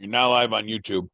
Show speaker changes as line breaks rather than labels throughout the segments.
You're now live on YouTube.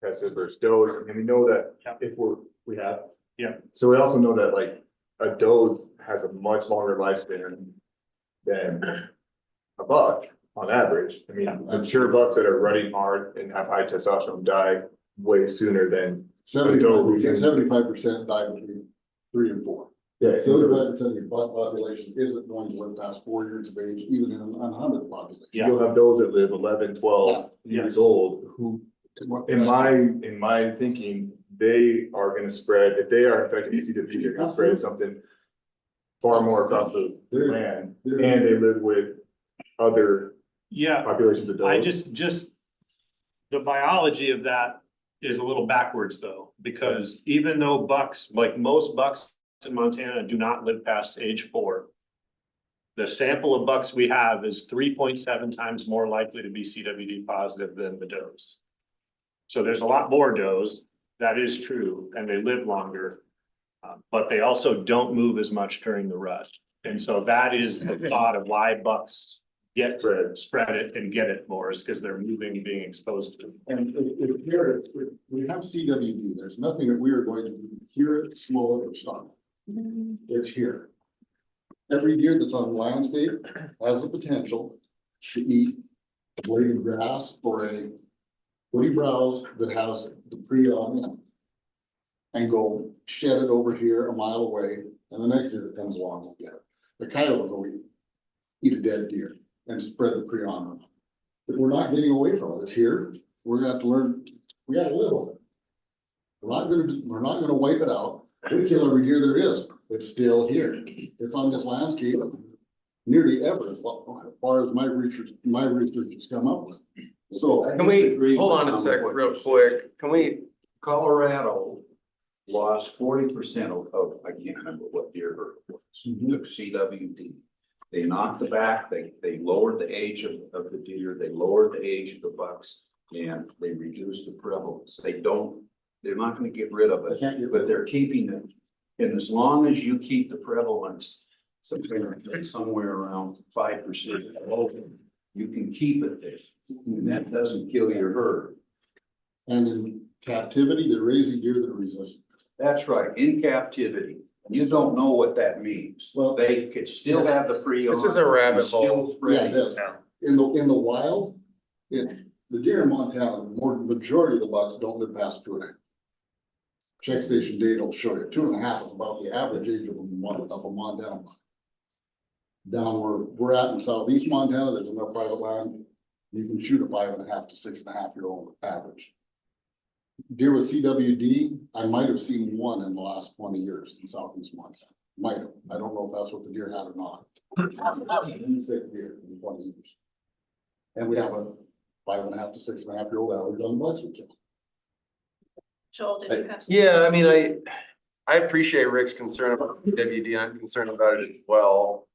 tested versus does, and we know that if we have. Yeah. So we also know that like a doe has a much longer lifespan than a buck on average. I mean, mature bucks that are running hard and have high testosterone die way sooner than
75% die between 3 and 4.
Yeah,
75% of your buck population isn't going to live past 4 years of age, even in an unhunted population.
You'll have those that live 11, 12 years old who, in my thinking, they are gonna spread, if they are infected with CWD, they're gonna spread something far more across the land, and they live with other populations of dogs.
I just, the biology of that is a little backwards though, because even though bucks, like most bucks in Montana do not live past age 4. The sample of bucks we have is 3.7 times more likely to be CWD positive than the does. So there's a lot more does, that is true, and they live longer, but they also don't move as much during the rut. And so that is the thought of why bucks get spread it and get it more, is because they're moving and being exposed to it.
And if here, if we have CWD, there's nothing that we are going to do, hear it, slow it, or stop it. It's here. Every deer that's on the landscape has the potential to eat a blade of grass or a woody browse that has the prion in it, and go shed it over here a mile away, and the next deer that comes along will get it. The coyote will go eat a dead deer and spread the prion around. But we're not getting away from it. It's here. We're gonna have to learn. We gotta live with it. We're not gonna wipe it out. We kill every deer there is. It's still here. It's on this landscape nearly ever, as far as my research has come up with. So
can we hold on a second real quick? Can we?
Colorado lost 40% of I can't remember what deer herd it was, took CWD. They knocked the back, they lowered the age of the deer, they lowered the age of the bucks, and they reduced the prevalence. They're not gonna get rid of it, but they're keeping it. And as long as you keep the prevalence somewhere around 5%, you can keep it there. And that doesn't kill your herd.
And in captivity, they're raising deer that are resistant.
That's right, in captivity. You don't know what that means. Well, they could still have the prion.
This is a rabbit hole.
Yeah, it is. In the wild, the deer in Montana, the majority of the bucks don't live past 2.5. Check station data will show you 2.5 is about the average age of a Montana buck. Down where we're at in southeast Montana, there's enough private land. You can shoot a 5.5 to 6.5 year old average. Deer with CWD, I might have seen one in the last 20 years in southeast Montana. Might have. I don't know if that's what the deer had or not. Deer in 20 years. And we have a 5.5 to 6.5 year old average on the bucks we kill.
Joel, did you have some?
Yeah, I mean, I appreciate Rick's concern about CWD. I'm concerned about it as well.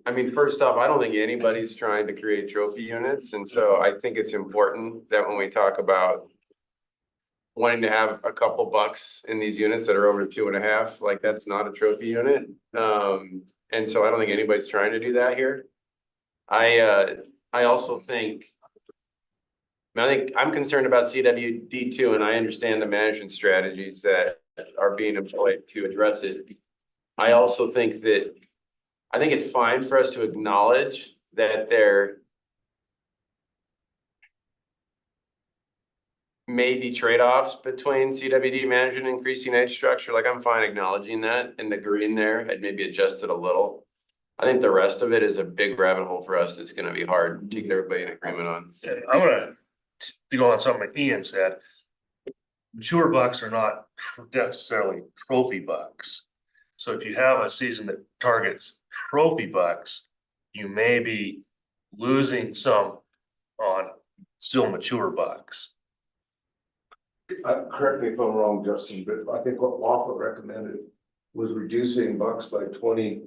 I mean, first off, I don't think anybody's trying to create trophy units. And so I think it's important that when we talk about wanting to have a couple bucks in these units that are over 2.5, like that's not a trophy unit. And so I don't think anybody's trying to do that here. I also think, I think I'm concerned about CWD too, and I understand the management strategies that are being employed to address it. I also think that, I think it's fine for us to acknowledge that there may be trade-offs between CWD management and increasing age structure. Like I'm fine acknowledging that, and the green there had maybe adjusted a little. I think the rest of it is a big rabbit hole for us that's gonna be hard to get everybody in agreement on.
Yeah, I'm gonna to go on something Ian said. Mature bucks are not necessarily trophy bucks. So if you have a season that targets trophy bucks, you may be losing some on still mature bucks.
Correct me if I'm wrong, Justin, but I think what Waffle recommended was reducing bucks by 20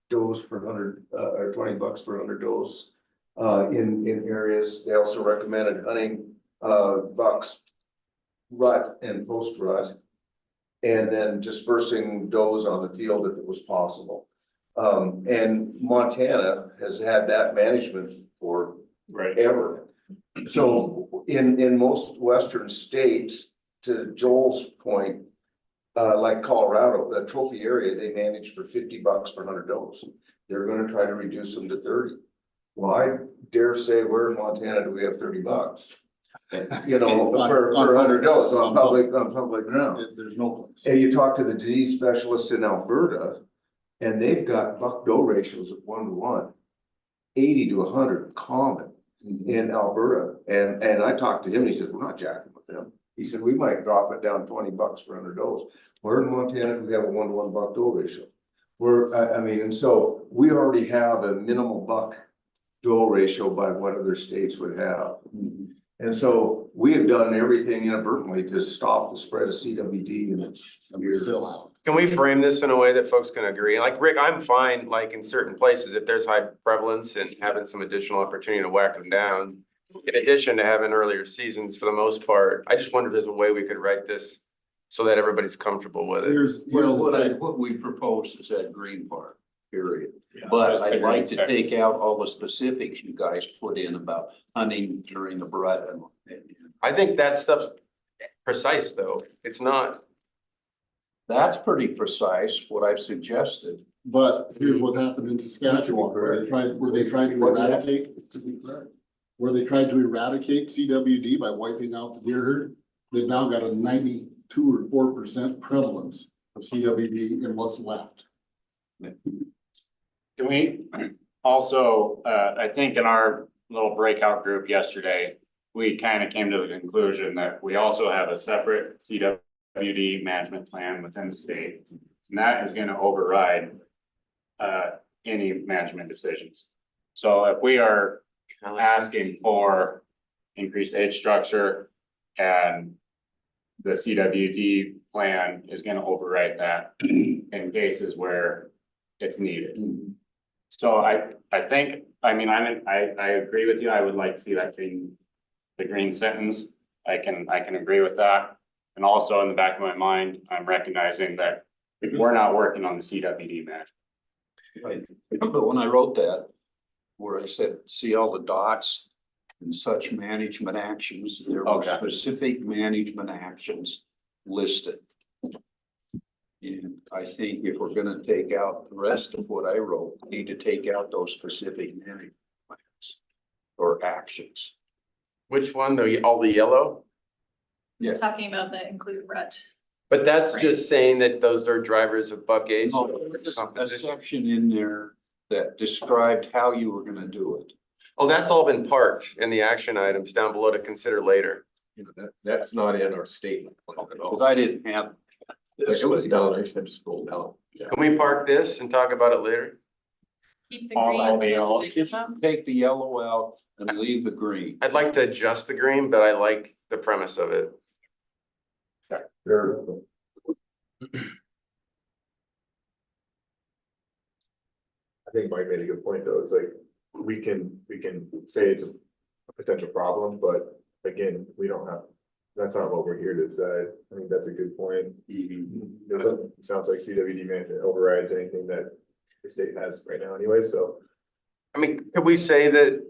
does per 100, or 20 bucks per 100 does in areas. They also recommended hunting bucks rut and post rut, and then dispersing does on the field if it was possible. And Montana has had that management for ever. So in most western states, to Joel's point, like Colorado, the trophy area, they manage for $50 per 100 does. They're gonna try to reduce them to 30. Well, I dare say, where in Montana do we have $30? You know, per 100 does on public ground.
There's no place.
And you talk to the disease specialist in Alberta, and they've got buck doe ratios of 1 to 1, 80 to 100 common in Alberta. And I talked to him, and he says, we're not jacking with them. He said, we might drop it down $20 per 100 does. Where in Montana, we have a 1 to 1 buck doe ratio. I mean, and so we already have a minimal buck doe ratio by what other states would have. And so we have done everything inadvertently to stop the spread of CWD and
We're still out.
Can we frame this in a way that folks can agree? Like Rick, I'm fine, like in certain places, if there's high prevalence and having some additional opportunity to whack them down. In addition to having earlier seasons for the most part, I just wonder if there's a way we could write this so that everybody's comfortable with it.
Here's
What we propose is that green part, period. But
just the
I'd like
green
to take
sections.
out all the specifics you guys put in about hunting during the rut and.
I think that stuff's precise though. It's not.
That's pretty precise, what I've suggested.
But here's what happened in Saskatchewan, where they tried to
What's that?
eradicate. Where they tried to eradicate CWD by wiping out the deer herd. They've now got a 92 or 4% prevalence of CWD in what's left.
Can we also, I think in our little breakout group yesterday, we kind of came to the conclusion that we also have a separate CWD management plan within the state. And that is gonna override any management decisions. So if we are asking for increased age structure and the CWD plan is gonna override that in cases where it's needed. So I think, I mean, I agree with you. I would like to see that the green sentence. I can agree with that. And also in the back of my mind, I'm recognizing that we're not working on the CWD management.
Right. But when I wrote that, where I said, see all the dots and such management actions, there were
Okay.
specific management actions listed. And I think if we're gonna take out the rest of what I wrote, we need to take out those specific management plans or actions.
Which one though? All the yellow?
Talking about the include rut.
But that's
Right.
just saying that those are drivers of buck age.
No, there's a section in there that described how you were gonna do it.
Oh, that's all been parked in the action items down below to consider later.
You know, that's not in our statement plan at
Cause
all.
I didn't have.
It was down, I just had to scroll down. Yeah.
Can we park this and talk about it later?
Keep the
All
green.
the yellow,
and
just
them.
take the yellow out and leave the green.
I'd like to adjust the green, but I like the premise of it.
Sure. I think Mike made a good point though. It's like, we can say it's a potential problem, but again, we don't have, that's not what we're here to say. I think that's a good point. It sounds like CWD management overrides anything that the state has right now anyway, so.
I mean, could we say that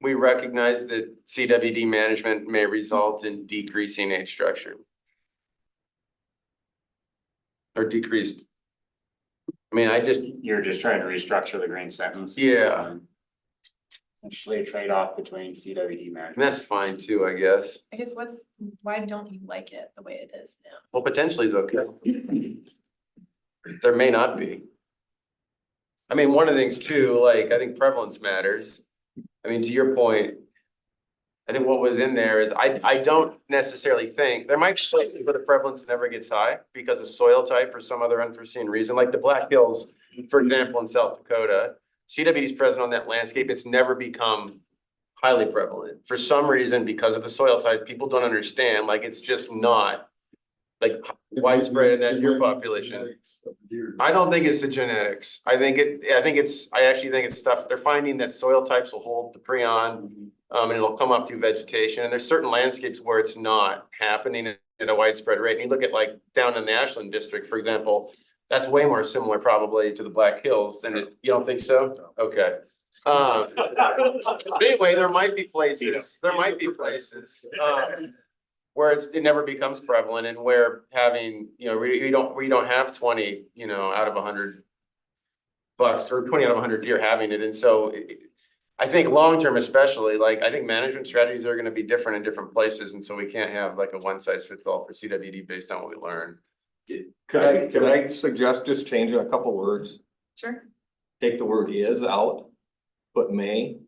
we recognize that CWD management may result in decreasing age structure? Or decreased? I mean,
You're just trying to restructure the green sentence.
yeah,
Actually, a trade-off between CWD
and
management.
that's fine too, I guess.
I guess why don't you like it the way it is now?
Well, potentially it's okay. There may not be. I mean, one of the things too, like, I think prevalence matters. I mean, to your point, I think what was in there is, I don't necessarily think, there might be places where the prevalence never gets high because of soil type or some other unforeseen reason, like the Black Hills, for example, in South Dakota. CWD is present on that landscape, it's never become highly prevalent. For some reason, because of the soil type, people don't understand, like, it's just not like widespread in that deer population. I don't think it's the genetics. I actually think it's stuff, they're finding that soil types will hold the prion. And it'll come up through vegetation, and there's certain landscapes where it's not happening at a widespread rate. And you look at like down in the Ashland district, for example, that's way more similar probably to the Black Hills than it, you don't think so? Okay, But anyway, there might be places, where it never becomes prevalent and where having, we don't have 20, out of 100 bucks or 20 out of 100 deer having it. And so I think long-term especially, like, I think management strategies are gonna be different in different places. And so we can't have like a one-size-fits-all for CWD based on what we learn.
Could I suggest just changing a couple words?
Sure.
Take the word is out, put may.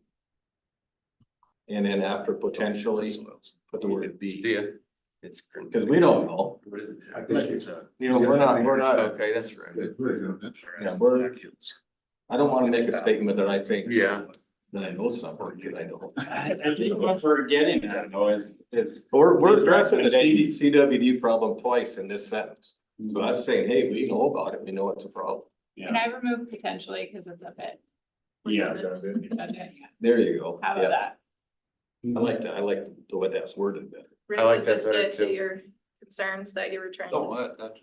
And then after potentially, put the word be,
Yeah. It's.
because we don't know.
What is it?
I think it's a.
We're not,
Okay, that's right.
yeah, I don't want to make a statement that I think.
Yeah.
That I know something, because I don't.
I think what we're getting at though is.
We're addressing the CWD problem twice in this sentence. So that's saying, hey, we know about it, we know it's a problem.
And I removed potentially because it's a bit.
Yeah.
There you go.
How about
Yeah,
that?
I like that, I like the way that's worded better.
I like that
Is
better,
this good
too.
to your concerns that you were trying
No,
to,
that's,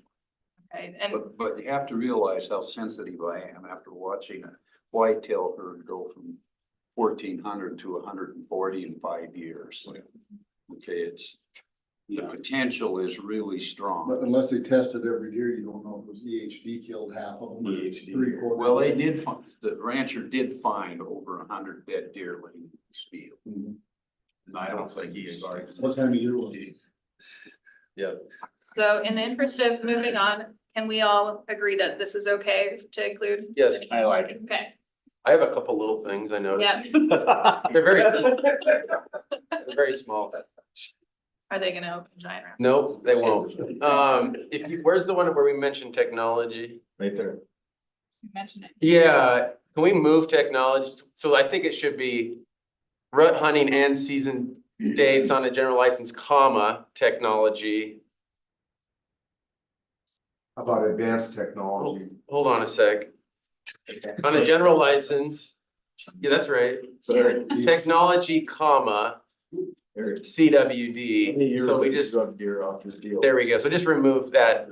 okay, and
but you have to realize how sensitive I am after watching a whitetail herd go from 1,400 to 140 in 5 years. Okay, the potential is really
But
strong.
unless they tested every deer, you don't know if it was EHD killed half of them. or
EHD.
3/4.
Well, they did find, the rancher did find over 100 dead deer laying in this field. And I don't think he's starting.
What time of year was it?
Yeah.
so in the interest of moving on, can we all agree that this is okay to include?
Yes.
I like it.
Okay,
I have a couple little things I noticed.
yeah,
They're they're very small.
are they gonna open giant round?
Nope, they won't. Where's the one where we mentioned technology?
Right there.
You mentioned it.
Yeah, can we move technology? So I think it should be rut hunting and season dates on a general license, comma, technology.
How about advanced technology?
Hold on a sec. On a general license, yeah, that's right. Technology, comma,
There it is.
CWD. So we just,
Drug deer off your deal.
there we go. So just remove that.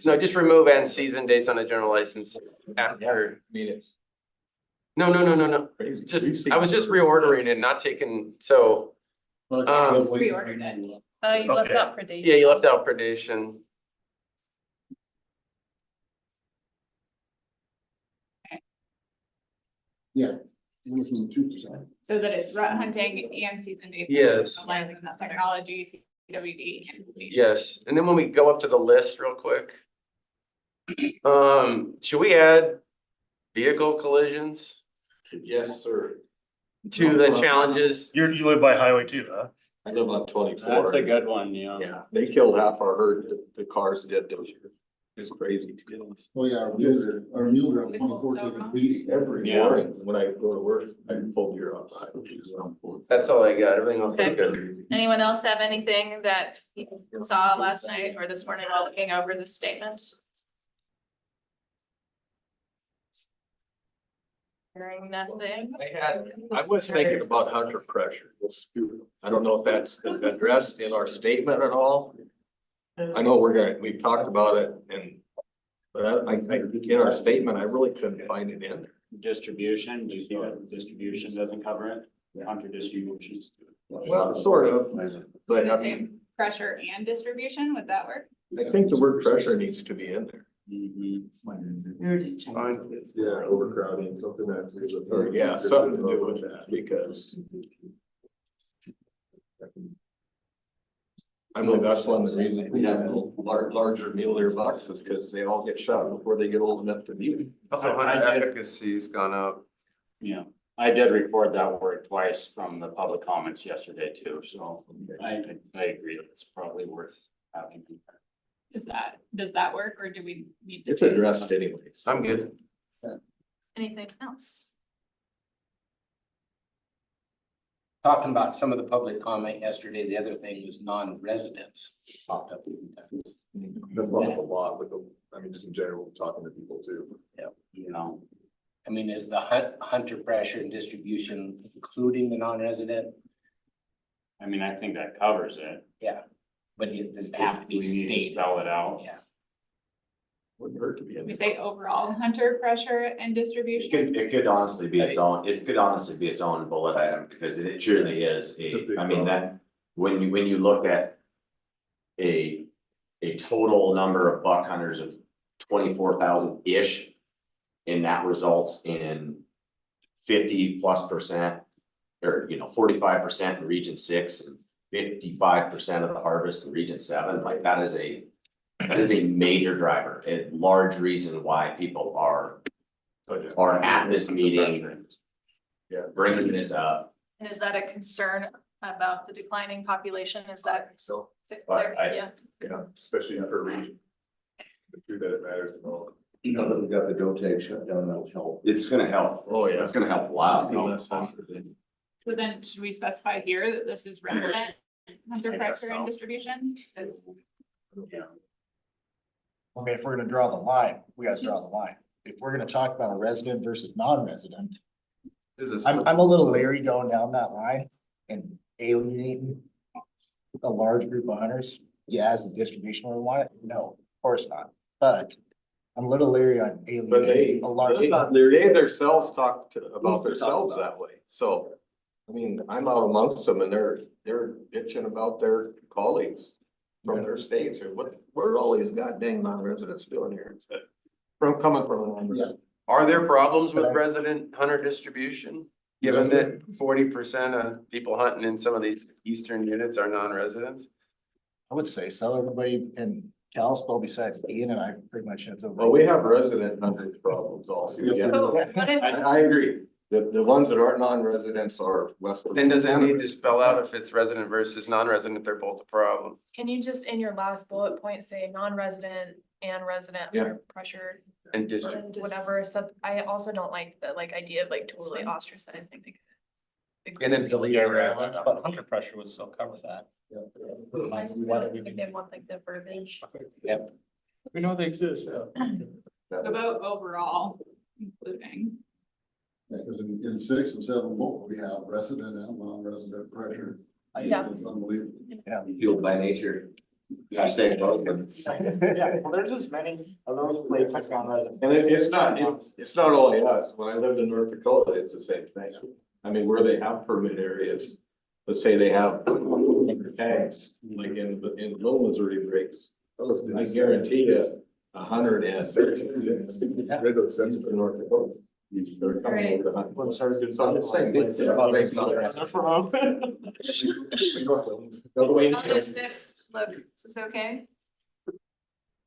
No, just remove and season dates on a general license after.
I mean, it's
No.
crazy.
Just, I was just reordering it, not taking, so,
Well,
Um,
it's-
Reordered it. You left
Okay.
out predation.
yeah, you left out predation.
Yeah, we're looking at 2%.
So that it's rut hunting and season dates.
Yes.
Utilizing that technology, CWD.
Yes, and then when we go up to the list real quick. Should we add vehicle collisions
Yes, sir.
to the challenges?
You live by highway too, huh?
I live on
That's
24.
a good one, yeah.
Yeah, they killed half our herd, the cars did this year. It's crazy.
Oh, yeah, our mule on 24 taking beating.
Every
Yeah.
morning when I go to work, I pull deer off.
That's all I got, everything else is
Okay.
good.
Anyone else have anything that you saw last night or this morning while looking over the statement? Hearing nothing.
I was thinking about hunter pressure. I don't know if that's addressed in our statement at all. I know we've talked about it but I in our statement, I really couldn't find it in there.
Distribution, do you see that distribution doesn't cover it? Hunter distributions.
Well, sort of, but I mean,
Pressure and distribution, would that work?
I think the word pressure needs to be in there.
Mhm.
We were just
Yeah, overcrowding, something that's.
Or, yeah, something to do with that, because I believe that's one of the reasons we have larger mule deer bucks is because they all get shot before they get old enough to mute.
Also, hunter efficacy's gone up.
Yeah, I did record that word twice from the public comments yesterday too, so I agree, it's probably worth having.
Does that work or do we need to?
It's
say
addressed anyways.
I'm good.
anything else?
Talking about some of the public comment yesterday, the other thing was non-residents popped up. A few times.
That's not a lot, but just in general, talking to people too.
You know,
I mean, is the hunter pressure and distribution including the non-resident?
I mean, I think that covers it.
Yeah, but does it have to be
We need to
stated?
spell it out.
Yeah,
Wouldn't hurt to be in
We
there.
say overall hunter pressure and distribution.
It could honestly be its own, bullet item, because it truly is
It's a big
I mean,
problem.
that, when you look at a total number of buck hunters of 24,000-ish, and that results in 50+%, or 45% in region 6 and 55% of the harvest in region 7, like that is a major driver, a large reason why people are at this meeting.
Yeah.
Bringing this up,
And is that a concern about the declining population? Is that
So,
fit
But
there? Yeah.
especially in her region. The two that it matters the most.
You know, that we got the doe tag shut down, that'll help.
it's gonna help.
Oh, yeah.
It's gonna help a lot.
So then should we specify here that this is resident hunter pressure and distribution?
I mean, if we're gonna draw the line, we gotta draw the line. If we're gonna talk about resident versus non-resident, I'm a little leery going down that line and alienating a large group of hunters. Yeah, as the distribution we want it, no, of course not, but I'm a little leery on
But
alienating a large.
they themselves talk about themselves that way, so. I mean, I'm out amongst them and they're bitching about their colleagues from their states, or what are all these goddamn non-residents doing here? Coming from a non-resident.
Are there problems with
But I-
resident hunter distribution? Given that 40% of people hunting in some of these eastern units are non-residents?
I would say so. Everybody in Kalispell besides Ian and I pretty much have.
Well, we have resident hunting problems also, yeah.
So what if,
I agree, the ones that aren't non-residents are western.
Then does it need to spell out if it's resident versus non-resident, they're both a problem?
Can you just in your last bullet point say non-resident and resident
Yeah.
under pressure?
And district,
And whatever, I also don't like the idea of totally ostracizing.
and then delete.
But hunter pressure would still cover that.
I just don't think they want the verbiage.
We know they exist.
about overall, including,
Because in 6 and 7 both, we have resident and non-resident pressure.
Yeah.
It's unbelievable.
Fueled by nature. Hashtag vote.
Yeah, well, there's as many of those places as non-resident.
And it's not only us, when I lived in North Dakota, it's the same thing. I mean, where they have permit areas, let's say they have tags, like in Little Missouri breaks. I guarantee you, 100 and
Read those sentences.
in North Dakota. They're coming over to hunt.
Well, sorry, good.
So I'm just saying, it's about makes sense.
how does this look? Is this okay?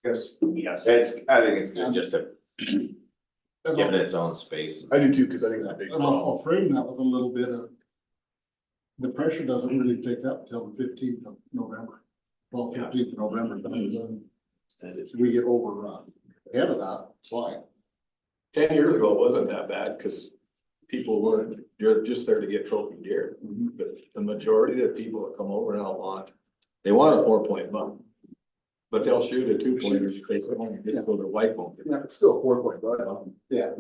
Yes.
Yes. I think it's good just to
And
give it
I'll,
its own space.
I do too, because I think it's a big
and I'll
problem.
frame that with a little bit of. The pressure doesn't really pick up till the 15th of November, 15th of November. We get overrun. Ahead of that, it's fine.
10 years ago, it wasn't that bad, because people weren't, you're just there to get trophy deer. But the majority of the people that come over now they want a 4-point buck. But they'll shoot a 2-pointer, just so their wife won't get it.
Yeah, it's still a 4-point buck.
Yeah.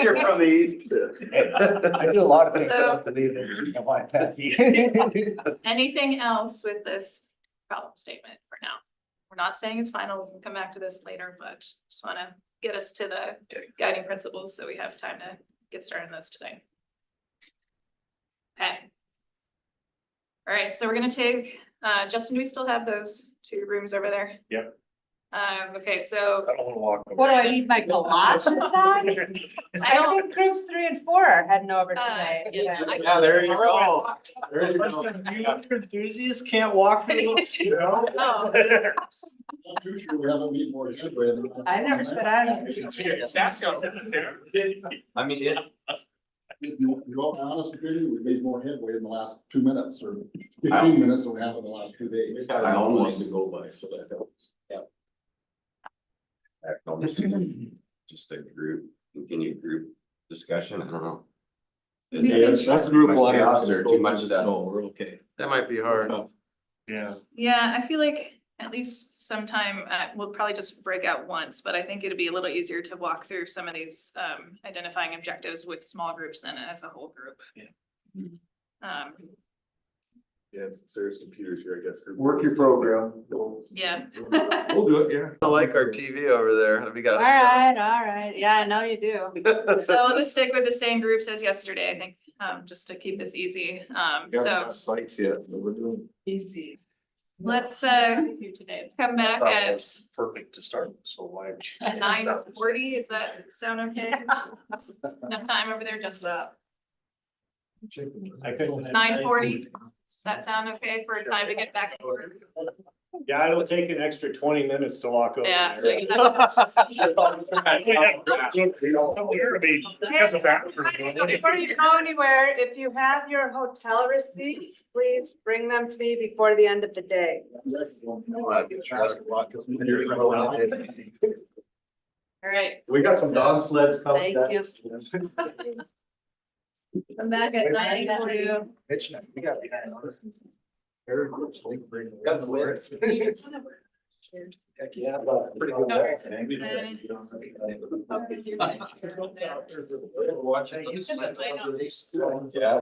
You're from the east.
I do a lot of things I
So-
don't believe in. I want that.
Anything else with this problem statement for now? We're not saying it's final, we'll come back to this later, but just wanna get us to the guiding principles so we have time to get started on this today. Okay. All right, so we're gonna take, Justin, do we still have those 2 rooms over there?
Yep.
Okay, so
I don't wanna walk. over.
What do I need my galoshes on?
I
I
don't,
think groups 3 and 4 are heading over today.
yeah, I-
Yeah, there you go. There you go. Enthusiasts can't walk through those, you know?
Oh.
I'm too sure we haven't made more headway. in the last
I never said I.
I mean,
You all honest opinion, we made more headway in the last 2 minutes or 15 minutes than we have in the last 2 days.
We got
I
a long
almost-
way to go by, so that helps.
just a continued group discussion, I don't know.
Yeah, that's group one.
Chaos or too much stuff.
No, we're okay.
That might be hard.
Yeah.
yeah, I feel like at least sometime, we'll probably just break out once, but I think it'd be a little easier to walk through some of these, identifying objectives with small groups than as a whole group.
Yeah.
Yeah, it's serious computers here, I guess.
Work your program.
Yeah.
We'll do it, yeah.
I like our TV over there. We got.
All right. Yeah, I know you do. So we'll just stick with the same groups as yesterday, I think, just to keep this easy. So
Sites yet, but we're doing.
easy. Let's come back at
Perfect to start, so why?
9:40. Is that sound okay? Enough time over there, just
I couldn't.
9:40. Does that sound okay for time to get back?
Yeah, it'll take an extra 20 minutes to walk over.
Yeah, so
there.
you have.
Before you go anywhere, if you have your hotel receipts, please bring them to me before the end of the day.
All right,
We got some dog sleds coming.
thank you. Come back at 9:42.
Mitch, we got behind us.
Got the words. Heck, yeah, but pretty good.
Watching.
Yeah.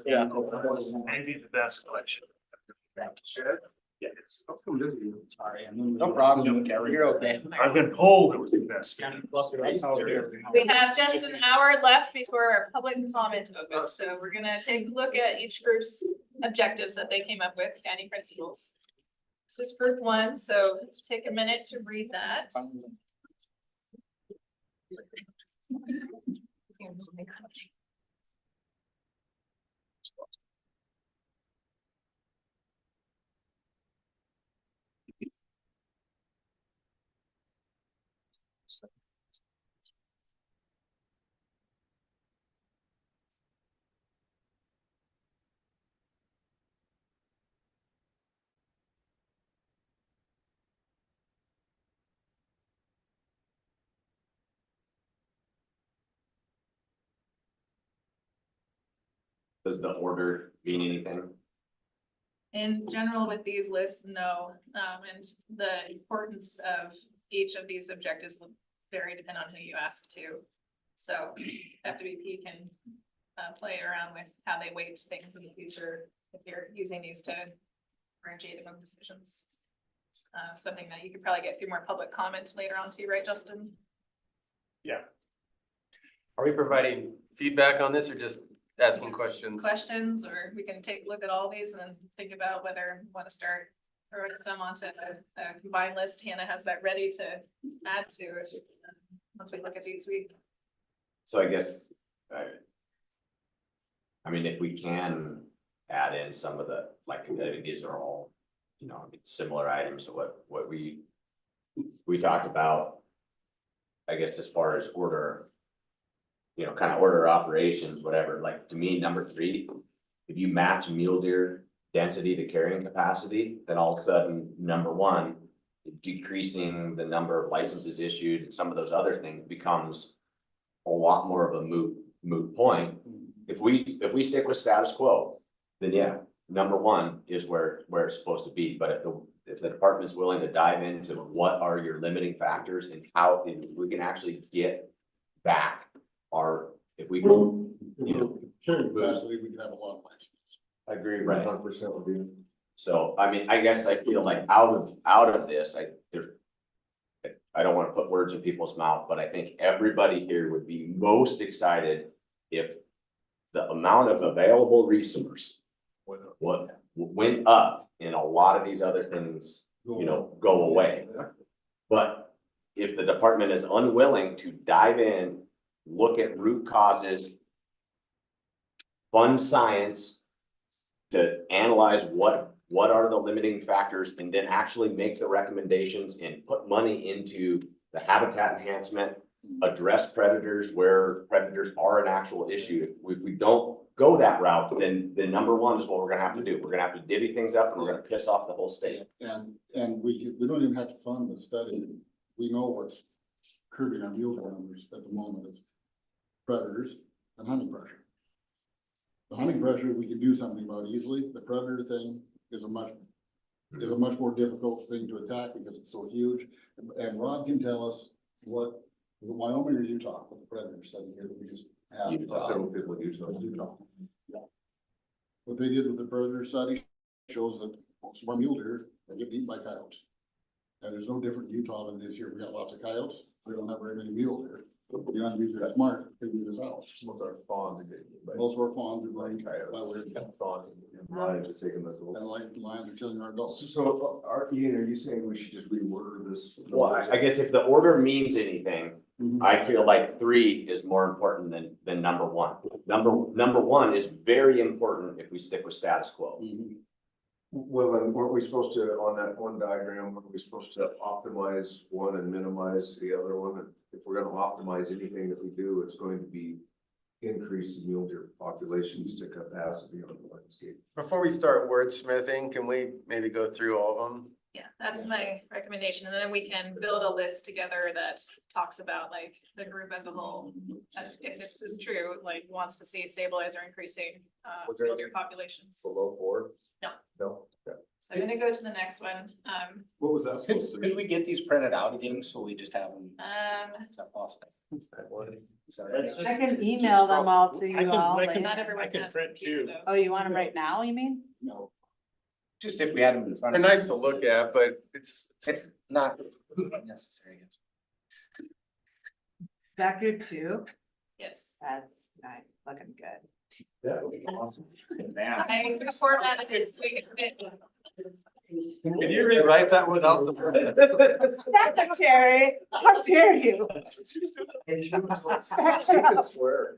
Yeah. Maybe the best collection. Yes.
Sorry, no problem, you're okay.
I've been told it was the best.
We have just an hour left before our public comment opens, so we're gonna take a look at each group's objectives that they came up with, guiding principles. This is group one, so take a minute to read that.
Does the order mean anything?
In general, with these lists, no, and the importance of each of these objectives will vary depending on who you ask to. So FWP can play around with how they weight things in the future if you're using these to differentiate among decisions. Something that you could probably get through more public comments later on too, right, Justin?
Yeah.
Are we providing feedback on this or just asking questions?
Questions, or we can take a look at all these and then think about whether we want to start throwing some onto a combined list. Hannah has that ready to add to it. Once we look at these,
So I guess, I mean, if we can add in some of the, like, these are all, you know, similar items to what we talked about. I guess as far as order, you know, kind of order operations, whatever, like to me, number 3, if you match mule deer density to carrying capacity, then all of a sudden, number 1, decreasing the number of licenses issued and some of those other things becomes a lot more of a moot point. If we stick with status quo, then yeah, number 1 is where it's supposed to be. But if the department's willing to dive into what are your limiting factors and how we can actually get back if we can, you know,
Carrying capacity, we can have a lot of licenses.
I agree
Right.
100% with you.
So, I mean, I guess I feel like out of this, I don't want to put words in people's mouth, but I think everybody here would be most excited if the amount of available resource went up and a lot of these other things, you know, go away. But if the department is unwilling to dive in, look at root causes, fund science to analyze what are the limiting factors, and then actually make the recommendations and put money into the habitat enhancement, address predators where predators are an actual issue. If we don't go that route, then number 1 is what we're gonna have to do. We're gonna have to divvy things up and we're gonna piss off the whole state.
And we don't even have to fund the study. We know what's curbing our mule deer numbers at the moment. It's predators and hunting pressure. The hunting pressure, we can do something about easily. The predator thing is a much more difficult thing to attack because it's so huge. And Rod can tell us what, Wyoming or Utah, with the predator study here that we just had. Utah. Yeah. What they did with the predator study shows that most of our mule deer are getting eaten by coyotes. And there's no different in Utah than it is here. We got lots of coyotes. We don't have very many mule deer. You don't have to be very smart to figure this out.
Most of our fawns are getting.
Most of our fawns are like
Coyotes. Fawn. Lions are taking this.
and like lions are killing our adults.
So, Ian, are you saying we should just reorder this?
Well, I guess if the order means anything,
Mhm.
I feel like 3 is more important than number 1. Number 1 is very important if we stick with status quo.
Mhm.
Well, and weren't we supposed to, on that one diagram, weren't we supposed to optimize one and minimize the other one? And if we're gonna optimize anything that we do, it's going to be increase in mule deer populations to capacity on the landscape.
Before we start wordsmithing, can we maybe go through all of them?
yeah, that's my recommendation. And then we can build a list together that talks about like the group as a whole. If this is true, like wants to see stabilize or increasing
Was there-
mule deer populations.
Below 4?
No.
No, okay.
So I'm gonna go to the next one.
What was that
Could we get these printed out again, so we just have them,
Um,
is that possible?
I can email them all to you all.
I
later.
can,
Not
I
everyone
can
has
print
computer,
too.
though.
Oh, you want them right now, you mean?
No. Just if we had them in front
They're
of us.
nice to look at, but it's,
It's not necessary.
Is that good too?
Yes.
That's nice, looking good.
That would be awesome.
Man,
I formatted it so we could fit.
Can you rewrite that without the?
Secretary, how dare you?
Swear.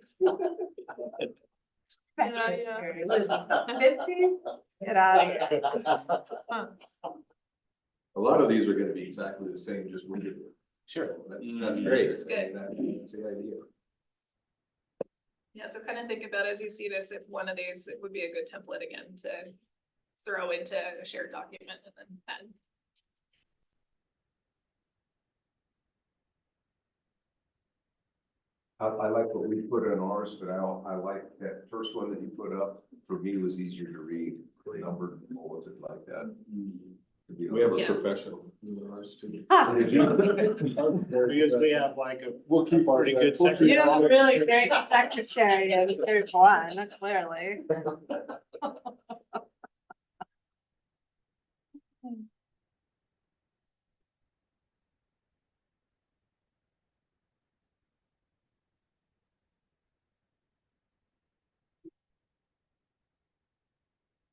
Secretary, what is it, 50? Get out of here.
A lot of these are gonna be exactly the same, just worded.
Sure.
That's great.
It's good.
That's the idea.
Yeah, so kind of think about as you see this, if one of these, it would be a good template again to throw into a shared document and then add.
I like what we put in ours, but I like that first one that you put up, for me was easier to read, numbered bullets like that.
We have a
Yeah.
professional in ours too.
Because we have like a
We'll keep our.
pretty good
You
secretary.
have a really great secretary in Third One, clearly.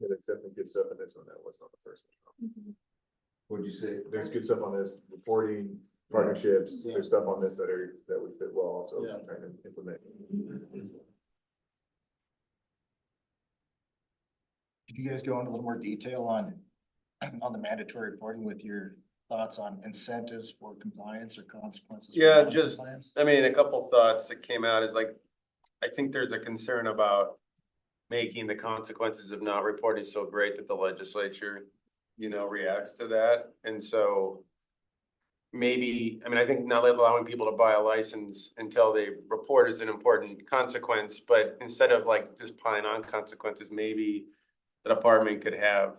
Yeah, there's definitely good stuff in this one that was on the first one.
What'd you say?
There's good stuff on this, reporting, partnerships,
Yeah.
there's stuff on this that would fit well also,
Yeah.
trying to implement.
Could you guys go into a little more detail on the mandatory reporting with your thoughts on incentives for compliance or consequences? for
yeah, just,
non-compliance?
I mean, a couple thoughts that came out is like, I think there's a concern about making the consequences of not reporting so great that the legislature, reacts to that. And so maybe, I mean, I think not allowing people to buy a license until they report is an important consequence, but instead of like just piling on consequences, maybe the department could have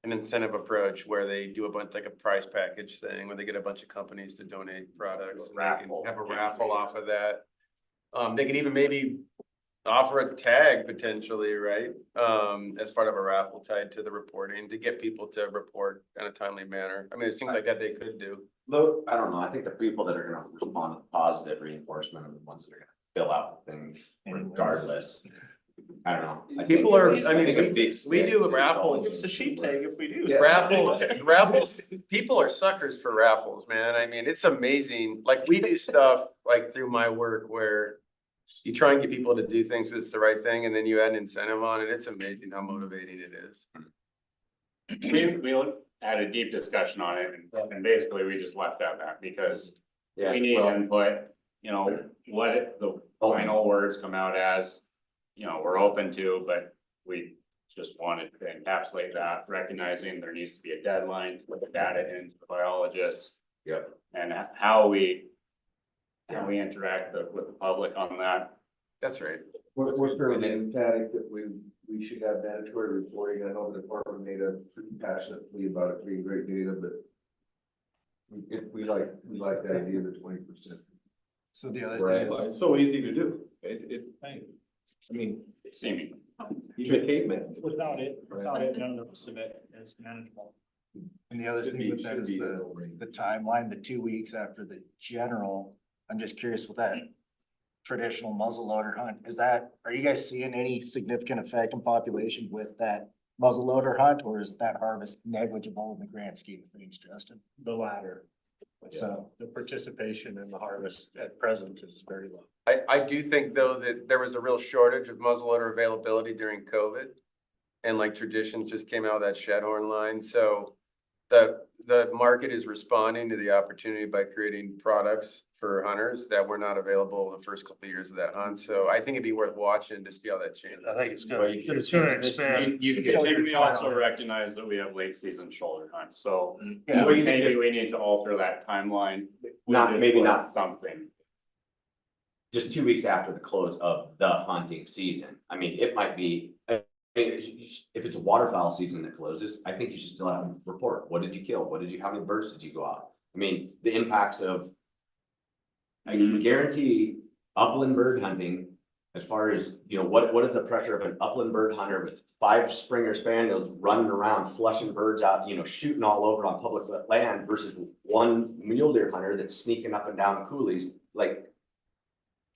an incentive approach where they do a bunch, like a prize package thing, where they get a bunch of companies to donate products. And they can have a raffle off of that. They could even maybe offer a tag potentially, right? As part of a raffle tied to the reporting to get people to report in a timely manner. I mean, it seems like that they could do.
Look, I don't know, I think the people that are gonna respond to positive reinforcement are the ones that are gonna fill out the thing regardless. I don't know. I
People
think-
are,
I
I mean,
think a big
we
stick
do
is
raffles.
It's a sheep tag if we do.
Raffles, people are suckers for raffles, man. I mean, it's amazing. Like we do stuff like through my work where you try and get people to do things that's the right thing and then you add an incentive on it. It's amazing how motivating it is.
we had a deep discussion on it and basically we just left at that because
Yeah,
we need
well,
input, what if the final words come out as, we're open to, but we just wanted to encapsulate that, recognizing there needs to be a deadline to put the data into the biologists.
Yep.
And how we interact with the public on that.
That's right.
What's fairly emphatic that we should have mandatory reporting. I know the department made a pretty passionately about it being great data, but we like the idea of the 20%.
So the other
Right.
thing is,
It's so easy to do. I mean,
Seemingly.
even cavemen.
Without it, none of the rest of it is manageable.
and the other
Should
thing
be-
with that
should
is
be a
the
no-brainer.
timeline, the 2 weeks after the general. I'm just curious with that traditional muzzleloader hunt, are you guys seeing any significant effect in population with that muzzleloader hunt, or is that harvest negligible in the grand scheme of things, Justin?
The latter.
So,
The participation in the harvest at present is very low.
I do think though that there was a real shortage of muzzleloader availability during COVID. And like Traditions just came out with that Shedhorn line, so the market is responding to the opportunity by creating products for hunters that were not available the first couple of years of that hunt. So I think it'd be worth watching to see how that changes.
I think it's
Well,
gonna,
you can-
it's gonna expand.
You
I
could,
think we also recognize that we have late season shoulder hunts, so
yeah,
maybe we need to alter that timeline. We
Not-
just
maybe
put
not.
Something.
just 2 weeks after the close of the hunting season. I mean, it might be, if it's a waterfowl season that closes, I think you should still have to report. What did you kill? How many birds did you go out? I mean, the impacts of, I can guarantee upland bird hunting. As far as, you know, what is the pressure of an upland bird hunter with 5 Springer Spaniels running around flushing birds out, you know, shooting all over on public land versus one mule deer hunter that's sneaking up and down coulees, like,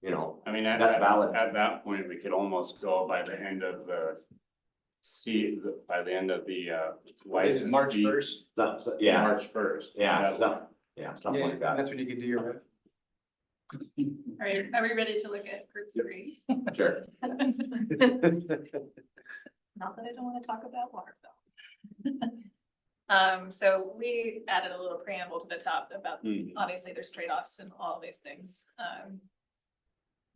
you know,
I mean,
that's valid.
at that point, we could almost go by the end of the by the end of the license.
March 1st.
Yeah,
March 1st.
yeah, something like that.
That's when you can do your.
Are we ready to look at group 3?
Sure.
Not that I don't wanna talk about water. So we added a little preamble to the top about, obviously there's trade-offs in all these things.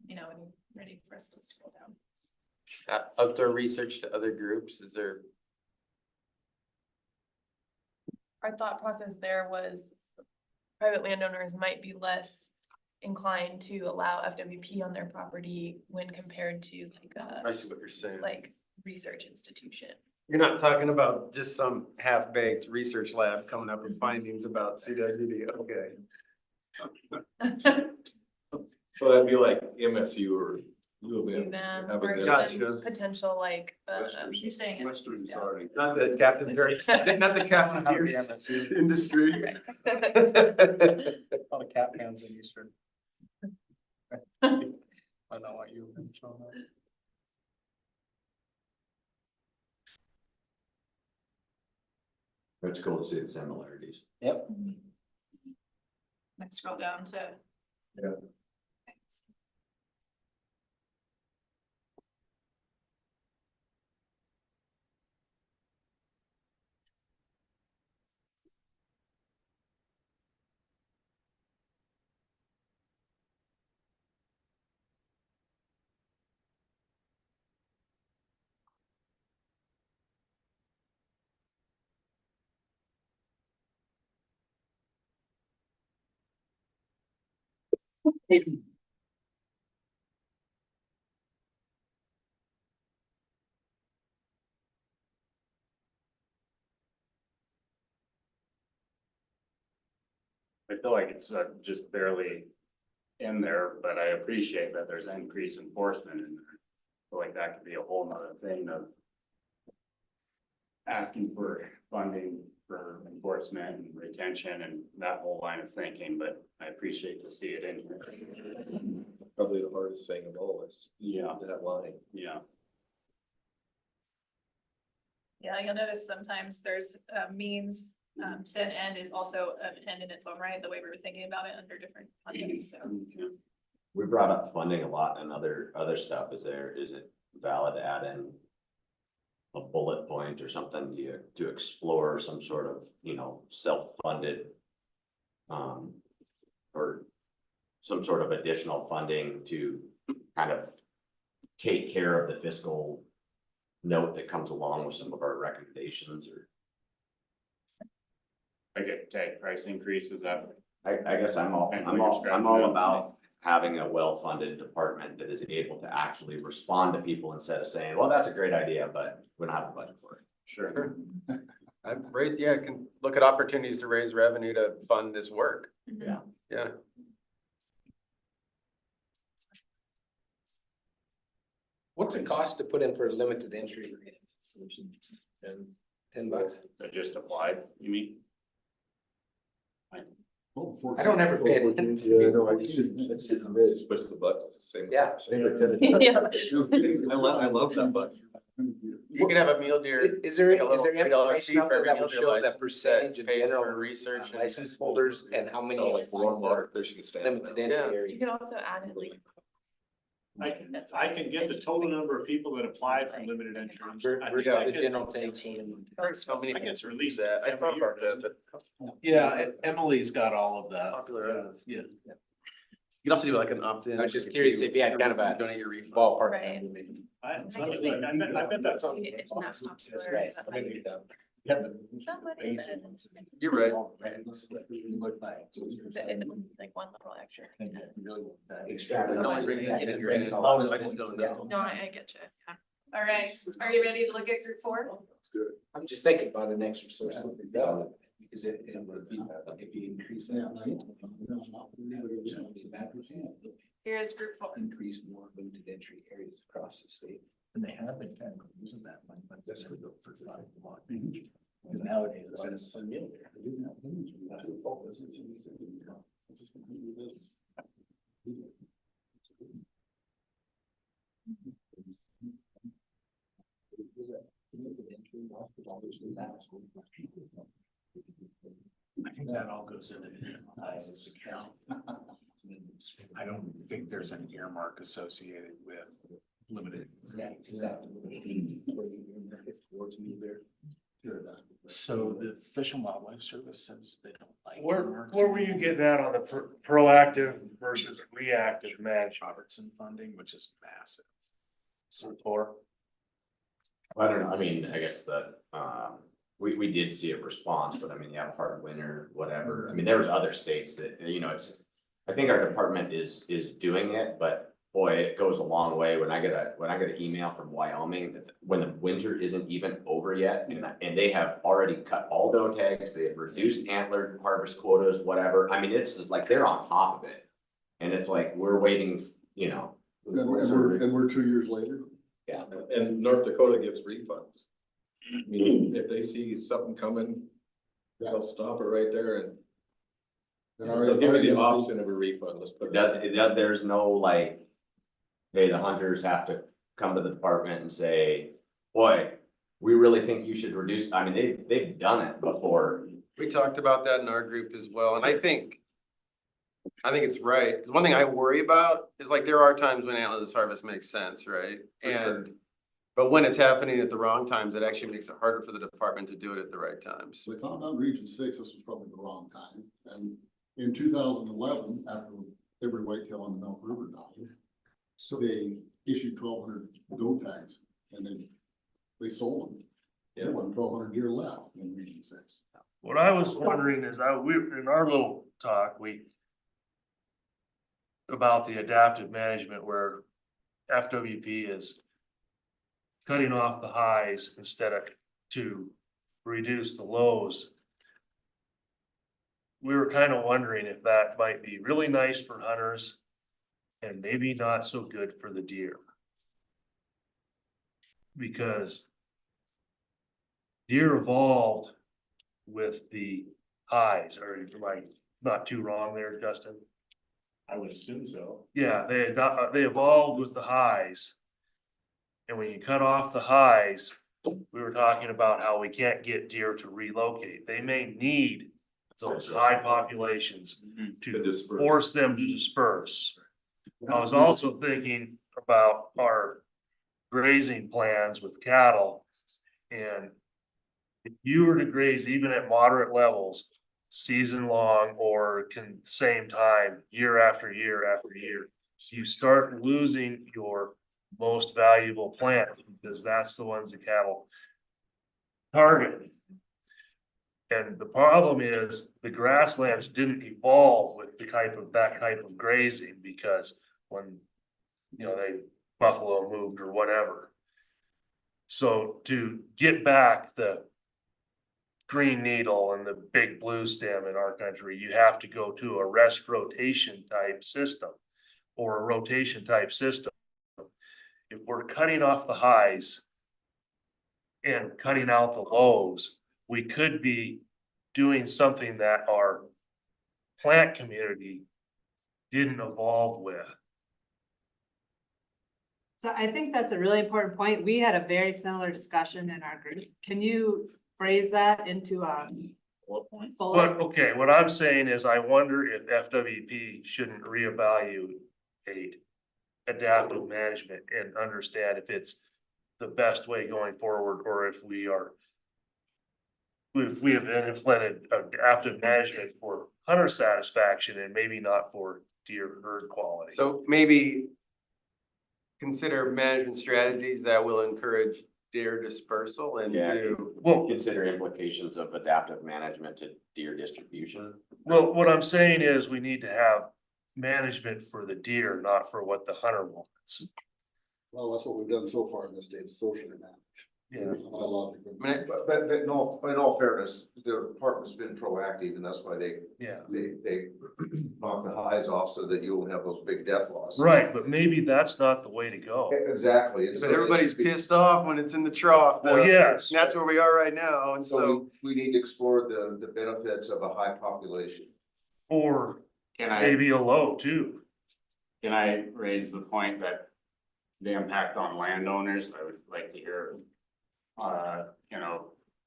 You know, and ready for us to scroll down.
Outdoor research to other groups, is there?
Our thought process there was private landowners might be less inclined to allow FWP on their property when compared to
I see what you're saying.
like research institution.
You're not talking about just some half-baked research lab coming up with findings about CWD, okay.
So that'd be like MSU or U of M.
Them
have
or
a-
even
Gotcha.
potential like
You're saying it.
Western starting.
Not the captain, not the captain gears industry.
All the cat cans in Eastern. I know what you were showing up.
It's cool to see the similarities.
Yep.
Let's scroll down to.
Yeah.
Thanks.
I feel like it's just barely in there, but I appreciate that there's increased enforcement in there. I feel like that could be a whole nother thing of asking for funding for enforcement and retention and that whole line of thinking, but I appreciate to see it in here.
Probably the hardest thing of all is
Yeah,
that line.
yeah.
Yeah, you'll notice sometimes there's means to an end is also an end in its own right, the way we were thinking about it under different contexts, so.
We brought up funding a lot and other stuff. Is it valid to add in a bullet point or something to explore some sort of, you know, self-funded or some sort of additional funding to kind of take care of the fiscal note that comes along with some of our recommendations? Or
I get tag price increases that.
I guess I'm all about having a well-funded department that is able to actually respond to people instead of saying, well, that's a great idea, but we don't have the budget for it.
Sure.
Yeah, can look at opportunities to raise revenue to fund this work.
Yeah.
Yeah.
What's it cost to put in for a limited entry?
And
$10.
that just applies, you mean?
I don't ever bid.
Yeah, no, I just push the button, it's the same.
Yeah.
I love that button.
You could have a mule deer.
Is there
like a little $3
information
fee
out
for
there
every
that
mule
will
deer
show
license
that percentage of
pays for
general
research and
license holders and how many?
So like warm fishing stand.
Limited entry
Yeah.
You
areas?
could also add in like.
I can get the total number of people that applied for limited entry. I think
Versus
I
the
could-
general takes.
How many
I guess
people
release
use that? I
every
thought
year,
about that,
doesn't
but
Yeah, Emily's got all of that.
popular.
Yeah.
You can also do like an opt-in.
I was just curious if you had kind of a
Donate your refund.
ballpark.
Right.
number, maybe.
I bet that's on.
It's not popular,
That's right.
but, like,
You have the
Some would be
basement
good.
ones and
You're right.
all brands that you look like.
Like one level extra.
And then really want that.
Extract it.
No, I
Bring that in.
agree.
All this-
No, I get you. Yeah.
All right, are you ready to look at group 4?
I'm just thinking about an extra source of development, because if you increase that.
Here's group 4.
increase more limited entry areas across the state. And they have been kind of using that money, but that's for 5 block. Because nowadays it's a Mule there. They didn't have image. That's the focus.
I think that all goes into the ISIS account. I don't think there's an earmark associated with limited. So the Fish and Wildlife Service says they don't like. earmarks.
Where were you getting at on the proactive versus reactive management?
Robertson funding, which is massive.
Support.
I don't know, I mean, I guess we did see a response, but I mean, you have a hard winter, whatever. I mean, there was other states that, you know, I think our department is doing it, but boy, it goes a long way when I get an email from Wyoming that when the winter isn't even over yet and they have already cut all doe tags, they have reduced antler harvest quotas, whatever. I mean, it's just like they're on top of it. And it's like, we're waiting, you know.
And we're 2 years later.
Yeah.
And North Dakota gives refunds. I mean, if they see something coming, they'll stop it right there and they'll give you the option of a refund. Let's put
There's no like, hey, the hunters have to come to the department and say, boy, we really think you should reduce. I mean, they've done it before.
We talked about that in our group as well, and I think it's right, because one thing I worry about is like, there are times when antlerless harvest makes sense, right? But when it's happening at the wrong times, it actually makes it harder for the department to do it at the right times.
So we found out in Region 6, this was probably the wrong time, and in 2011, after every whitetail on the Milk River died, so they issued 1,200 doe tags, and then they sold them. There were 1,200 deer left in Region 6.
What I was wondering is, in our little talk, about the adaptive management where FWP is cutting off the highs instead of to reduce the lows. We were kind of wondering if that might be really nice for hunters and maybe not so good for the deer. Because deer evolved with the highs, or am I not too wrong there, Justin?
I would assume so.
Yeah, they evolved with the highs. And when you cut off the highs, we were talking about how we can't get deer to relocate. They may need those high populations to force them to disperse. I was also thinking about our grazing plans with cattle. And if you were to graze even at moderate levels, season long or same time, year after year after year, you start losing your most valuable plant because that's the ones the cattle target. And the problem is the grasslands didn't evolve with that type of grazing because when, you know, buffalo moved or whatever. So to get back the green needle and the big blue stem in our country, you have to go to a rest rotation type system or a rotation type system. If we're cutting off the highs and cutting out the lows, we could be doing something that our plant community didn't evolve with.
So I think that's a really important point. We had a very similar discussion in our group. Can you phrase that into
Okay, what I'm saying is I wonder if FWP shouldn't reevaluate adaptive management and understand if it's the best way going forward, or if we have implemented adaptive management for hunter satisfaction and maybe not for deer herd quality.
So maybe consider management strategies that will encourage deer dispersal and
Consider implications of adaptive management to deer distribution.
Well, what I'm saying is we need to have management for the deer, not for what the hunter wants.
Well, that's what we've done so far in this state, is socially managed.
Yeah.
But no, in all fairness, the department's been proactive and that's why they knock the highs highs off so that you won't have those big death losses.
Right, but maybe that's not the way to go.
Exactly. And
But
so
everybody's pissed off when it's in the trough, though.
Well, yes.
And that's where we are right now, and so.
So we need to explore the benefits of a high population.
Or
Can I,
maybe a low too.
can I raise the point that the impact on landowners, I would like to hear. You know,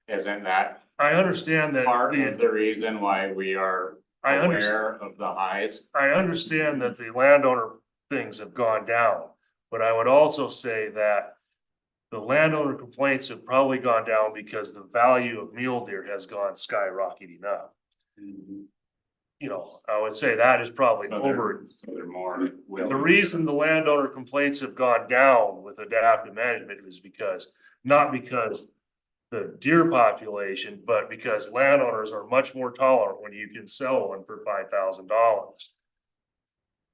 isn't that
I understand that.
part of the reason why we are
I understand.
aware of the highs?
I understand that the landowner things have gone down, but I would also say that the landowner complaints have probably gone down because the value of mule deer has gone skyrocketing up. You know, I would say that is probably over.
So they're more.
The reason the landowner complaints have gone down with adaptive management is not because the deer population, but because landowners are much more tolerant when you can sell one for $5,000.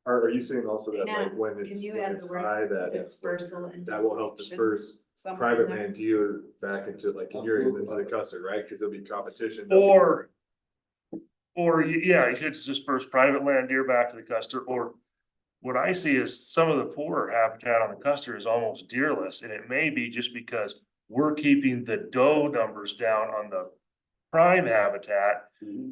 Are you saying also that
Now,
like when
can
it's,
you
when
add
it's
the word
high, that
dispersal and
that will help
distribution
disperse
somewhere
private
in there?
land deer back into like your into the custard, right? Cause there'll be competition.
Or yeah, you could disperse private land deer back to the cluster, or what I see is some of the poorer habitat on the cluster is almost deerless, and it may be just because we're keeping the doe numbers down on the prime habitat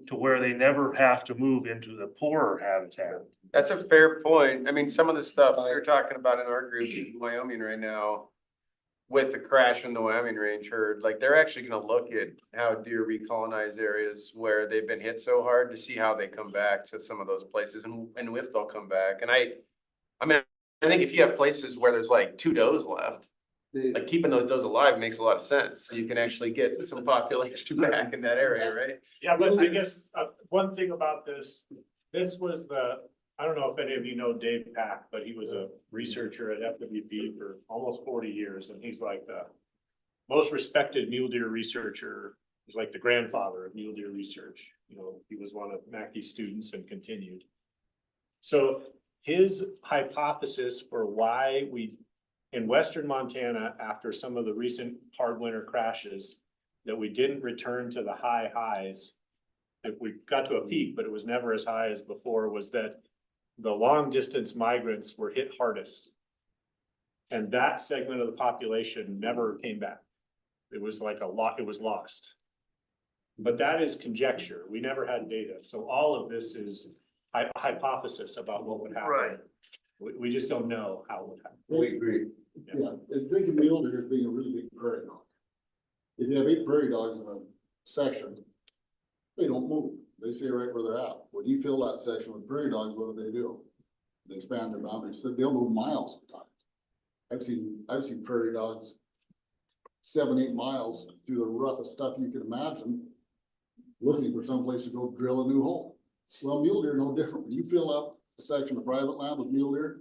to where they never have to move into the poorer habitat.
That's a fair point. I mean, some of the stuff we were talking about in our group in Wyoming right now. With the crash in the Wyoming range herd, like they're actually gonna look at how deer recolonize areas where they've been hit so hard to see how they come back to some of those places and if they'll come back. And I mean, I think if you have places where there's like 2 does left. Like keeping those does alive makes a lot of sense. So you can actually get some population back in that area, right?
Yeah, but I guess, one thing about this was I don't know if any of you know Dave Pack, but he was a researcher at FWP for almost 40 years, and he's like the most respected mule deer researcher. He's like the grandfather of mule deer research. You know, he was one of Mackey's students and continued. So his hypothesis for why in western Montana, after some of the recent hard winter crashes, that we didn't return to the high highs. If we got to a peak, but it was never as high as before, was that the long distance migrants were hit hardest. And that segment of the population never came back. It was like it was lost. But that is conjecture. We never had data. So all of this is a hypothesis about what would happen.
Right.
We just don't know how it would happen.
We agree. Yeah, and think of mule deer as being a really big prairie dog. If you have 8 prairie dogs in a section, they don't move. They stay right where they're at. When you fill that section with prairie dogs, what do? They expand their boundaries, so they'll move miles sometimes. I've seen prairie dogs 7-8 miles through the roughest stuff you can imagine, looking for someplace to go drill a new hole. Well, mule deer are no different. When you fill up a section of private land with mule deer,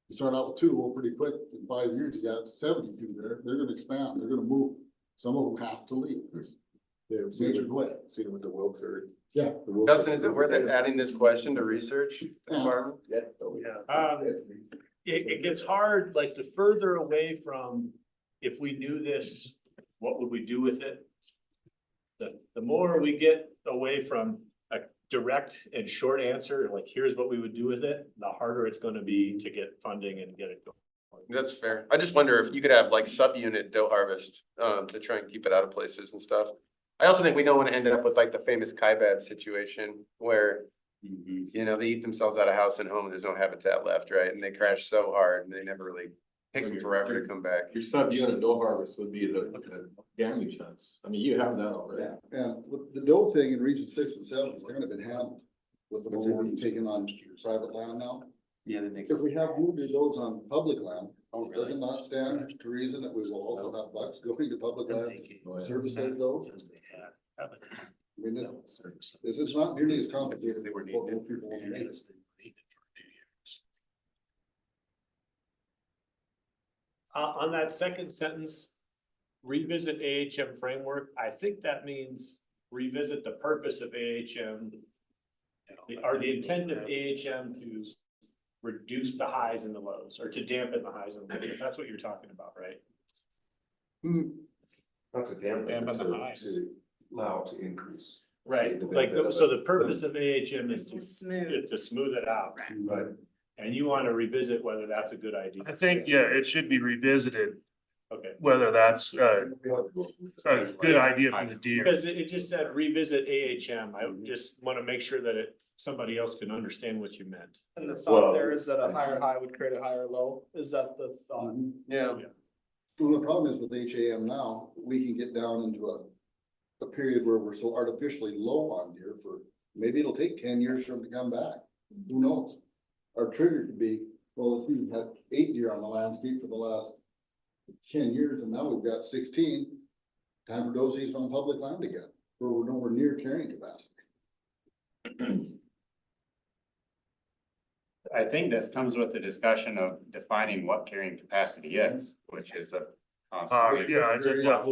you start out with 2, well, pretty quick, in 5 years, you got 72 there. They're gonna expand, they're gonna move. Some of them have to leave.
Yeah,
Nature's way.
seen it with the Wilkes herd.
Yeah.
Dustin, is it worth adding this question to research department?
It gets hard, like the further away from, if we knew this, what would we do with it? The more we get away from a direct and short answer, like here's what we would do with it, the harder it's gonna be to get funding and get it going.
That's fair. I just wonder if you could have like subunit doe harvest, to try and keep it out of places and stuff. I also think we don't want to end up with like the famous Kaibab situation where, you know, they eat themselves out of house and home and there's no habitat left, right? And they crash so hard and they never really, takes them forever to come back.
Your subunit doe harvest would be the damage hunts. I mean, you have that already.
Yeah, with the doe thing in region 6 and 7 has kind of been handled with the more being taken on private land now.
Yeah, that makes.
If we have mule deer does on public land,
Oh,
does
really?
it not stand to reason that we will also have bucks going to public land, service those does? I mean, this is not nearly as complicated as what most people want to make.
On that second sentence, revisit AHM framework, I think that means revisit the purpose of AHM. Or the intent of AHM to reduce the highs and the lows, or to dampen the highs and the lows. That's what you're talking about, right?
Not to dampen,
Dampen the
to
highs.
allow to increase.
Right, like, so the purpose of AHM is
Smooth.
to smooth it out.
Right.
And you wanna revisit whether that's a good idea.
I think, yeah, it should be revisited,
Okay,
whether that's a good idea for the deer.
because it just said revisit AHM, I just wanna make sure that somebody else can understand what you meant.
And the thought there is that a higher high would create a higher low, is that the thought?
Yeah.
Well, the problem is with HAM now, we can get down into a period where we're so artificially low on deer for, maybe it'll take 10 years for them to come back. Who knows? Our trigger could be, well, let's see, we've had 8 deer on the landscape for the last 10 years, and now we've got 16. Time for doe season on public land again, where we're nowhere near carrying capacity.
I think this comes with the discussion of defining what carrying capacity is, which is a. constant-
Yeah, it's a,
Yeah,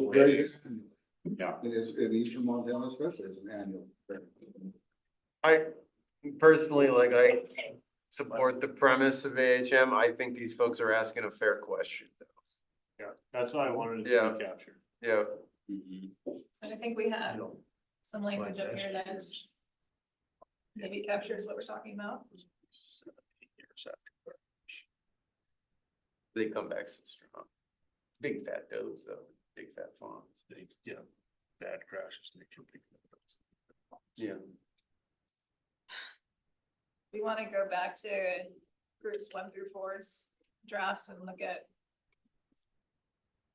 And it's in eastern Montana especially, it's an annual thing.
I personally, like, I support the premise of AHM. I think these folks are asking a fair question.
Yeah, that's what I wanted to
Yeah.
capture.
Yeah.
So I think we have some language up here that maybe captures what we're talking about.
They come back so strong. Big fat does though, big fat fawns.
yeah, bad crashes.
Yeah.
We wanna go back to groups 1 through 4's drafts and look at,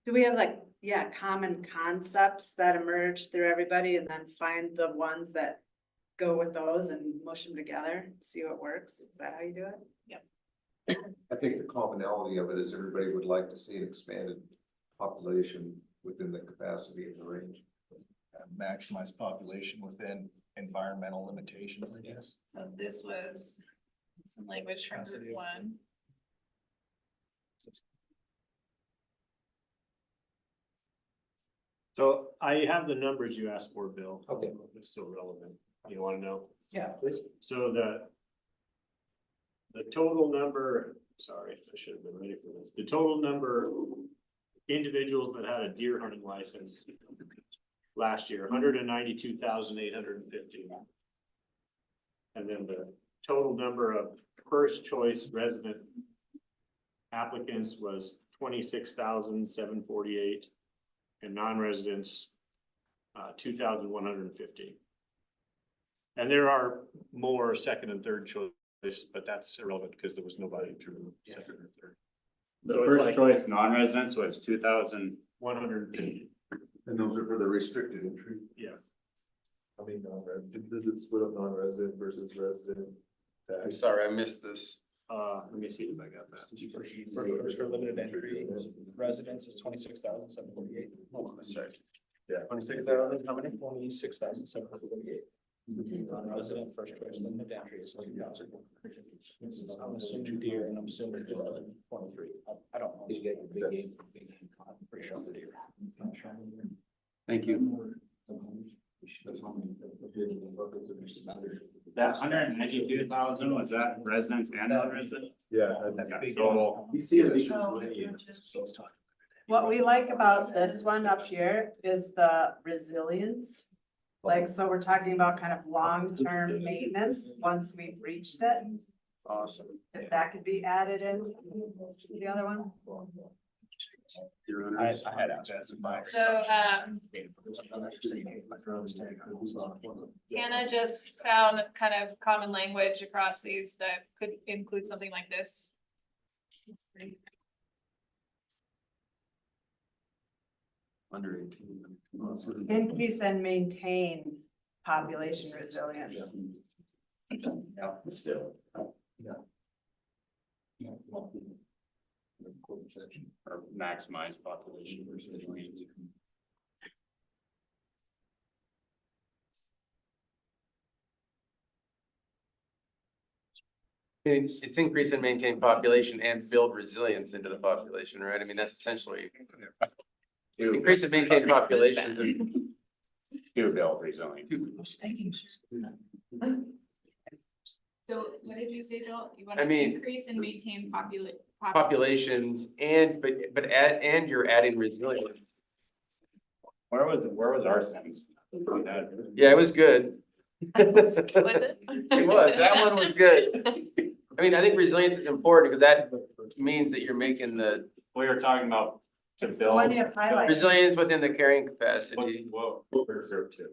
Do we have like, yeah, common concepts that emerge through everybody and then find the ones that go with those and mush them together, see what works? Is that how you do it?
I think the commonality of it is everybody would like to see an expanded population within the capacity of the range.
Maximize population within environmental limitations, I guess.
so this was some language from group 1.
So I have the numbers you asked for, Bill.
Okay.
It's still relevant. You wanna know?
Yeah, please.
So the total number, sorry, I should have been ready for this. The total number of individuals that had a deer hunting license last year, 192,850. And then the total number of first choice resident applicants was 26,748, and non-residents 2,150. And there are more second and third choice, but that's irrelevant because there was nobody drew second or third.
the
So it's
first
like
choice non-residents was 2,150.
And those are for the restricted entry.
Yeah.
I mean, non-resident, does it split up non-resident versus resident?
I'm sorry, I missed this.
Let me see if I got that.
For limited entry, residence is 26,748.
Hold on a sec.
Yeah.
26,000, how many?
26,748. Non-resident first choice limited entry is 2,000. I'm assuming deer and I'm assuming 2023. I don't know. I'm pretty sure I'm the deer. Not sure I'm the deer.
Thank you.
That 192,000, was that residents and non-residents?
Yeah.
Total.
You see it.
What we like about this one up here is the resilience. Like, so we're talking about kind of long-term maintenance once we've reached it.
Awesome.
If that could be added in to the other one.
I had that.
So, Hannah just found kind of common language across these that could include something like this.
Under 18.
Increase and maintain population resilience.
Yeah, still. Or maximize population versus range.
It's increase and maintain population and build resilience into the population, right? I mean, that's essentially. Increase and maintain populations and.
To build resilience.
So what did you say, Joel? You want
I
to
mean-
increase and maintain
Populations and, and you're adding resilience.
Where was our sentence?
Yeah, it was good.
Was it?
It was, that one was good. I mean, I think resilience is important because that means that you're making the
We were talking about to build.
One you have highlighted.
resilience within the carrying capacity.
Whoa, reserve two.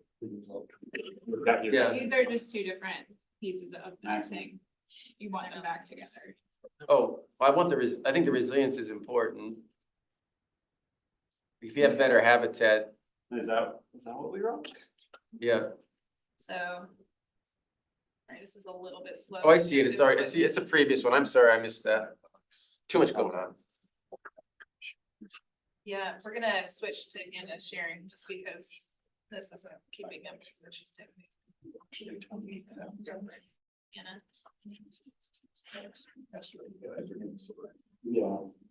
Yeah.
They're just two different pieces of that thing. You want them back together.
Oh, I want I think the resilience is important. If you have better habitat,
Is that what we wrote?
yeah.
So. Alright, this is a little bit slow.
Oh, I see it. Sorry, it's a previous one. I'm sorry, I missed that. Too much going on.
Yeah, we're gonna switch to Anna sharing just because this isn't keeping up with what she's doing. Anna.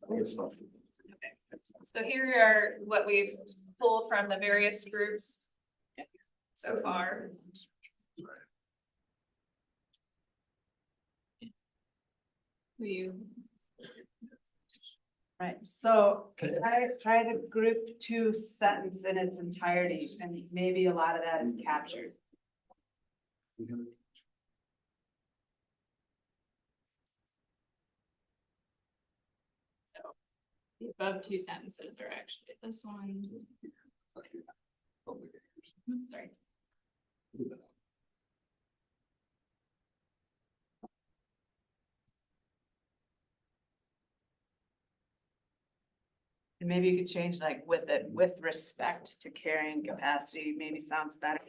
Okay, so here are what we've pulled from the various groups so far. You.
Right, so try the group 2 sentence in its entirety, and maybe a lot of that is captured.
The above 2 sentences are actually this one. Sorry.
And maybe you could change like with respect to carrying capacity, maybe sounds better.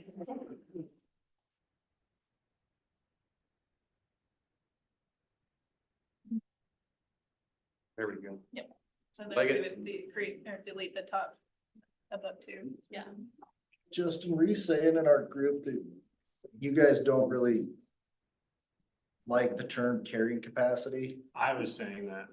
There we go.
Yep. So then
Like
we
it.
would decrease or delete the top above 2. Yeah.
Justin, were you saying in our group that you guys don't really like the term carrying capacity?
I was saying that.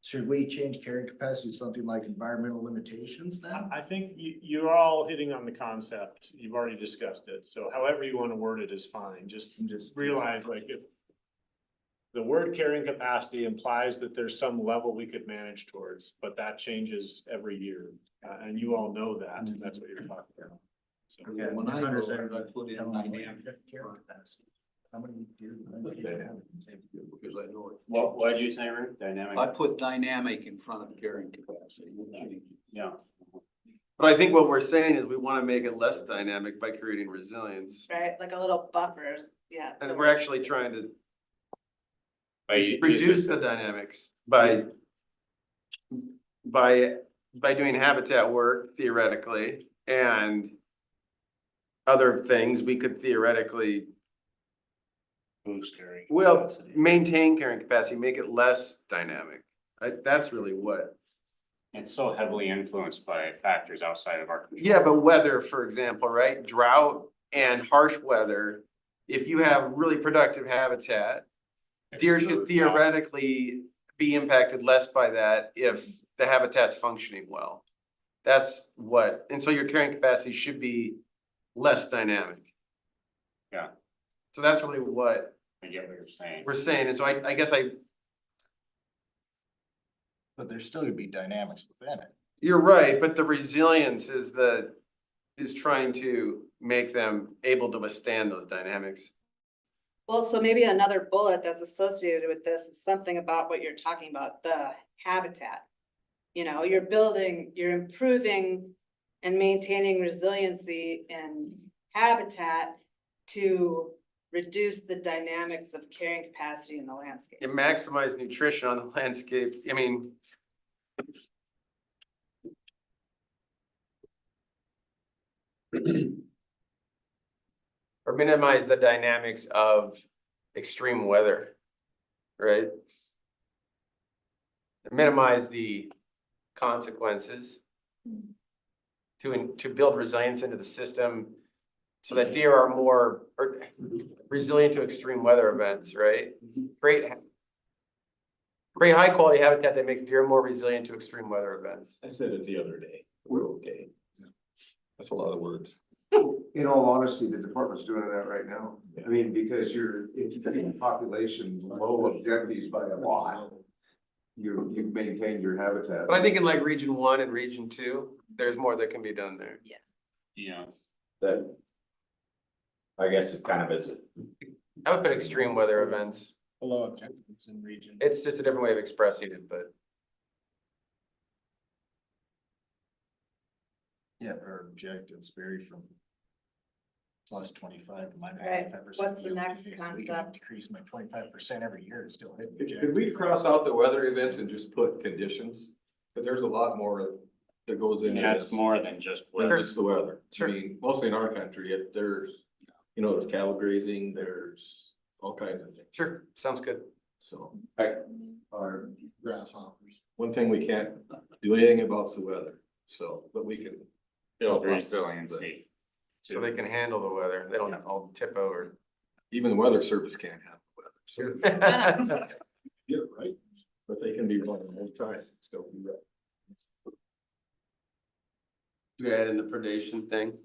Should we change carrying capacity to something like environmental limitations then?
I think you're all hitting on the concept. You've already discussed it. So however you want to word it is fine. Just realize like if the word carrying capacity implies that there's some level we could manage towards, but that changes every year. And you all know that. That's what you're talking about. So
Yeah,
When I
hunters
wrote
are
it, I put in dynamic.
carrying capacity. How many deer? do landscape have?
Because I know it.
What did you say, Rick? Dynamic?
I put dynamic in front of carrying capacity.
Yeah.
But I think what we're saying is we want to make it less dynamic by creating resilience.
Right, like a little buffers, yeah.
And we're actually trying to
But
reduce the dynamics by doing habitat work theoretically and other things we could theoretically,
Boost carrying.
well,
capacity.
maintain carrying capacity, make it less dynamic. That's really what.
It's so heavily influenced by factors outside of our control.
Yeah, but weather, for example, right? Drought and harsh weather, if you have really productive habitat, deer should theoretically be impacted less by that if the habitat's functioning well. That's what, and so your carrying capacity should be less dynamic.
Yeah.
So that's really what
I get what you're saying.
we're saying, and so I guess
But there's still gonna be dynamics within it.
you're right, but the resilience is trying to make them able to withstand those dynamics.
Well, so maybe another bullet that's associated with this is something about what you're talking about, the habitat. You know, you're improving and maintaining resiliency in habitat to reduce the dynamics of carrying capacity in the landscape.
And maximize nutrition on the landscape, I mean. Or minimize the dynamics of extreme weather, right? Minimize the consequences. To build resilience into the system so that deer are more resilient to extreme weather events, right? Great high quality habitat that makes deer more resilient to extreme weather events.
I said it the other day, we're okay. That's a lot of words.
In all honesty, the department's doing that right now. I mean, because if you keep the population low objectives by a lot, you've maintained your habitat.
But I think in like region 1 and region 2, there's more that can be done there.
Yeah.
that. I guess it kind of is,
I would put extreme weather events.
Below objectives in region.
It's just a different way of expressing it, but
Yeah, but our objectives vary from plus 25 to minus
Right.
25%.
What's the next
So we can
concept?
Decrease my 25% every year and still hit. the
Could
objective.
we cross out the weather events and just put conditions? But there's a lot more that goes into
Yeah,
this
it's more than just
than
weather.
just the weather.
Sure.
I mean, mostly in our country, there's, you know, it's cattle grazing, there's all kinds of things.
sure, sounds good.
So
Our grasshoppers.
one thing we can't do anything about is the weather. So, but we can.
Build resiliency.
So they can handle the weather. They don't all tip over.
Even the weather service can't have the weather. So,
Yeah, right.
but they can be running all the time. Still be right.
Do we add in the predation thing?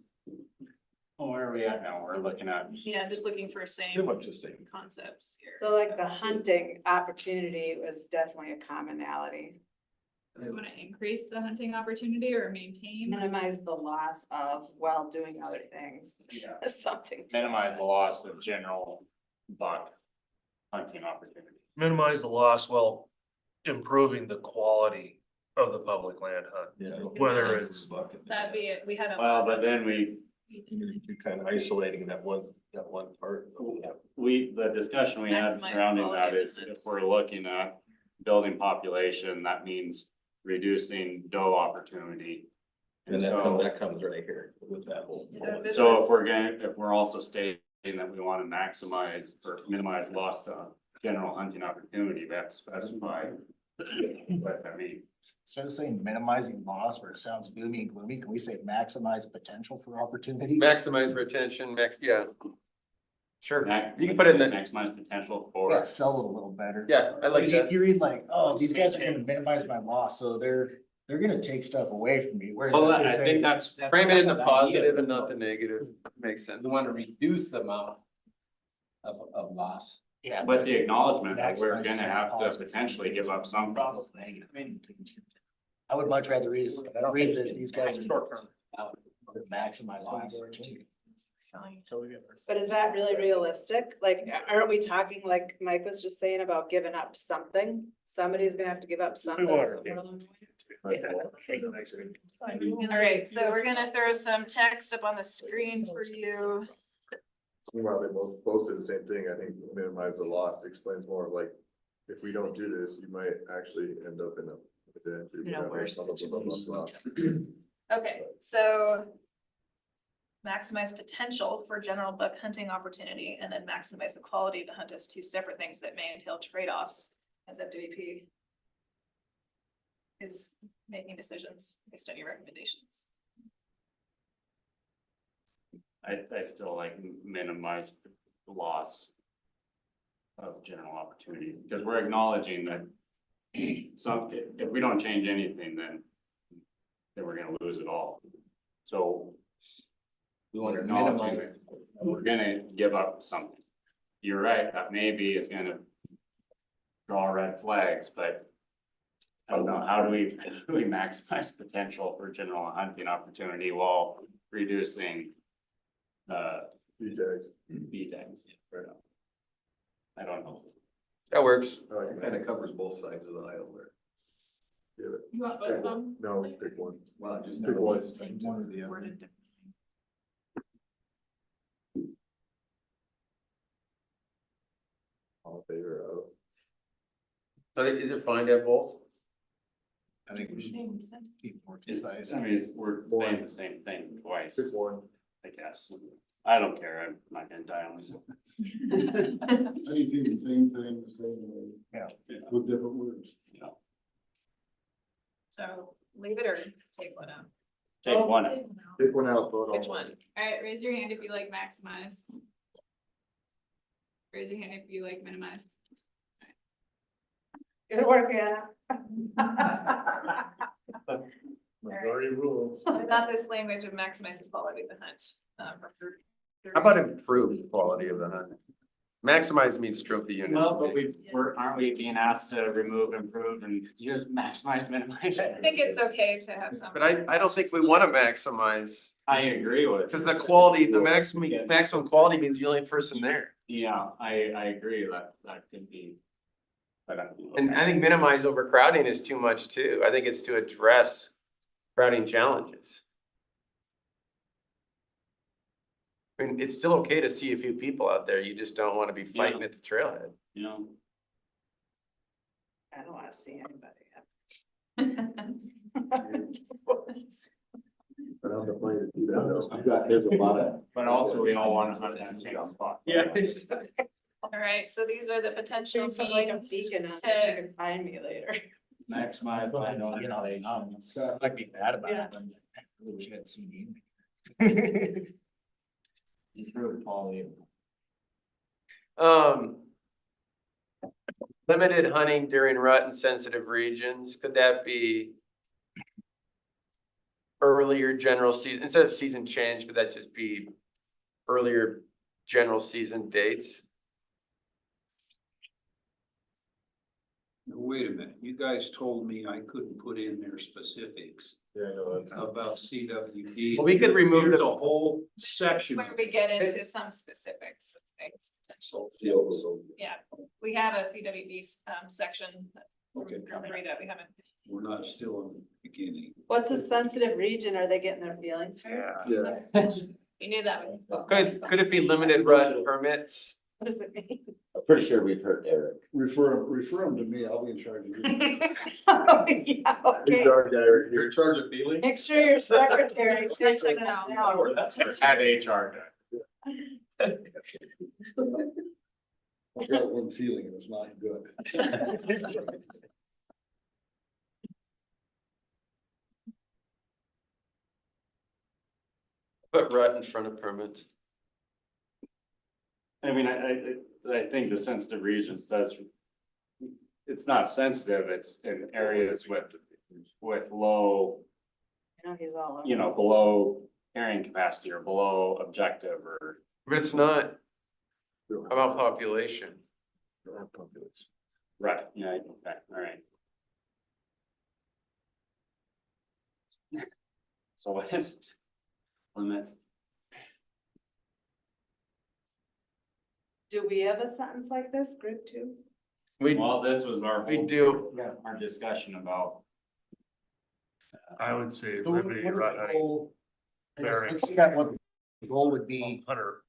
Oh, where are we at now? We're looking at.
Yeah, just looking for
Pretty
same
much the same.
concepts here.
So like the hunting opportunity was definitely a commonality.
Do we wanna increase the hunting opportunity or maintain?
Minimize the loss of while doing other things.
Yeah.
Something. to
Minimize
it.
the loss of general buck hunting opportunity.
Minimize the loss while improving the quality of the public land hunt.
Yeah.
Whether it's-
That'd be it, we had a.
Well, but then
You're kind of isolating that one part.
the discussion we had
Maximize
surrounding that
quality.
is if we're looking at building population, that means reducing doe opportunity.
And
so,
that comes right here with that whole.
So this
so
was-
if we're also stating that we want to maximize or minimize loss to general hunting opportunity, we have to specify what that means.
Instead of saying minimizing loss where it sounds gloomy and gloomy, can we say maximize potential for opportunity?
Maximize retention, yeah. Sure,
Max-
you can put in the,
Maximize potential
Yeah,
for.
sell it a little better.
yeah, I like
You
that.
you read like, oh, these guys are gonna minimize my loss, so they're gonna take stuff away from me, whereas.
Well,
if they
I
say-
think that's,
Frame it in the
That's
positive
idea.
and not the negative. Makes sense.
We want to reduce the amount of loss.
Yeah.
but the acknowledgement that we're
Maximize
gonna have to
positive.
potentially give up some.
Problems negative. I would much rather read that these guys are out to maximize opportunity.
But is that really realistic? Like, aren't we talking like Mike was just saying about giving up something? Somebody's gonna have to give up something. somewhere along the way.
All right, so we're gonna throw some text up on the screen for you.
Meanwhile, they both say the same thing. I think minimize the loss explains more of like, if we don't do this, you might actually end up in a.
Worse
Blah, blah, blah, blah, blah,
situation. Okay, so. Maximize potential for general buck hunting opportunity and then maximize the quality of the hunt as two separate things that may entail trade-offs as FWP. Is making decisions based on your recommendations.
I still like minimize the loss of general opportunity, because we're acknowledging that if we don't change anything, then we're gonna lose it all. So
We want
we're
to
acknowledging
minimize.
that we're gonna give up something. You're right, that maybe is gonna draw red flags, but I don't know, how do we maximize potential for general hunting opportunity while reducing
Details.
B tags? I don't know.
That works.
It kind of covers both sides of the aisle there.
Give it.
You want both of them?
No, just pick one.
Well, just.
Pick one.
One or the other.
Worded differently.
All in favor of.
So is it fine to have both?
I think we should keep more concise.
I mean, we're saying the same thing twice,
Pick one.
I guess. I don't care, I'm not gonna die on myself.
I think the same thing, the same way.
Yeah.
With different words.
So leave it or take one out?
Take one out.
Pick one out, vote on.
Which one? Alright, raise your hand if you like maximize. Raise your hand if you like minimize.
Good work, Anna.
Majority rules.
I got this language of maximize the quality of the hunt.
How about improve the quality of the hunt? Maximize means trophy unit.
Well, but aren't we being asked to remove, improve and use maximize, minimize?
I think it's okay to have some.
But I don't think we wanna maximize,
I agree with.
cause the quality, the maximum quality means the only person there.
Yeah, I agree that could be.
And I think minimize overcrowding is too much too. I think it's to address crowding challenges. I mean, it's still okay to see a few people out there. You just don't wanna be fighting at the trailhead.
You know,
I don't wanna see anybody.
But I'm the plan to do that, though. I've got, there's a lot of.
but also we all want to hunt in the same spot.
Yeah.
All right, so these are the potential
Seems like a
means
beacon on,
to-
they can find me later.
Maximize.
You know, I'd be bad about it, but I really wish I had seen
Improve quality.
Limited hunting during rut and sensitive regions, could that be earlier general season, instead of season change, could that just be earlier general season dates?
Wait a minute, you guys told me I couldn't put in their specifics
Yeah, I know, that's.
about CWD.
Well, we could remove
Here's
the-
a whole section.
Where we get into some specifics of things, potential.
So,
Yeah, we have a CWD section.
Okay.
Three that we haven't.
We're not still in the beginning.
What's a sensitive region? Are they getting their feelings hurt?
yeah.
You knew that one.
Could it be limited rut permits?
What does it mean?
I'm pretty sure we've heard Eric.
Refer them to me, I'll be in charge of you.
Oh, yeah,
He's
okay.
our guy right here.
You're in charge of feeling?
Make sure your secretary catches
check
that
that
down.
Add HR guy.
I've got one feeling and it's not good.
Put rut in front of permits.
I mean, I think the sensitive regions does. It's not sensitive, it's in areas with low,
I know he's all over.
you know, below carrying capacity or below objective or.
But it's not about population.
Right, yeah, okay, all right. So what is it? Limit,
Do we have a sentence like this, group two?
well, this was our
We
whole,
do.
our discussion about.
I would say
So what
limiting
would
rut
the
hunting.
goal-
Very.
Let's look at what the goal would be.
Hunter.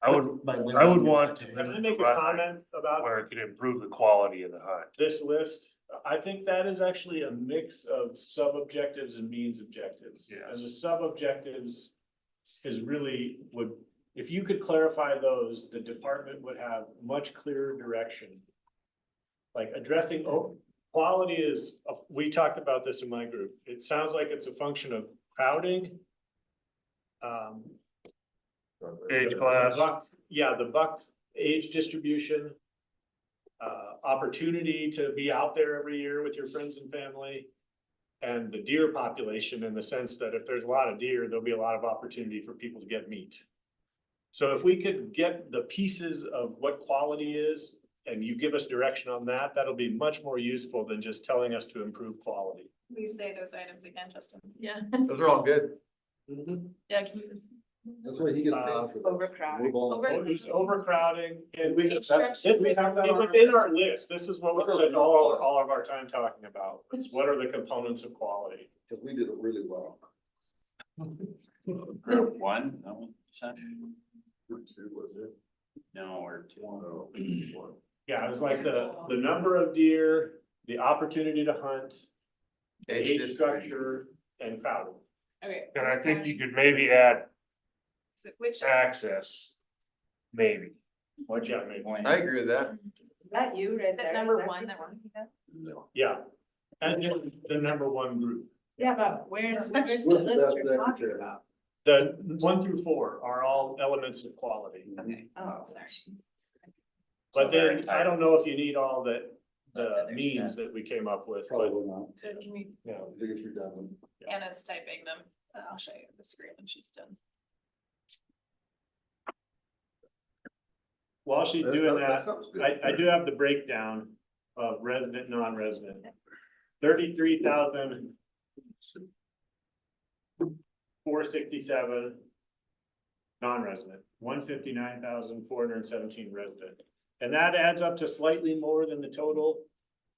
I would
by
I would
limiting
want
it.
to
Can I
limit
make
the
a
rut hunting
comment about
where it could improve the quality of the hunt.
this list? I think that is actually a mix of sub-objectives and means objectives. And the
Yes.
sub-objectives is really if you could clarify those, the department would have much clearer direction. Like addressing, quality is, we talked about this in my group. It sounds like it's a function of crowding.
Age class.
The buck age distribution. Opportunity to be out there every year with your friends and family. And the deer population in the sense that if there's a lot of deer, there'll be a lot of opportunity for people to get meat. So if we could get the pieces of what quality is, and you give us direction on that, that'll be much more useful than just telling us to improve quality.
Please say those items again, Justin.
Yeah.
Those are all good.
Yeah, can you-
That's why he gets paid for that.
Overcrowding.
There's overcrowding and
Age structure.
within our list, this is what we spend all of our time talking about, is what are the components of quality?
Cause we did it really well.
Group one, no,
Was it?
no, or two.
Oh.
Yeah, it was like the number of deer, the opportunity to hunt, age structure, and crowding.
Okay.
And I think you could maybe add
So which,
access, maybe.
What you maybe?
I agree with that.
Is that you right
is
there?
that number one that we're looking at?
Yeah, as in the number one group.
Yeah, but where's the list you're talking about?
The 1 through 4 are all elements of quality.
Okay,
Oh,
sorry.
But then I don't know if you need all the
others,
means that we came up with, but
Probably not.
So can we,
you know,
I think it's redundant.
Anna's typing them, I'll show you the screen when she's done.
while she's doing that, I do have the breakdown of resident, non-resident. 33,467 non-resident, 159,417 resident. And that adds up to slightly more than the total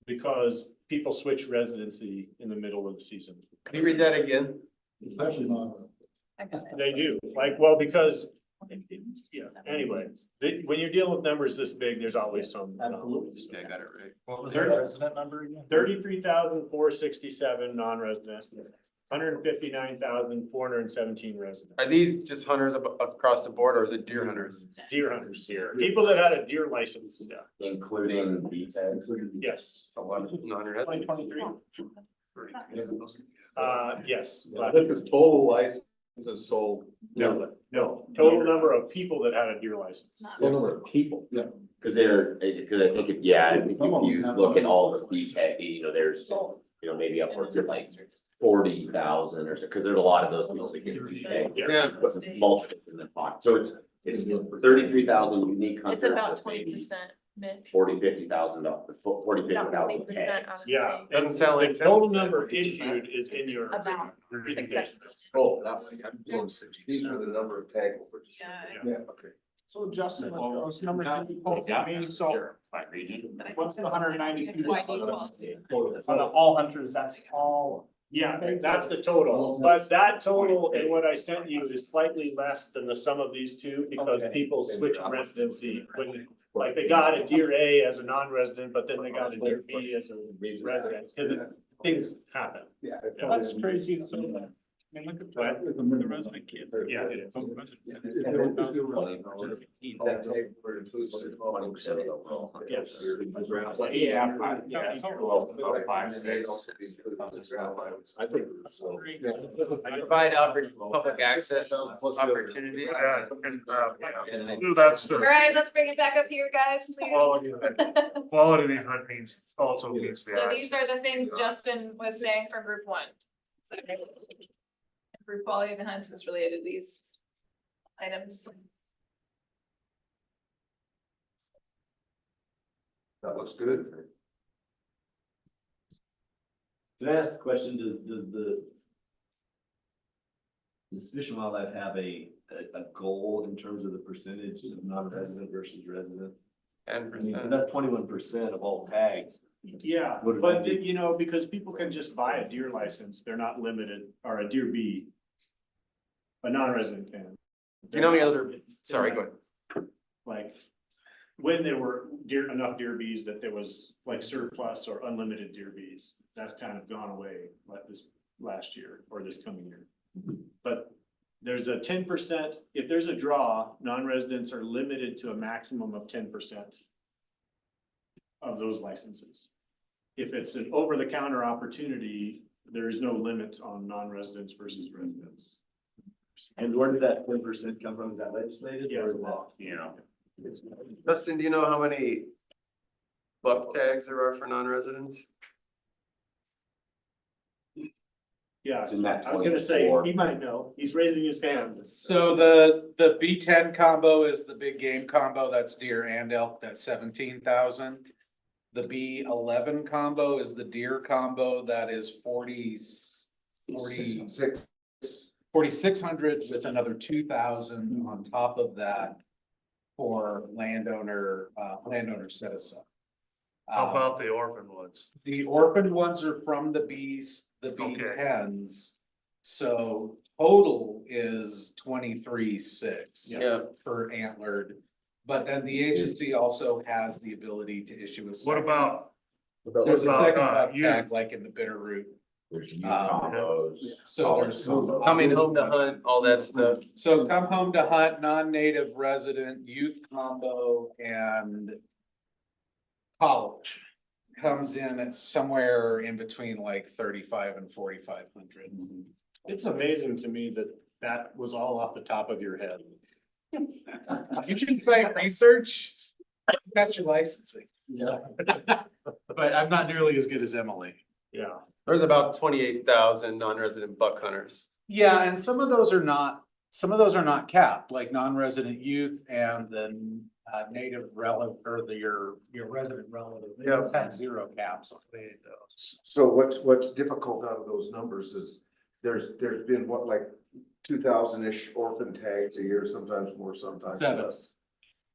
because people switch residency in the middle of the season.
Can you read that again?
Especially not.
They do, like, well, because, yeah, anyway, when you're dealing with numbers this big, there's always some.
Absolutely.
Yeah, I got it right.
What was our resident number again?
33,467 non-residents, 159,417 residents.
Are these just hunters across the board or is it deer hunters?
Deer hunters here, people that had a deer license, yeah,
Including the
yes.
It's a lot of non-residents.
2023. Yes.
This is total licenses sold.
No, total number of people that had a deer license.
Total number of people.
Yeah.
Cause I think if, yeah, if
Some of them
you
have
look at all the
licenses.
there's, maybe upwards of like 40,000 or so, cause there's a lot of those people that get BK.
Yeah.
But multiple in the pocket, so it's 33,000 unique hunters.
It's about
with maybe
20%, Mitch.
50,000, 40,
About
50,000
20%
tags.
out of the
Yeah,
thing.
Doesn't sound
the
like.
total number issued is in your.
About.
Communication.
Oh, that's, I'm doing 60. These are the number of tag holders.
Yeah, okay.
So Justin, those numbers can be pulled, I mean, so what's the 192? On all hunters, that's all.
Yeah, that's the total, but that total and what I sent you is slightly less than the sum of these two because
Okay.
people switch residency. When, like, they got a deer A as a non-resident, but then they got a deer B as a resident, and things happen.
Yeah.
That's crazy. So, I mean, look at
Right.
the resident kids.
Yeah, it is.
That tag for includes
20% of the overall.
Yes.
Yeah, about 5, 6.
I think.
Provide public access opportunity.
That's
All right, let's bring it back up here, guys, please.
quality of the hunt means, also means the.
So these are the things Justin was saying for group one. So, group quality of the hunt is related to these items.
That looks good.
Can I ask a question? Does the Fish and Wildlife have a goal in terms of the percentage of non-resident versus resident? I mean,
10%.
that's 21% of all tags.
Yeah,
What did
but
that do?
because people can just buy a deer license, they're not limited, or a deer B. A non-resident can.
Do you know how many other, sorry, go ahead.
Like, when there were enough deer Bs that there was like surplus or unlimited deer Bs, that's kind of gone away like this last year or this coming year. But there's a 10%, if there's a draw, non-residents are limited to a maximum of 10% of those licenses. If it's an over-the-counter opportunity, there is no limit on non-residents versus residents.
And where did that 10% come from? Is that legislated?
Yeah,
or
it's
is
a
that-
law.
Yeah.
Justin, do you know how many buck tags there are for non-residents?
Yeah,
It's in that
I was gonna say,
24.
he might know, he's raising his hand.
So the B10 combo is the big game combo, that's deer and elk, that's 17,000. The B11 combo is the deer combo, that is 4,600 with another 2,000 on top of that for landowner set aside.
How about the orphan ones?
The orphaned ones are from the the
Okay.
B10s. So total is 23,600.
Yeah.
Per antlered. But then the agency also has the ability to issue a.
What
second-
about,
There's a
about,
second
uh,
buck
youth?
tag like in the Bitterroot.
There's youth
Um,
combos.
So there's some.
Coming home to hunt, all that stuff.
So come home to hunt, non-native resident, youth combo and college comes in at somewhere in between like 35 and 4,500.
It's amazing to me that that was all off the top of your head.
You can cite research, got your licensing.
Yeah.
But I'm not nearly as good as Emily.
Yeah.
There's about 28,000 non-resident buck hunters.
Yeah, and some of those are not capped, like non-resident youth and then native relative or your resident relative. They
Yeah.
both had zero caps on any of those.
So what's difficult out of those numbers is there's been what, like 2,000-ish orphan tags a year, sometimes more, sometimes
7.
less.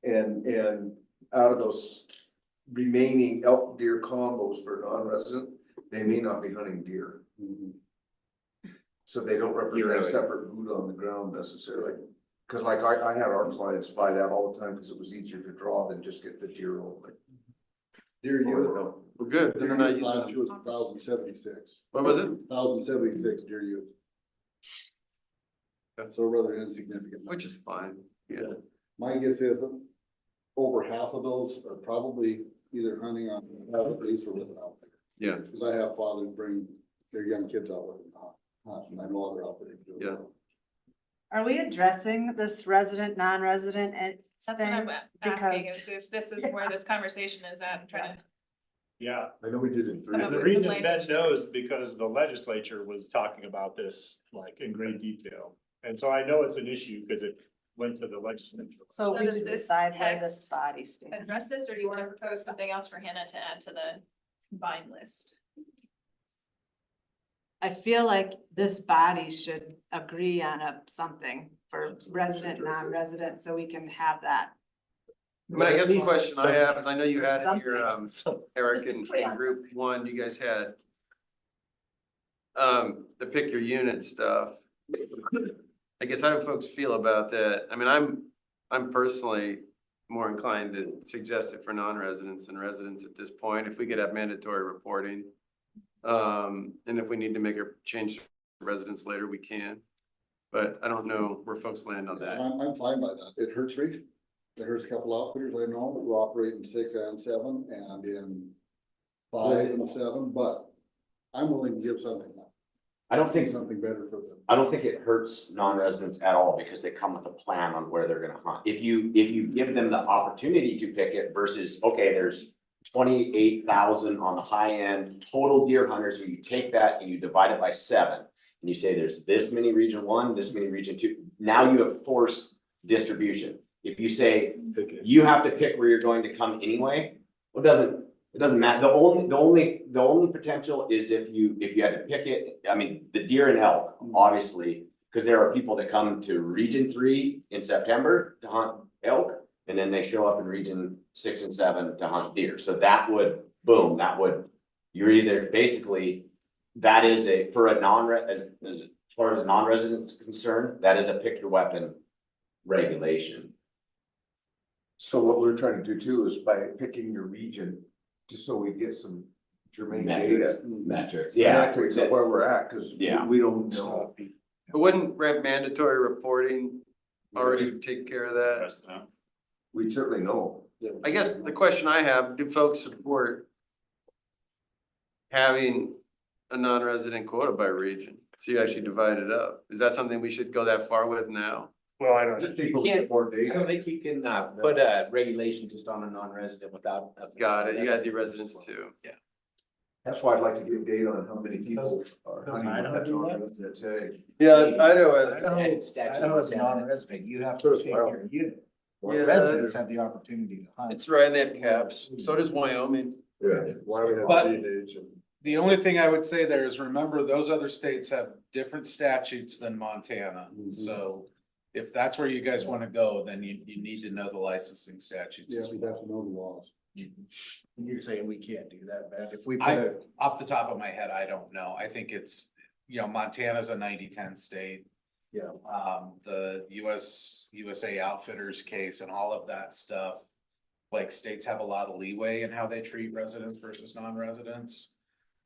And out of those remaining elk deer combos for non-resident, they may not be hunting deer. So they don't represent a
really-
separate boot on the ground necessarily. Cause like I had our clients buy that all the time because it was easier to draw than just get the deer only. Deer youth.
Well, good, then they're not using
Last
them.
year was 1,076.
What was it?
1,076 deer youth. So rather insignificant.
Which is fine, yeah.
My guess is over half of those are probably either hunting on outfitters or living out there.
Yeah.
Cause I have fathers bring their young kids out with them to hunt, and I know other outfitters do.
Yeah.
Are we addressing this resident, non-resident and
That's what I'm asking,
Because-
is if this is where this conversation is at, I'm trying to.
Yeah,
I know we did in three.
Come up
and the
with
reason
some
Ben
language.
knows because the legislature was talking about this like in great detail. And so I know it's an issue because it went to the legislature.
So we
does
should
this
decide where this
text
body stands.
address this, or do you wanna propose something else for Hannah to add to the combined list?
I feel like this body should agree on something for resident, non-resident, so we can have that.
I mean, I guess the
At least
question I have is, I know you had
something.
your, Eric
Just
in
put it on
group one, you guys had. The pick your unit stuff. I guess how do folks feel about that? I mean, I'm personally more inclined to suggest it for non-residents than residents at this point, if we could have mandatory reporting. And if we need to make a change to residents later, we can. But I don't know where folks land on that.
I'm fine by that. It hurts me. It hurts a couple outfitters I know who operate in 6 and 7 and in 5 and 7, but I'm willing to give something.
I don't think,
Something better for them.
I don't think it hurts non-residents at all because they come with a plan on where they're gonna hunt. If you give them the opportunity to pick it versus, okay, there's 28,000 on the high end total deer hunters, and you take that and you divide it by 7. And you say there's this many region 1, this many region 2, now you have forced distribution. If you say you have to pick where you're going to come anyway, well, it doesn't matter. The only potential is if you had to pick it. I mean, the deer and elk, obviously, because there are people that come to region 3 in September to hunt elk, and then they show up in region 6 and 7 to hunt deer. So that would, boom, you're either basically, that is for a as far as a non-resident is concerned, that is a pick your weapon regulation.
So what we're trying to do too is by picking your region, just so we get some germane data.
Metrics, yeah.
Metrics of where we're at, cause
Yeah.
we don't know.
But wouldn't mandatory reporting already take care of that?
We certainly know.
I guess the question I have, do folks support having a non-resident quota by region? So you actually divide it up. Is that something we should go that far with now?
Well, I don't.
People get more
I
data.
don't think you can put a regulation just on a non-resident without.
Got it. You gotta do residents too. Yeah.
That's why I'd like to get data on how many people are
does
hunting with
Idaho
that
do that?
non-resident tag.
Yeah, Idaho has.
Idaho is a non-resident, you have to
So does
pick your
Wyoming.
unit.
Yeah.
Residents have the opportunity to hunt.
It's right, they have caps. So does Wyoming.
Yeah, why we have
But-
teenage and.
The only thing I would say there is remember, those other states have different statutes than Montana. So if that's where you guys wanna go, then you need to know the licensing statutes.
Yeah, we have to know the laws.
You're saying we can't do that, man. If we put
I,
a,
off the top of my head, I don't know. I think it's, Montana's a 90-10 state.
yeah,
The USA Outfitters case and all of that stuff. Like states have a lot of leeway in how they treat residents versus non-residents.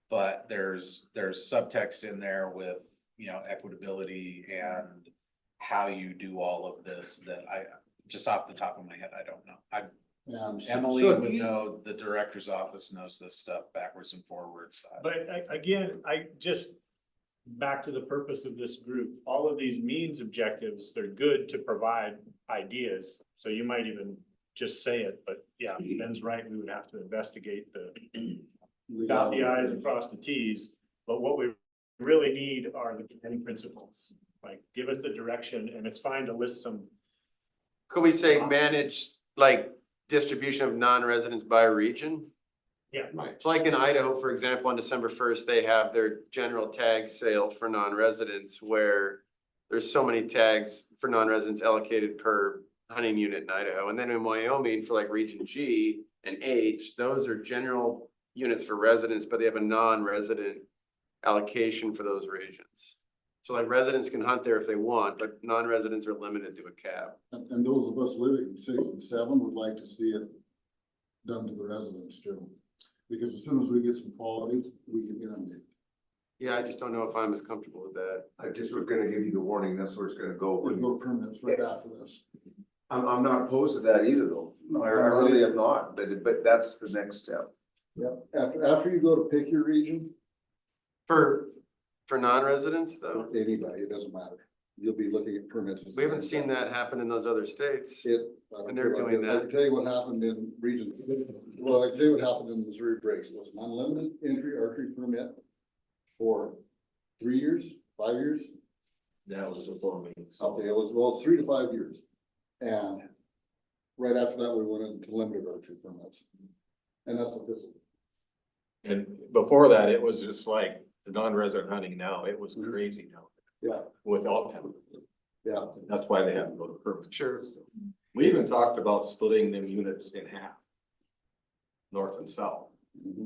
But there's subtext in there with, equitability and how you do all of this that I, just off the top of my head, I don't know. Emily
So if
would
you-
know, the director's office knows this stuff backwards and forwards.
But again, I just, back to the purpose of this group, all of these means objectives, they're good to provide ideas. So you might even just say it, but yeah, Ben's right, we would have to investigate dot the i's and cross the t's. But what we really need are the guiding principles, like give us the direction, and it's fine to list some.
Could we say manage, like distribution of non-residents by region.
Right.
So like in Idaho, for example, on December first, they have their general tag sale for non-residents where there's so many tags for non-residents allocated per hunting unit in Idaho. And then in Wyoming for like region G and H, those are general units for residents, but they have a non-resident allocation for those regions. So like residents can hunt there if they want, but non-residents are limited to a cap.
And those of us living in 6 and 7 would like to see it done to the residents too. Because as soon as we get some quality, we can inundate.
Yeah, I just don't know if I'm as comfortable with that.
I just was gonna give you the warning, that's where it's gonna go.
We'll go permits right after this.
I'm not opposed to that either though. I really am not, but that's the next step.
Yep, after you go to pick your region,
For non-residents though,
anybody, it doesn't matter. You'll be looking at permits.
we haven't seen that happen in those other states. And they're doing
I
that.
can tell you what happened in region, well, I can tell you what happened in Missouri Breaks. It was an unlimited entry archery permit for 3 years, 5 years.
That was before me.
Okay, it was, well, it's 3 to 5 years. And right after that, we went into limited archery permits. And that's what this is.
And before that, it was just like the non-resident hunting now, it was crazy now.
Yeah.
Without them.
Yeah.
That's why they have to go to permit.
Sure.
We even talked about splitting them units in half. North and south.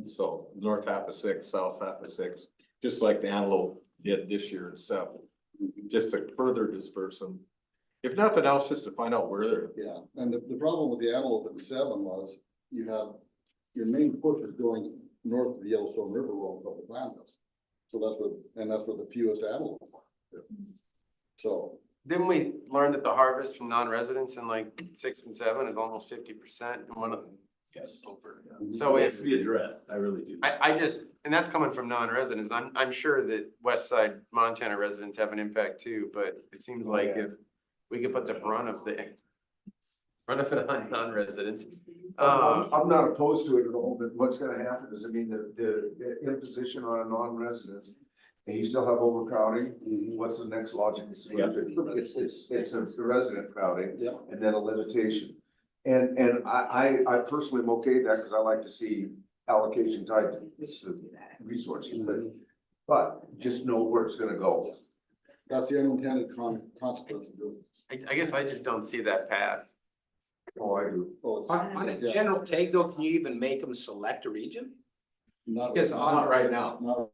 So north half of 6, south half of 6, just like the antelope did this year in 7. Just to further disperse them. If nothing else, just to find out where they're.
Yeah, and the problem with the antelope in 7 was you have, your main push is going north of the Yellowstone River Road public land is. So that's where the fewest antelope are. So.
Didn't we learn that the harvest from non-residents in like 6 and 7 is almost 50% in one of them?
Yes.
So
It has
if,
to be addressed, I really do.
I just, and that's coming from non-residents, I'm sure that West Side Montana residents have an impact too, but it seems like if we could put the brunt of it on non-residents.
I'm not opposed to it at all, but what's gonna happen is, I mean, the imposition on a non-resident. And you still have overcrowding, what's the next logical solution? It's a resident crowding.
Yeah.
And then a limitation. And I personally am okay with that, because I like to see allocation tied to resources, but just know where it's gonna go.
That's the unintended consequence of doing this.
I guess I just don't see that path.
Oh, I do.
On a general take though, can you even make them select a region?
Not
Because
Not right now.
No,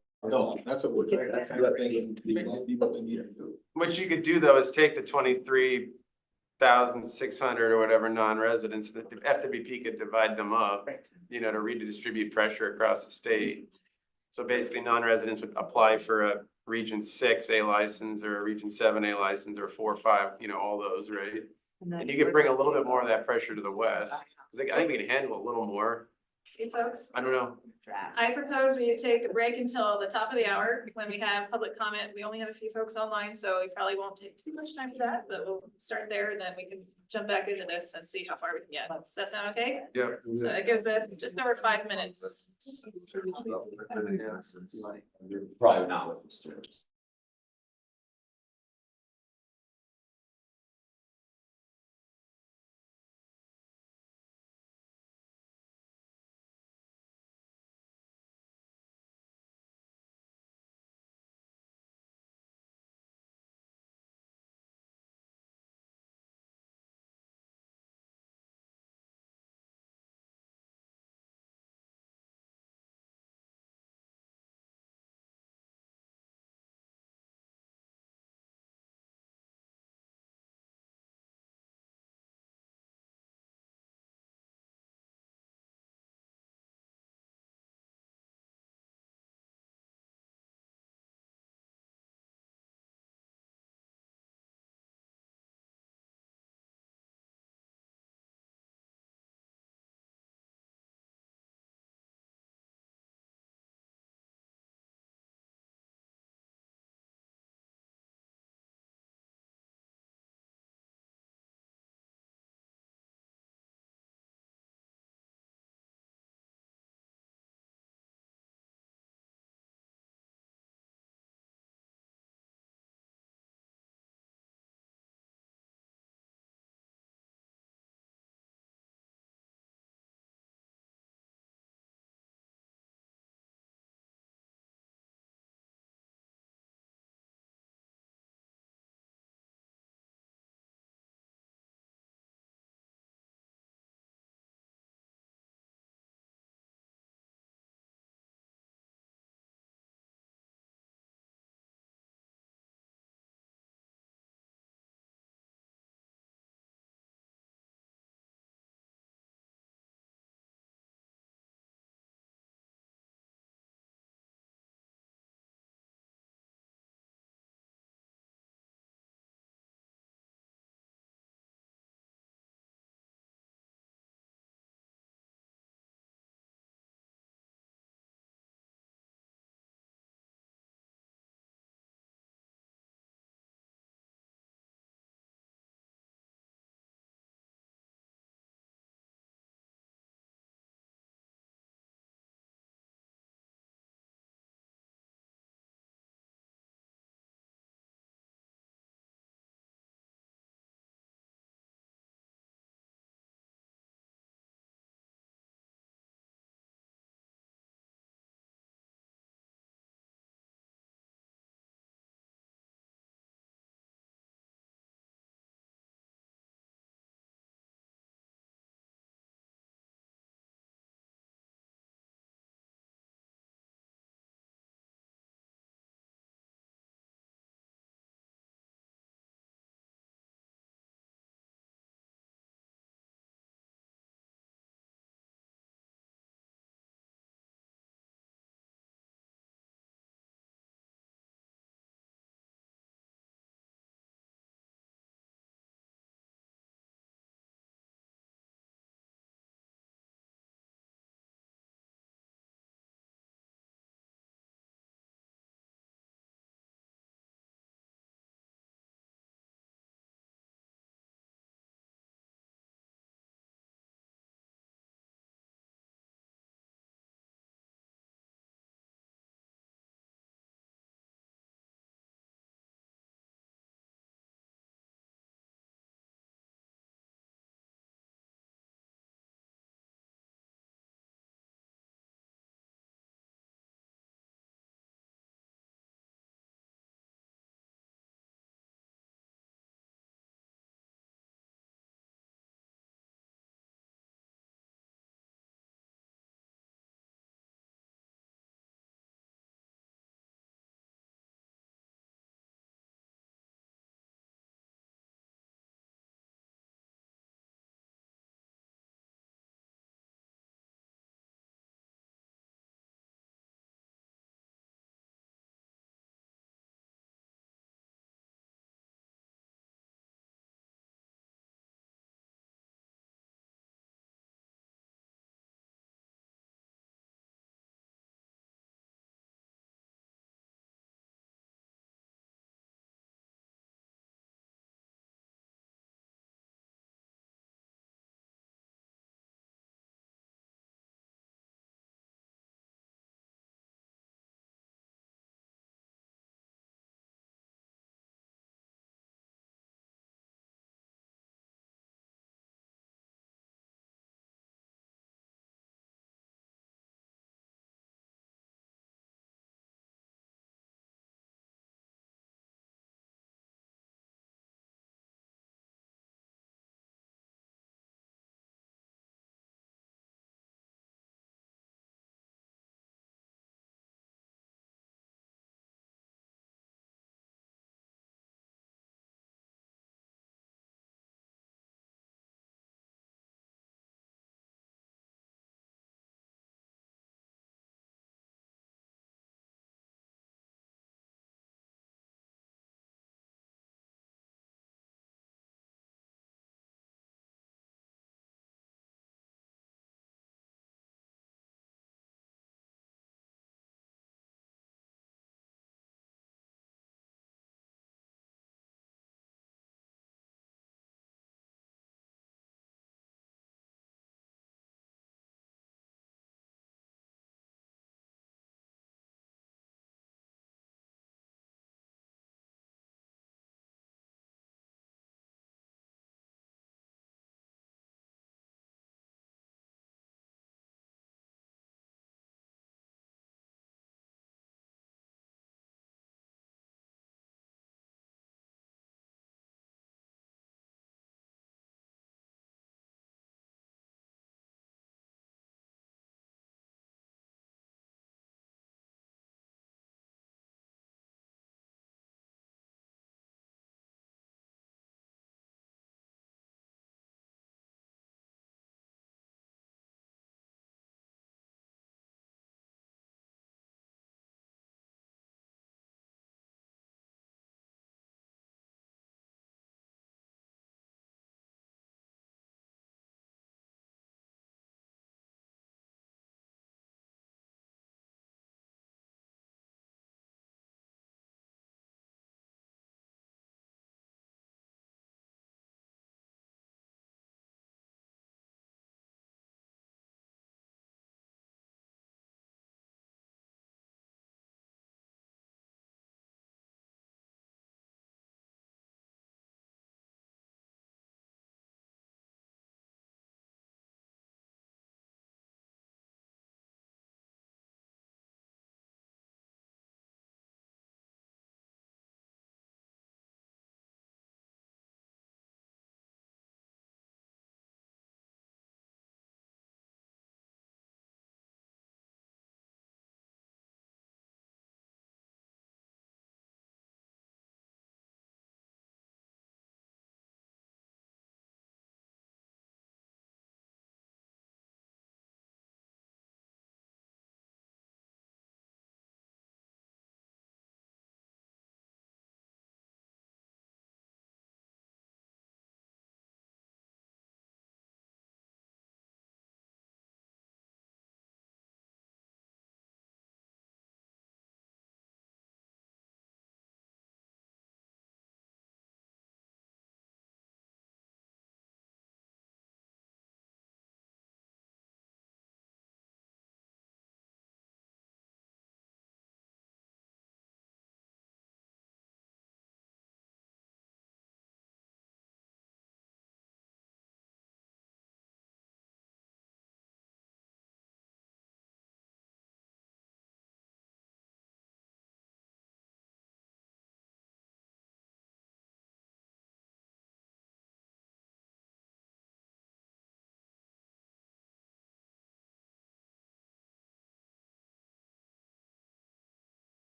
That's what we're trying, that kind of thing might be what they need to do.
What you could do though is take the 23,600 or whatever non-residents, that the FWP could divide them up, you know, to redistribute pressure across the state. So basically, non-residents would apply for a region 6 A license or a region 7 A license or 4 or 5, you know, all those, right? And you could bring a little bit more of that pressure to the west, because I think we can handle a little more.
Hey, folks,
I don't know.
I propose we take a break until the top of the hour when we have public comment. We only have a few folks online, so we probably won't take too much time for that, but we'll start there and then we can jump back into this and see how far we can get. Does that sound okay?
Yeah.
So that gives us just over 5 minutes.
Probably not with the students.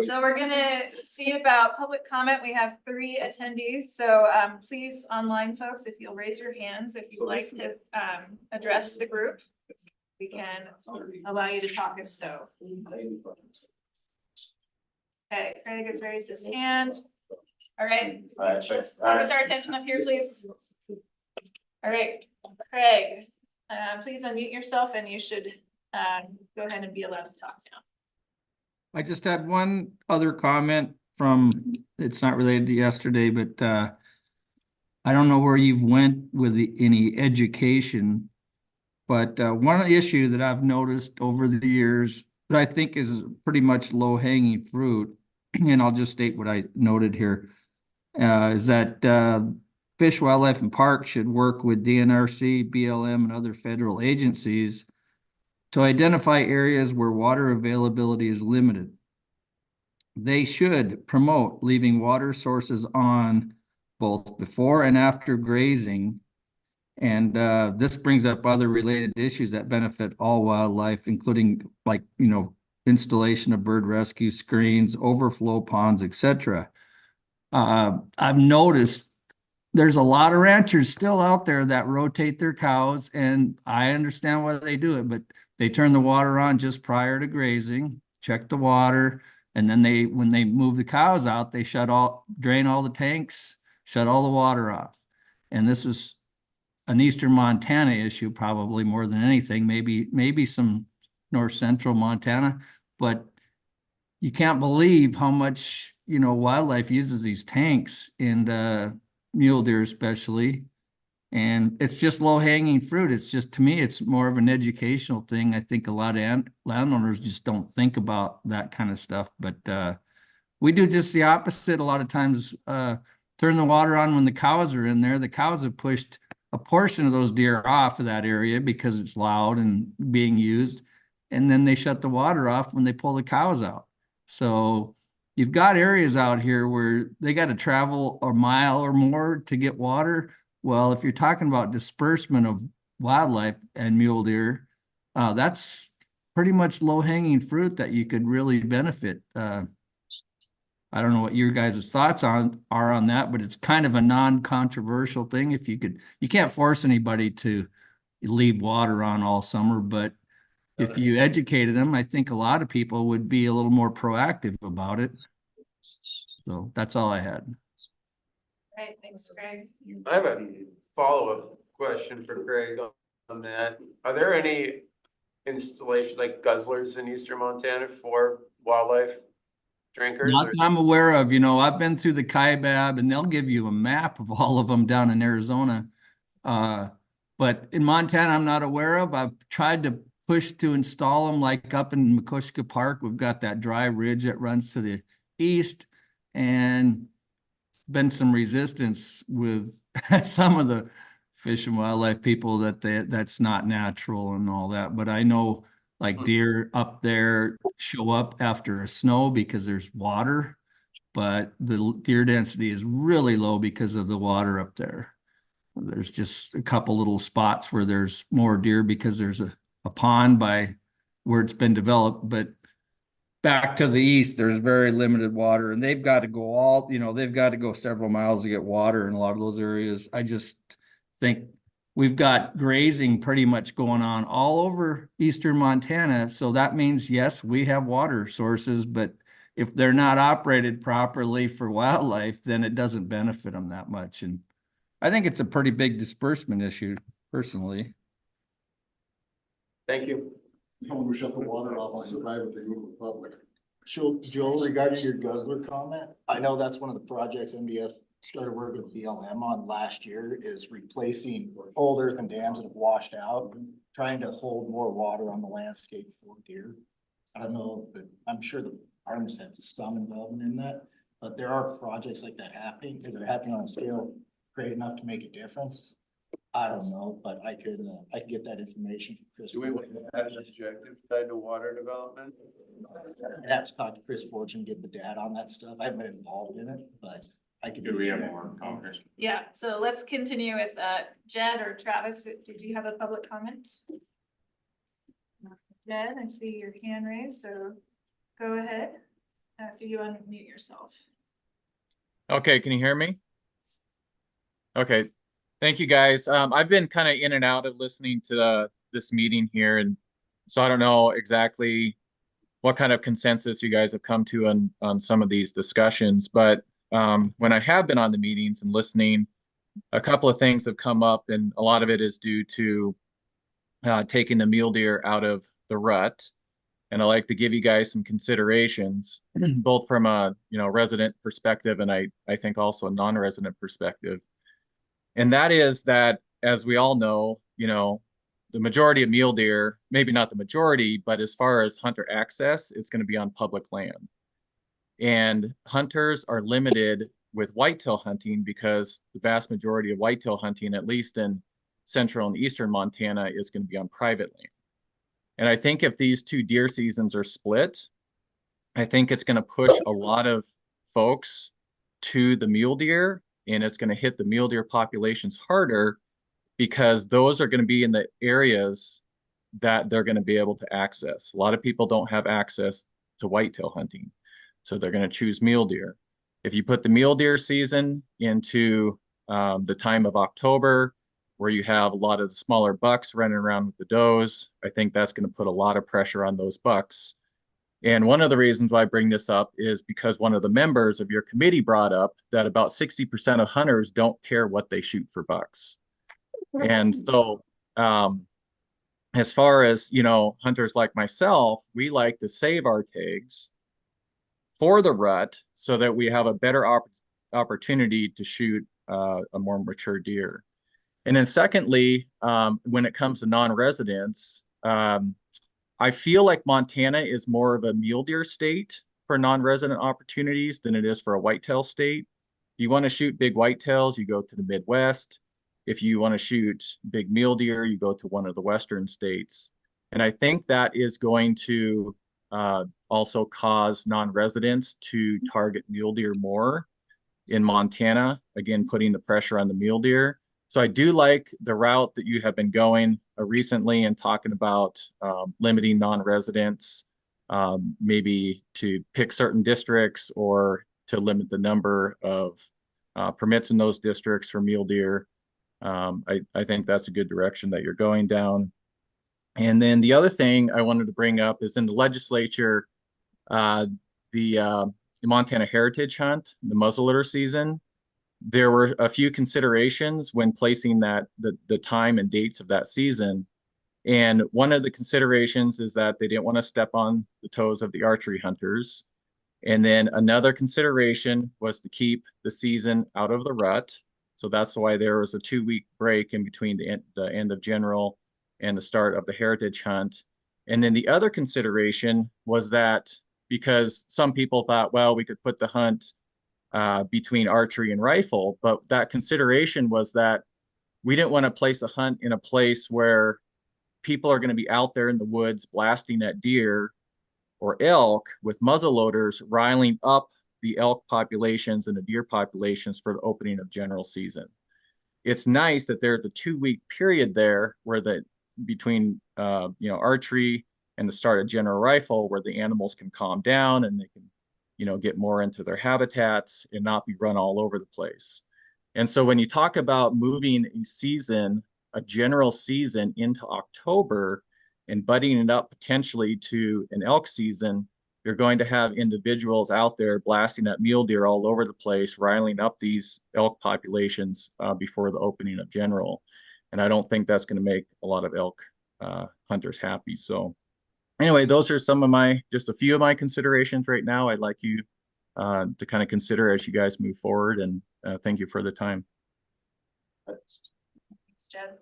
So we're gonna see about public comment. We have 3 attendees, so please online folks, if you'll raise your hands, if you'd like to address the group. We can allow you to talk if so. Okay, Craig has raised his hand. All right, let's focus our attention up here, please. All right, Craig, please unmute yourself and you should go ahead and be allowed to talk now.
I just had one other comment from, it's not related to yesterday, but I don't know where you've went with any education, but one issue that I've noticed over the years that I think is pretty much low hanging fruit, and I'll just state what I noted here, is that Fish, Wildlife and Parks should work with DNRC, BLM, and other federal agencies to identify areas where water availability is limited. They should promote leaving water sources on both before and after grazing. And this brings up other related issues that benefit all wildlife, including installation of bird rescue screens, overflow ponds, etc. I've noticed there's a lot of ranchers still out there that rotate their cows, and I understand why they do it, but they turn the water on just prior to grazing, check the water, and then when they move the cows out, they drain all the tanks, shut all the water off. And this is an Eastern Montana issue, probably more than anything, maybe some North Central Montana, but you can't believe how much, wildlife uses these tanks, and mule deer especially. And it's just low hanging fruit. It's just, to me, it's more of an educational thing. I think a lot of landowners just don't think about that kind of stuff, but we do just the opposite. A lot of times, turn the water on when the cows are in there. The cows have pushed a portion of those deer off of that area because it's loud and being used. And then they shut the water off when they pull the cows out. So you've got areas out here where they got to travel a mile or more to get water. Well, if you're talking about disbursement of wildlife and mule deer, that's pretty much low hanging fruit that you could really benefit. I don't know what your guys' thoughts are on that, but it's kind of a non-controversial thing. You can't force anybody to leave water on all summer, but if you educated them, I think a lot of people would be a little more proactive about it. So that's all I had.
All right, thanks, Greg.
I have a follow-up question for Craig on that. Are there any installations like guzzlers in Eastern Montana for wildlife drinkers?
Not that I'm aware of. I've been through the Kaibab, and they'll give you a map of all of them down in Arizona. But in Montana, I'm not aware of. I've tried to push to install them, like up in Mukushka Park. We've got that dry ridge that runs to the east, and been some resistance with some of the fish and wildlife people that's not natural and all that. But I know like deer up there show up after a snow because there's water, but the deer density is really low because of the water up there. There's just a couple little spots where there's more deer because there's a pond by where it's been developed, but back to the east, there's very limited water, and they've got to go several miles to get water in a lot of those areas. I just think we've got grazing pretty much going on all over Eastern Montana. So that means, yes, we have water sources, but if they're not operated properly for wildlife, then it doesn't benefit them that much. And I think it's a pretty big disbursement issue, personally.
Thank you.
When we shut the water off on the private, they move to the public.
Joel, regarding your guzzler comment, I know that's one of the projects MDF started working with BLM on last year, is replacing old earthen dams that have washed out, trying to hold more water on the landscape for deer. I don't know, but I'm sure the Arms had some involvement in that, but there are projects like that happening. Is it happening on a scale great enough to make a difference? I don't know, but I could get that information from Chris.
Do we have an objective tied to water development?
I'd have to talk to Chris Fortune, get the data on that stuff. I haven't been involved in it, but I could.
Do we have more comments?
Yeah, so let's continue with Jed or Travis. Did you have a public comment? Jed, I see your hand raised, so go ahead after you unmute yourself.
Okay, can you hear me? Okay, thank you, guys. I've been kind of in and out of listening to this meeting here, and so I don't know exactly what kind of consensus you guys have come to on some of these discussions, but when I have been on the meetings and listening, a couple of things have come up, and a lot of it is due to taking the mule deer out of the rut. And I like to give you guys some considerations, both from a resident perspective and I think also a non-resident perspective. And that is that, as we all know, the majority of mule deer, maybe not the majority, but as far as hunter access, it's going to be on public land. And hunters are limited with whitetail hunting because the vast majority of whitetail hunting, at least in central and eastern Montana, is going to be on private land. And I think if these two deer seasons are split, I think it's going to push a lot of folks to the mule deer, and it's going to hit the mule deer populations harder because those are going to be in the areas that they're going to be able to access. A lot of people don't have access to whitetail hunting, so they're going to choose mule deer. If you put the mule deer season into the time of October, where you have a lot of the smaller bucks running around with the does, I think that's going to put a lot of pressure on those bucks. And one of the reasons why I bring this up is because one of the members of your committee brought up that about 60% of hunters don't care what they shoot for bucks. And so as far as, hunters like myself, we like to save our tags for the rut so that we have a better opportunity to shoot a more mature deer. And then secondly, when it comes to non-residents, I feel like Montana is more of a mule deer state for non-resident opportunities than it is for a whitetail state. If you want to shoot big whitetails, you go to the Midwest. If you want to shoot big mule deer, you go to one of the Western states. And I think that is going to also cause non-residents to target mule deer more in Montana, again, putting the pressure on the mule deer. So I do like the route that you have been going recently and talking about limiting non-residents, maybe to pick certain districts or to limit the number of permits in those districts for mule deer. I think that's a good direction that you're going down. And then the other thing I wanted to bring up is in the legislature, the Montana Heritage Hunt, the muzzleloader season, there were a few considerations when placing the time and dates of that season. And one of the considerations is that they didn't want to step on the toes of the archery hunters. And then another consideration was to keep the season out of the rut. So that's why there was a 2-week break in between the end of general and the start of the heritage hunt. And then the other consideration was that because some people thought, well, we could put the hunt between archery and rifle, but that consideration was that we didn't want to place a hunt in a place where people are going to be out there in the woods blasting at deer or elk with muzzle loaders, riling up the elk populations and the deer populations for the opening of general season. It's nice that there's a 2-week period there where between archery and the start of general rifle where the animals can calm down and they can get more into their habitats and not be run all over the place. And so when you talk about moving a general season into October and budding it up potentially to an elk season, you're going to have individuals out there blasting at mule deer all over the place, riling up these elk populations before the opening of general. And I don't think that's going to make a lot of elk hunters happy. So anyway, those are just a few of my considerations right now. I'd like you to kind of consider as you guys move forward, and thank you for the time.
Thanks, Jed.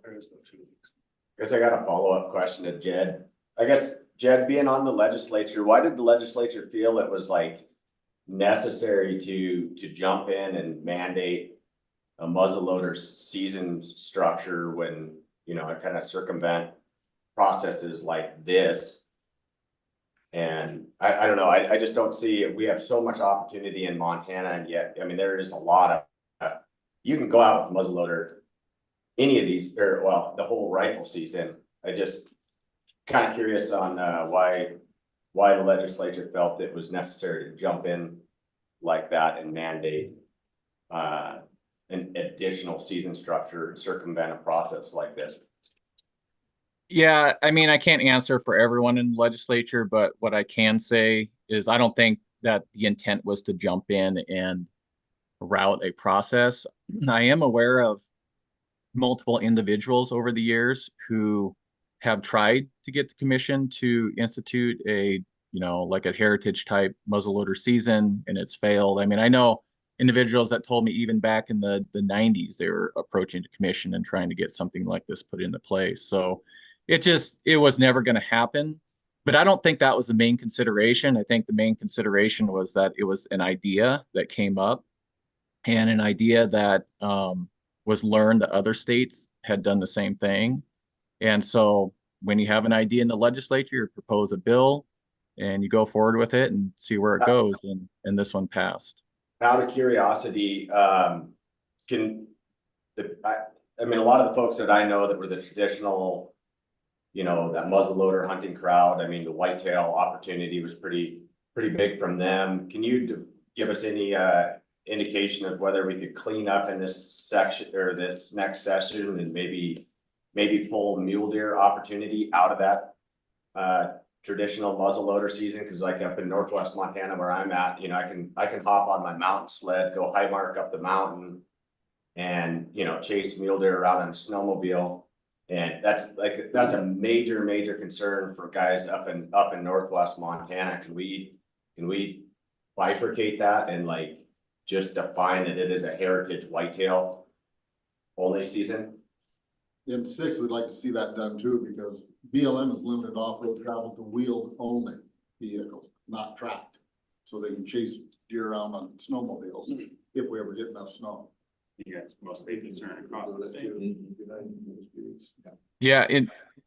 Guess I got a follow-up question to Jed. I guess, Jed, being on the legislature, why did the legislature feel it was necessary to jump in and mandate a muzzleloader season structure when, it kind of circumvent processes like this? And I don't know, I just don't see it. We have so much opportunity in Montana, and yet, there is a lot of, you can go out with muzzleloader any of these, or the whole rifle season. Because kind of curious on why the legislature felt it was necessary to jump in like that and mandate an additional season structure and circumvent a process like this.
Yeah, I mean, I can't answer for everyone in the legislature, but what I can say is I don't think that the intent was to jump in and route a process. I am aware of multiple individuals over the years who have tried to get the commission to institute a, like a heritage type muzzleloader season, and it's failed. I mean, I know individuals that told me even back in the 90s, they were approaching the commission and trying to get something like this put into place. So it was never going to happen. But I don't think that was the main consideration. I think the main consideration was that it was an idea that came up and an idea that was learned that other states had done the same thing. And so when you have an idea in the legislature, you propose a bill and you go forward with it and see where it goes. And this one passed.
Out of curiosity, I mean, a lot of the folks that I know that were the traditional, that muzzleloader hunting crowd, I mean, the whitetail opportunity was pretty big from them. Can you give us any indication of whether we could clean up in this section or this next session and maybe pull mule deer opportunity out of that traditional muzzleloader season? Because like up in Northwest Montana where I'm at, I can hop on my mountain sled, go high mark up the mountain and chase mule deer around on a snowmobile. And that's a major concern for guys up in Northwest Montana. Can we bifurcate that and just define that it is a heritage whitetail only season?
In 6, we'd like to see that done too, because BLM is limited off-road travel to wheeled only vehicles, not tracked. So they can chase deer around on snowmobiles if we ever get enough snow.
You guys mostly concerned across the state.
Yeah,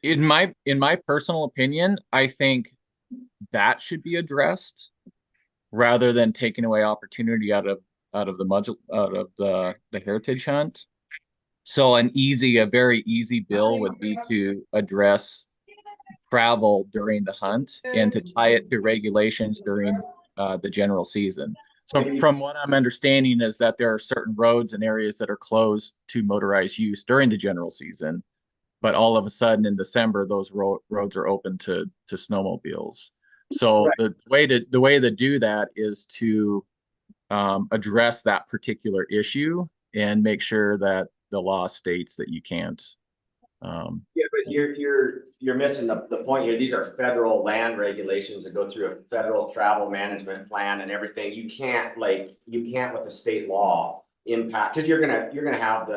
in my personal opinion, I think that should be addressed rather than taking away opportunity out of the heritage hunt. So a very easy bill would be to address travel during the hunt and to tie it to regulations during the general season. So from what I'm understanding is that there are certain roads and areas that are closed to motorized use during the general season, but all of a sudden in December, those roads are open to snowmobiles. So right. the way to do that is to address that particular issue and make sure that the law states that you can't.
Yeah, but you're missing the point here. These are federal land regulations that go through a federal travel management plan and everything. You can't with the state law impact, because you're gonna have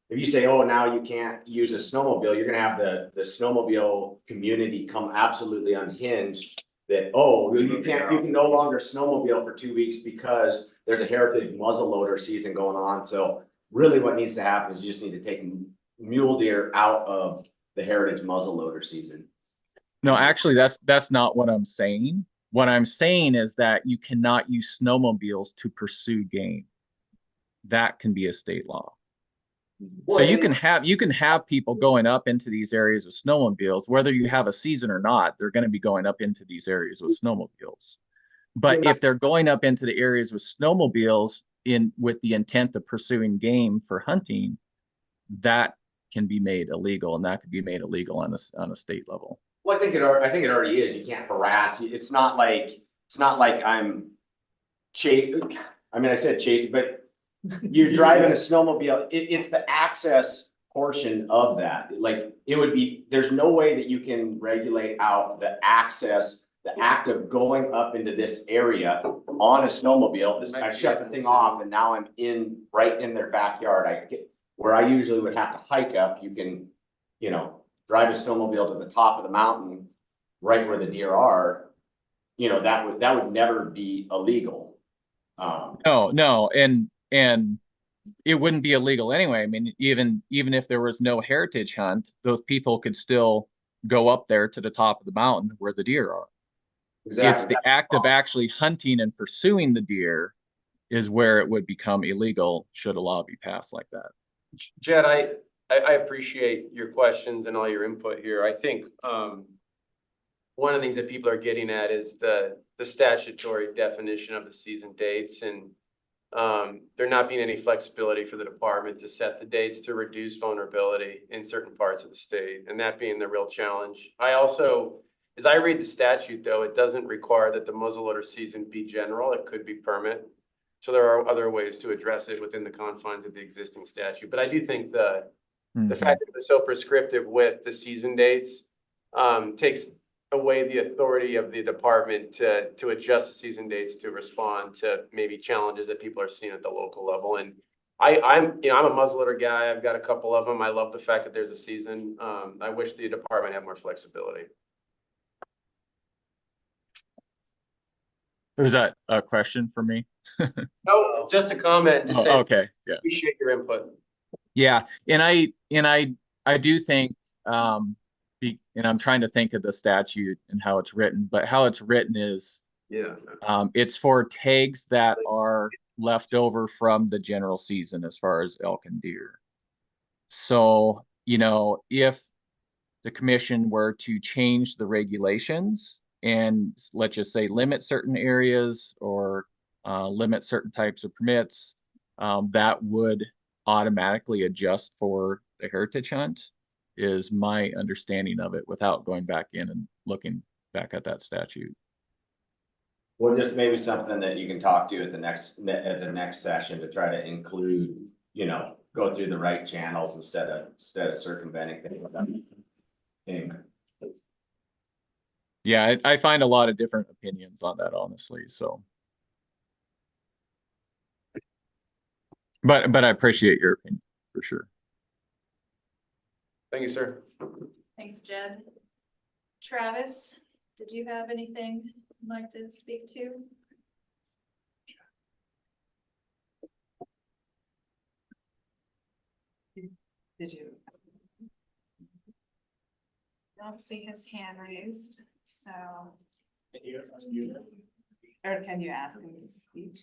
if you say, oh, now you can't use a snowmobile, you're gonna have the snowmobile community come absolutely unhinged that, oh, you can no longer snowmobile for 2 weeks because there's a heritage muzzleloader season going on. So really what needs to happen is you just need to take mule deer out of the heritage muzzleloader season.
No, actually, that's not what I'm saying. What I'm saying is that you cannot use snowmobiles to pursue game. That can be a state law. So you can have people going up into these areas with snowmobiles, whether you have a season or not, they're going to be going up into these areas with snowmobiles. But if they're going up into the areas with snowmobiles with the intent of pursuing game for hunting, that can be made illegal, and that could be made illegal on a state level.
Well, I think it already is. You can't harass. It's not like I'm chasing. I mean, I said chasing, but you're driving a snowmobile. It's the access portion of that. It would be. There's no way that you can regulate out the access, the act of going up into this area on a snowmobile. I shut the thing off, and now I'm right in their backyard. Where I usually would have to hike up, you can, drive a snowmobile to the top of the mountain, right where the deer are. That would never be illegal.
No, and it wouldn't be illegal anyway. I mean, even if there was no heritage hunt, those people could still go up there to the top of the mountain where the deer are. Exactly. It's the act of actually hunting and pursuing the deer is where it would become illegal should a law be passed like that.
Jed, I appreciate your questions and all your input here. I think one of the things that people are getting at is the statutory definition of the season dates and there not being any flexibility for the department to set the dates to reduce vulnerability in certain parts of the state, and that being the real challenge. I also, as I read the statute though, it doesn't require that the muzzleloader season be general, it could be permit. So there are other ways to address it within the confines of the existing statute, but I do think the fact that it was so prescriptive with the season dates takes away the authority of the department to adjust the season dates to respond to maybe challenges that people are seeing at the local level. And I'm a muzzleloader guy. I've got a couple of them. I love the fact that there's a season. I wish the department had more flexibility.
Was that a question for me?
No, just a comment. Just saying,
okay, yeah.
Appreciate your input.
Yeah, and I do think, and I'm trying to think of the statute and how it's written, but how it's written is, it's for tags that are left over from the general season as far as elk and deer. So, you know, if the commission were to change the regulations and let's just say limit certain areas or limit certain types of permits, that would automatically adjust for the heritage hunt, is my understanding of it without going back in and looking back at that statute.
Well, just maybe something that you can talk to at the next session to try to include, you know, go through the right channels instead of circumventing things.
Yeah, I find a lot of different opinions on that, honestly, so. But I appreciate your opinion for sure.
Thank you, sir.
Thanks, Jed. Travis, did you have anything you'd like to speak to?
Did you?
Don't see his hand raised, so.
Or can you ask him to speak?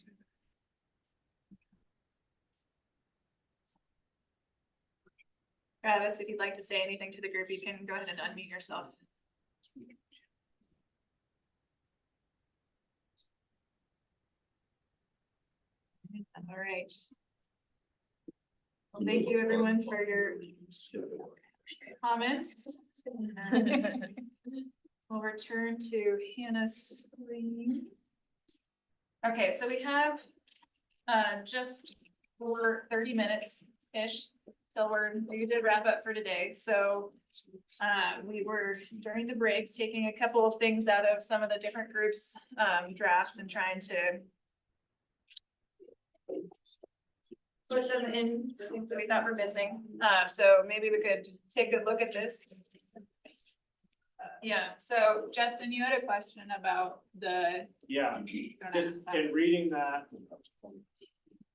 Travis, if you'd like to say anything to the group, you can go ahead and unmute yourself. All right. Well, thank you everyone for your comments. We'll return to Hannah's screen. Okay, so we have just over 30 minutes-ish till we did wrap up for today. So we were during the break taking a couple of things out of some of the different groups drafts and trying to put them in the things that we thought were missing. So maybe we could take a look at this. Yeah, so Justin, you had a question about the.
Yeah, just in reading that.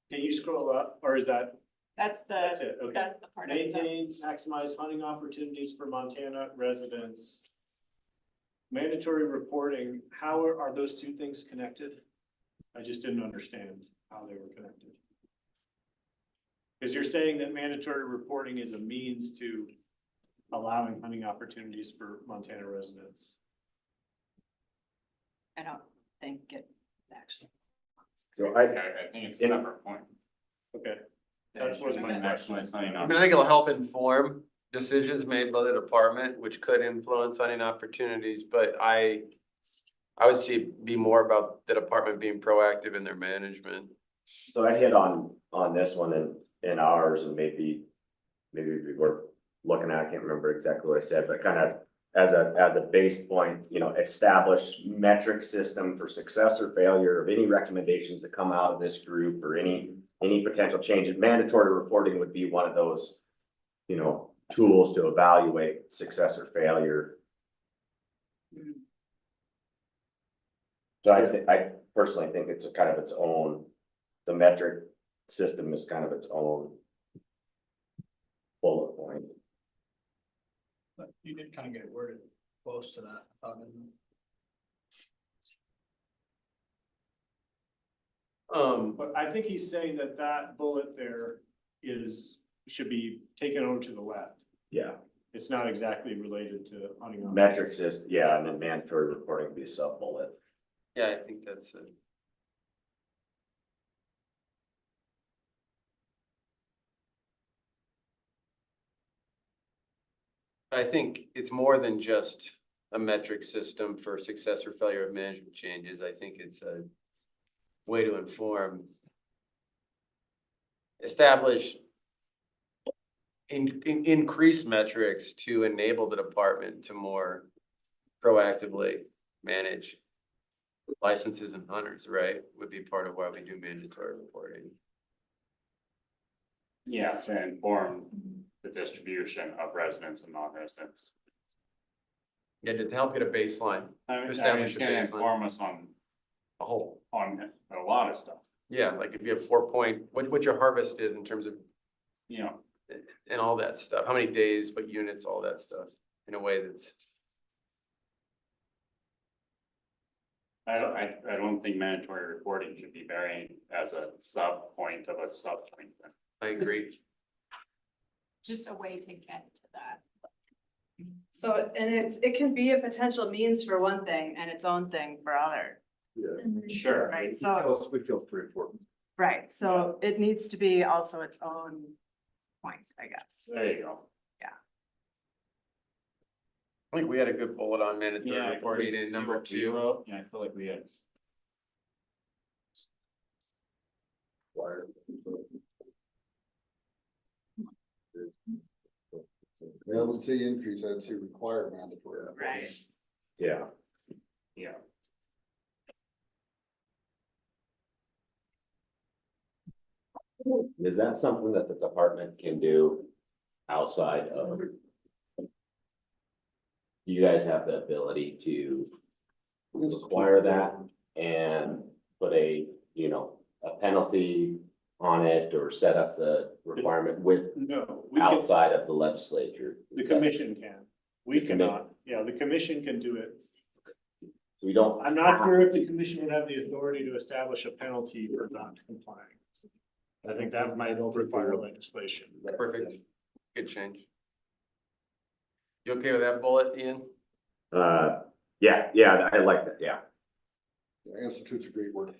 Can you scroll up, or is that?
That's
it, okay.
That's the part.
Maintain, maximize hunting opportunities for Montana residents. Mandatory reporting, how are those two things connected? I just didn't understand how they were connected. Because you're saying that mandatory reporting is a means to allowing hunting opportunities for Montana residents.
I don't think it actually.
So
I think it's a separate point.
Okay. That was my question.
I mean, I think it'll help inform decisions made by the department, which could influence hunting opportunities, but I would see it be more about the department being proactive in their management.
So I hit on this one in ours, and maybe we were looking at, I can't remember exactly what I said, but kind of as a base point, you know, establish metric system for success or failure of any recommendations that come out of this group or any potential change. Mandatory reporting would be one of those, you know, tools to evaluate success or failure. So I personally think it's a kind of its own, the metric system is kind of its own bullet point.
But you did kind of get it worded close to that, I thought.
But I think he's saying that bullet there should be taken over to the left.
Yeah.
It's not exactly related to hunting.
Metrics is, yeah, and then mandatory reporting would be a sub bullet.
Yeah, I think that's it. I think it's more than just a metric system for success or failure of management changes. I think it's a way to inform, establish, increase metrics to enable the department to more proactively manage licenses and hunters, right? Would be part of why we do mandatory reporting.
Yeah, to inform the distribution of residents and non-residents.
Yeah, to help get a baseline.
I mean,
Establish
it's
a
gonna
baseline.
inform us on
A whole.
on a lot of stuff,
Yeah, like if you have 4 point, what your harvest is in terms of,
you know.
and all that stuff, how many days, what units, all that stuff, in a way that's.
I don't think mandatory reporting should be varying as a sub point of a sub point.
I agree.
Just a way to get to that.
So, and it can be a potential means for one thing and its own thing for other,
Sure.
right? So,
We feel pretty important.
right, so it needs to be also its own point, I guess.
There you go.
I think we had a good bullet on mandatory
Yeah.
reporting in number 2.
Yeah, I feel like we had.
I would say increase, I'd say require mandatory.
Right.
Yeah.
Yeah.
Is that something that the department can do outside of? Do you guys have the ability to require that and put a, you know, a penalty on it or set up the requirement with
No, we can,
outside of the legislature?
the
Is that-
commission can, we
The commi-
cannot, yeah, the commission can do it.
We don't.
I'm not sure if the commission would have the authority to establish a penalty for not complying. I think that might require legislation.
Perfect. Good change. You okay with that bullet, Ian?
Yeah, I like that, yeah.
Yeah, institute's a great word.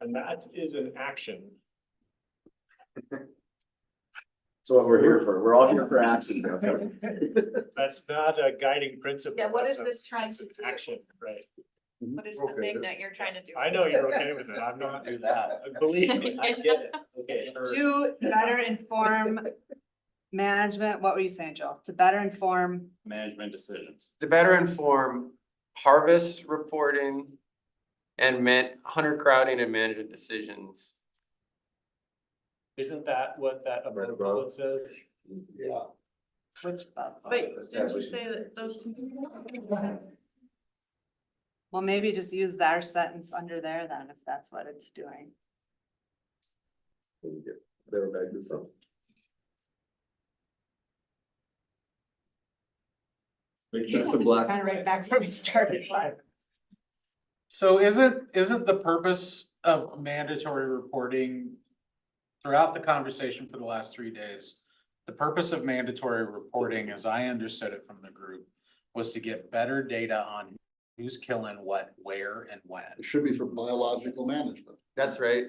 And that is an action.
That's what we're here for. We're all here for action.
That's not a guiding principle.
Yeah, what is
that's a-
this trying to do?
Action, right.
What is the thing that you're trying to do?
I know you're okay with it. I'm not do that. Believe me, I get it. Okay.
To better inform management, what were you saying, Joel? To better inform,
Management decisions.
To better inform harvest reporting and hunter crowding and management decisions.
Isn't that what that above bullet says?
Yeah.
which,
Wait, didn't you say that those two?
well, maybe just use their sentence under there then, if that's what it's doing.
They were back to something.
That's the black.
Kind of right back where we started.
So isn't the purpose of mandatory reporting throughout the conversation for the last 3 days? The purpose of mandatory reporting, as I understood it from the group, was to get better data on who's killing what, where, and when.
It should be for biological management.
That's right.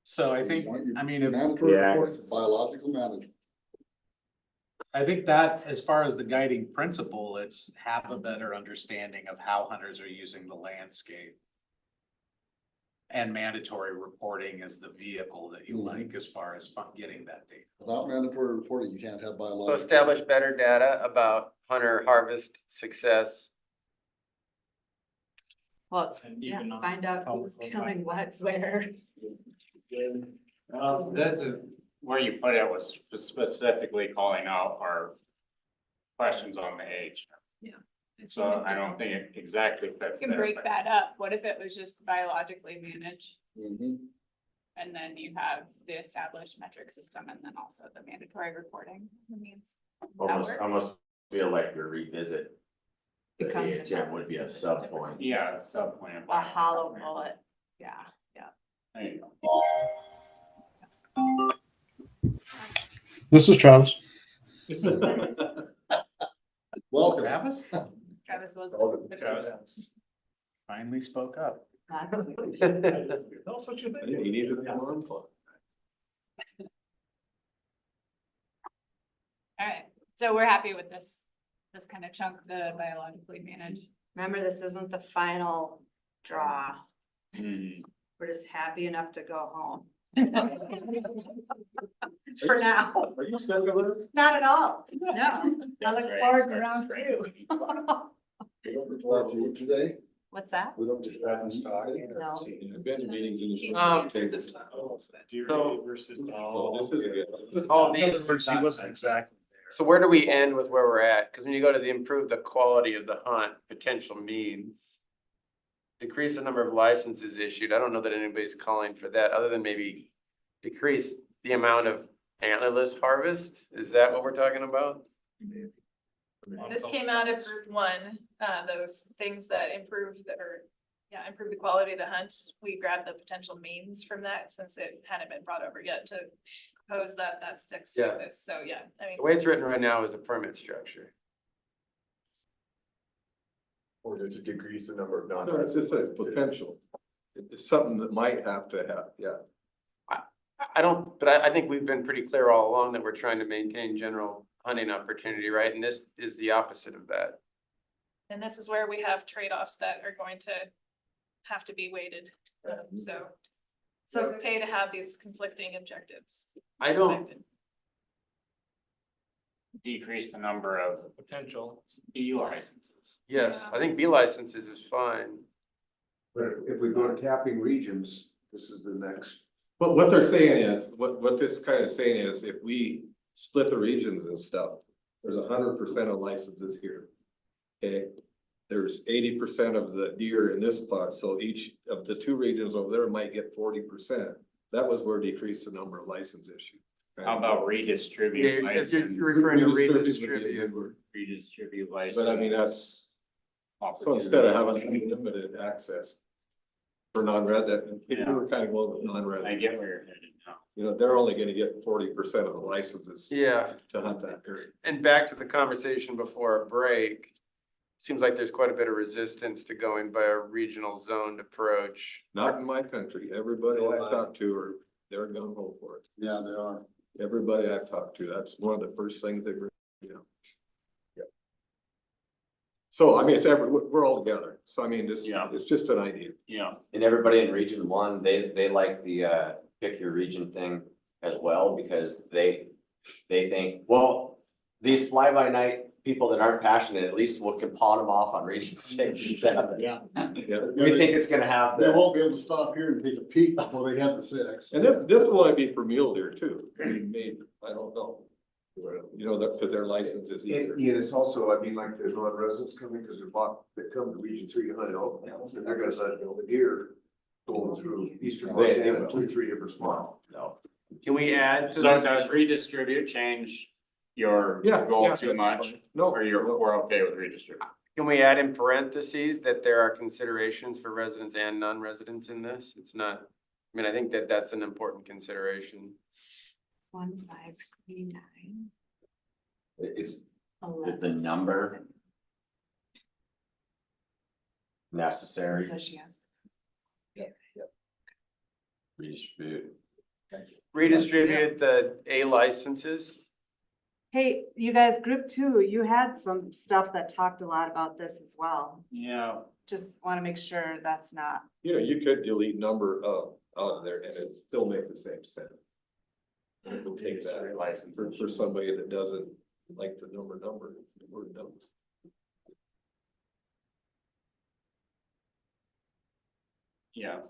So I think, I mean, if,
Mandatory
Yeah.
reports, biological management.
I think that as far as the guiding principle, it's have a better understanding of how hunters are using the landscape. And mandatory reporting is the vehicle that you like as far as getting that data.
Without mandatory reporting, you can't have
So
biological.
establish better data about hunter harvest success.
Well, it's,
And
yeah,
even on-
find out who's killing what, where.
That's where you put it was specifically calling out our questions on the age.
Yeah.
So I don't think it exactly fits
You can
there,
break
but-
that up. What if it was just biologically managed?
Mhm.
And then you have the established metric system and then also the mandatory reporting as a means. Would that work?
Almost feel like your revisit. The
Becomes a
AHM would be a sub point.
Yeah, sub plan.
A hollow bullet, yeah, yeah.
There you go.
This is Travis. Welcome.
Travis?
Travis was.
Travis finally spoke up.
Tell us what you think. You needed a alarm clock.
All right, so we're happy with this kind of chunk, the biologically managed.
Remember, this isn't the final draw. We're just happy enough to go home. For now.
Are you still gonna?
Not at all.
No.
I look forward to round two.
Today?
What's that?
We don't.
No.
I've been to meetings in the.
So-
This is good.
All these,
He wasn't exactly there.
so where do we end with where we're at? Cause when you go to the improve the quality of the hunt, potential means. Decrease the number of licenses issued. I don't know that anybody's calling for that, other than maybe decrease the amount of antlerless harvest. Is that what we're talking about?
This came out of group one, those things that improve improve the quality of the hunt. We grabbed the potential means from that since it hadn't been brought over yet to propose that sticks
Yeah.
with this. So yeah, I mean.
The way it's written right now is a permit structure.
Or to decrease the number of
No, it's
non-resident
just a
licenses.
potential. It's something that might have to have, yeah.
I don't, but I think we've been pretty clear all along that we're trying to maintain general hunting opportunity, right? And this is the opposite of that.
And this is where we have trade-offs that are going to have to be weighted. So it's okay to have these conflicting objectives.
I don't,
Decrease the number of potential B licenses.
yes, I think B licenses is fine.
But if we go to capping regions, this is the next.
But what they're saying is, what this kind of saying is, if we split the regions and stuff, there's 100% of licenses here. Okay, there's 80% of the deer in this spot, so each of the two regions over there might get 40%. That was where decrease the number of license issued.
How about redistribute
Yeah, if you're
license?
referring to
Redistribute would be a
redistribute.
good word.
Redistribute license.
But I mean, that's, so instead of having unlimited access for non-resident, people are kind of going with
I
non-resident.
get where you're headed now.
You know, they're only gonna get 40% of the licenses.
Yeah.
To hunt that area.
And back to the conversation before our break, seems like there's quite a bit of resistance to going by a regional zoned approach.
Not in my country. Everybody I talk to are, they're gung ho for it.
Yeah, they are.
Everybody I've talked to, that's one of the first things they bring, you know. Yeah. So, I mean, we're all together. So I mean, this, it's just an idea.
Yeah.
And everybody in region one, they like the pick your region thing as well, because they think, well, these fly by night people that aren't passionate, at least we can pawn them off on region 6 and 7.
Yeah.
We think it's gonna have
They
the,
won't be able to stop here and take a peek before they have the 6.
And this will be for mule deer too. Maybe, I don't know. You know, that, cause their license is either.
And it's also, I mean, like there's non-residents coming because they're bought, they come to region 3 to hunt elk, and they're gonna hunt the deer going through eastern
They
Montana,
will.
3 different spots.
no.
Can we add to
So
that?
does redistribute change your
Yeah,
goal
yeah,
too
that's
much?
fine. No,
Or we're okay with redistribute?
Can we add in parentheses that there are considerations for residents and non-residents in this? It's not, I mean, I think that that's an important consideration.
1539.
It's the number necessary.
So she has.
Redistribute.
Redistribute the A licenses.
Hey, you guys, group 2, you had some stuff that talked a lot about this as well.
Yeah.
Just want to make sure that's not.
you know, you could delete number out of there and it'd still make the same sense. It would take that
License.
for somebody that doesn't like the number, the word number.
Yeah.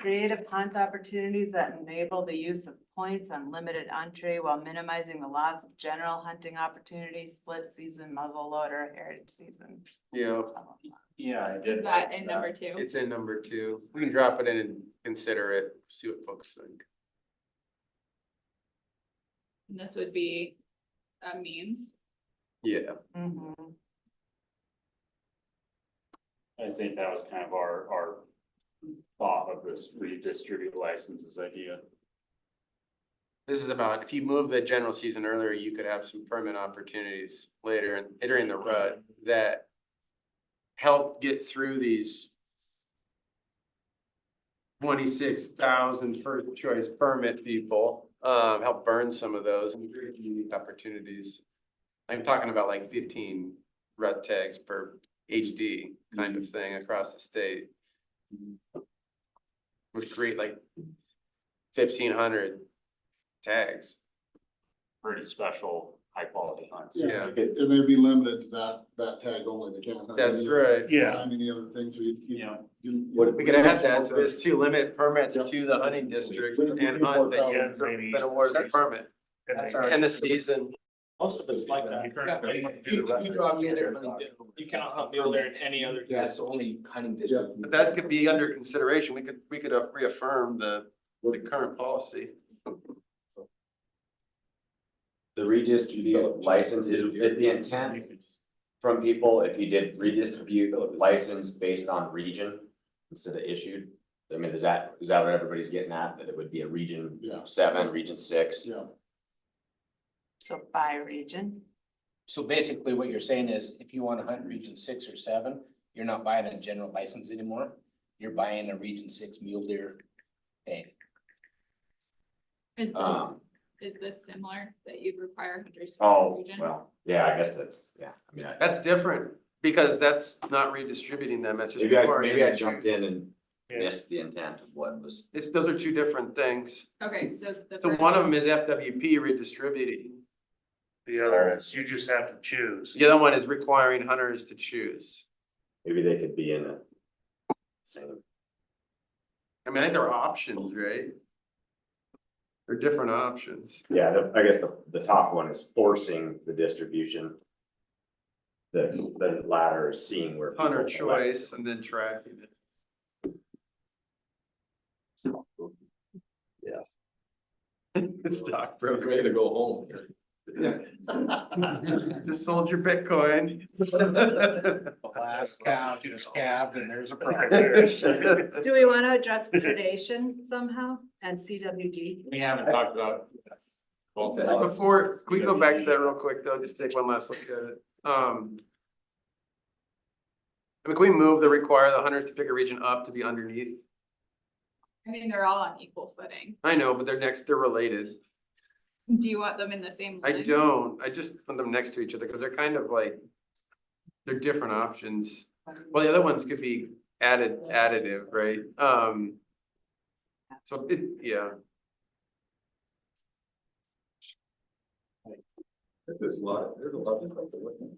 Creative hunt opportunities that enable the use of points on limited entree while minimizing the loss of general hunting opportunities, split season, muzzle loader, heritage season.
Yeah,
Yeah, I did.
That
like
in
that.
number 2.
it's in number 2. We can drop it in and consider it, see what folks think.
And this would be a means.
Yeah.
Mhm.
I think that was kind of our thought of this redistribute licenses idea.
This is about, if you move the general season earlier, you could have some permit opportunities later and during the rut that help get through these 26,000 first choice permit people, help burn some of those and create unique opportunities. I'm talking about like 15 rut tags per HD kind of thing across the state. Which create like 1,500 tags.
Pretty special, high quality hunts.
Yeah.
And they'd be limited to that tag only, they can't. Hunt
That's
any
right.
other-
Yeah.
Find any other things, so
We could add that to this too, limit permits to the hunting district and hunt that you've been awarded the permit. And the season.
Most of it's like that. If you draw mule deer hunting, you cannot hunt mule deer in any other.
That's the only hunting district.
But that could be under consideration. We could reaffirm the current policy.
The redistribute license is the intent from people, if you did redistribute the license based on region instead of issued? I mean, is that what everybody's getting at, that it would be a region 7, region 6?
Yeah.
So by region.
So basically what you're saying is if you want to hunt region 6 or 7, you're not buying a general license anymore. You're buying a region 6 mule deer tag.
Is this similar that you'd require hunters to
Oh,
region?
well, yeah, I guess that's, yeah, I mean,
That's different because that's not redistributing them. That's just.
maybe I
requiring
jumped in and missed the intent of what was.
Those are two different things.
Okay, so the.
So one of them is FWP redistributing.
The other is you just have to choose.
The other one is requiring hunters to choose.
Maybe they could be in a same.
I mean, I think there are options, right? There are different options.
Yeah, I guess the top one is forcing the distribution. The latter is seeing where. people
Hunter
elect.
choice and then tracking it.
Yeah.
It's stockbroker.
Ready to go home.
Just sold your Bitcoin.
The last cow just calved and there's a price.
Do we want to address predation somehow and CWD?
We haven't talked about. Both of those.
Before, can we go back to that real quick though, just take one last look at it. I mean, can we move the require the hunters to pick a region up to be underneath?
I mean, they're all on equal footing.
I know, but they're related.
Do you want them in the same
I
line?
don't, I just put them next to each other because they're kind of like, they're different options. Well, the other ones could be additive, right? So yeah.
There's a lot of things to look into.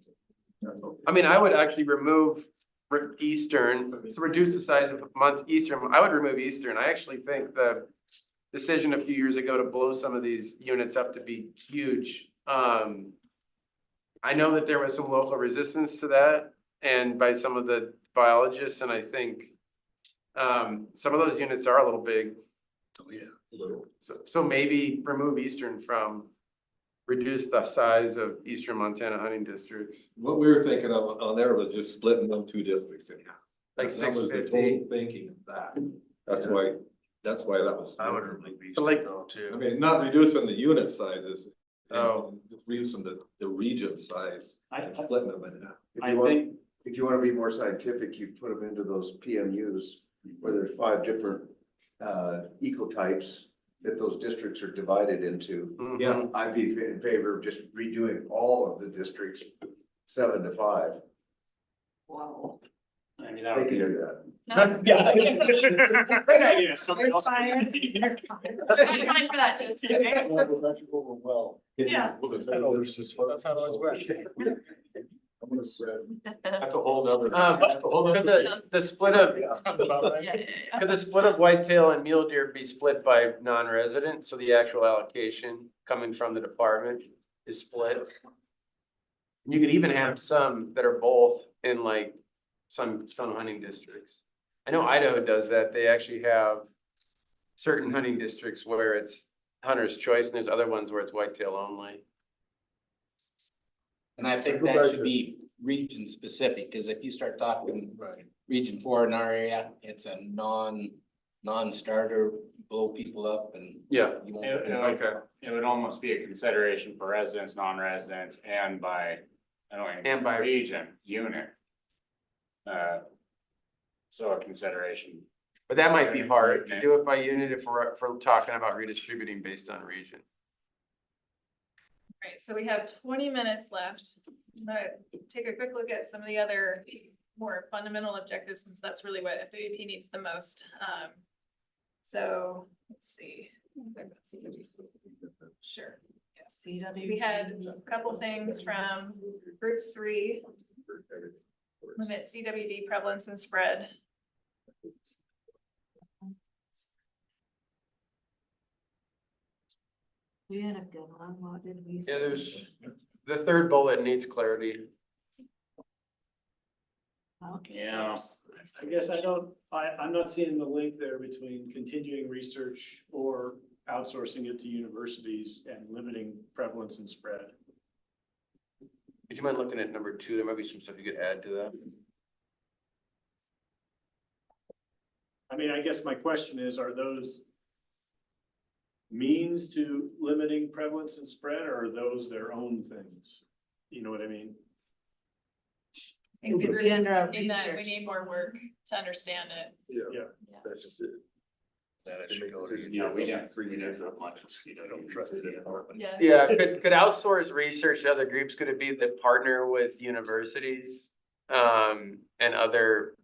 That's okay.
I mean, I would actually remove Eastern, so reduce the size of month Eastern. I would remove Eastern. I actually think the decision a few years ago to blow some of these units up to be huge. I know that there was some local resistance to that and by some of the biologists, and I think some of those units are a little big.
Oh, yeah, a little.
So maybe remove Eastern from, reduce the size of Eastern Montana hunting districts.
What we were thinking of on there was just splitting them 2 districts in half.
Like
That was the
650.
total thinking of that. That's why that was.
I would remove these
But like-
though too.
I mean, not reducing the unit sizes.
Oh.
Just reducing the region size and splitting them in half.
If you wanna be more scientific, you put them into those PMUs where there's 5 different ecotypes that those districts are divided into.
Yeah.
I'd be in favor of just redoing all of the districts 7 to 5.
Wow.
I mean,
They
that would
can
be.
do that.
Yeah. Great idea, something else.
Fired.
That's fine for that, Jess, okay?
Well.
Yeah.
That's how it always works.
I'm gonna spread.
That's a whole nother. That's a whole nother.
The split of,
Yeah.
could the split of whitetail and mule deer be split by non-resident, so the actual allocation coming from the department is split? You could even have some that are both in like some hunting districts. I know Idaho does that, they actually have certain hunting districts where it's hunter's choice, and there's other ones where it's whitetail only.
And I think that should be region specific, because if you start talking region 4 in our area, it's a non-starter blow people up and.
Yeah.
You won't.
Okay.
It would almost be a consideration for residents, non-residents, and by, I don't know,
And by-
region, unit. So a consideration.
But that might be hard to do it by unit if we're talking about redistributing based on region.
Right, so we have 20 minutes left. I'm gonna take a quick look at some of the other more fundamental objectives, since that's really what FWP needs the most. So let's see. Sure. Yes. We had a couple things from group 3. Limit CWD prevalence and spread.
We had a good one, what did we say?
Yeah, there's, the third bullet needs clarity.
Yeah.
I guess I'm not seeing the link there between continuing research or outsourcing it to universities and limiting prevalence and spread.
Would you mind looking at number 2? There might be some stuff you could add to that.
I mean, I guess my question is, are those means to limiting prevalence and spread, or are those their own things? You know what I mean?
I think
It could
we
be under our
in that we
research.
need more work to understand it.
Yeah,
Yeah.
that's just it.
That I
To
should
make
go to.
decisions.
Yeah, we have 3 years of lunches, I don't trust it anymore.
Yeah.
Yeah, could outsource research to other groups? Could it be that partner with universities? And other,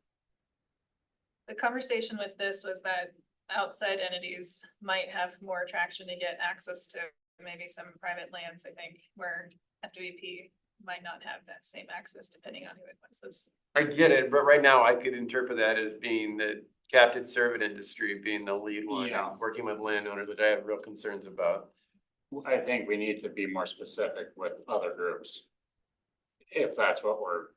The conversation with this was that outside entities might have more attraction to get access to maybe some private lands, I think, where FWP might not have that same access depending on who it was.
I get it, but right now I could interpret that as being the captive servant industry being the lead one,
Yeah.
working with landowners, which I have real concerns about.
I think we need to be more specific with other groups. If that's what we're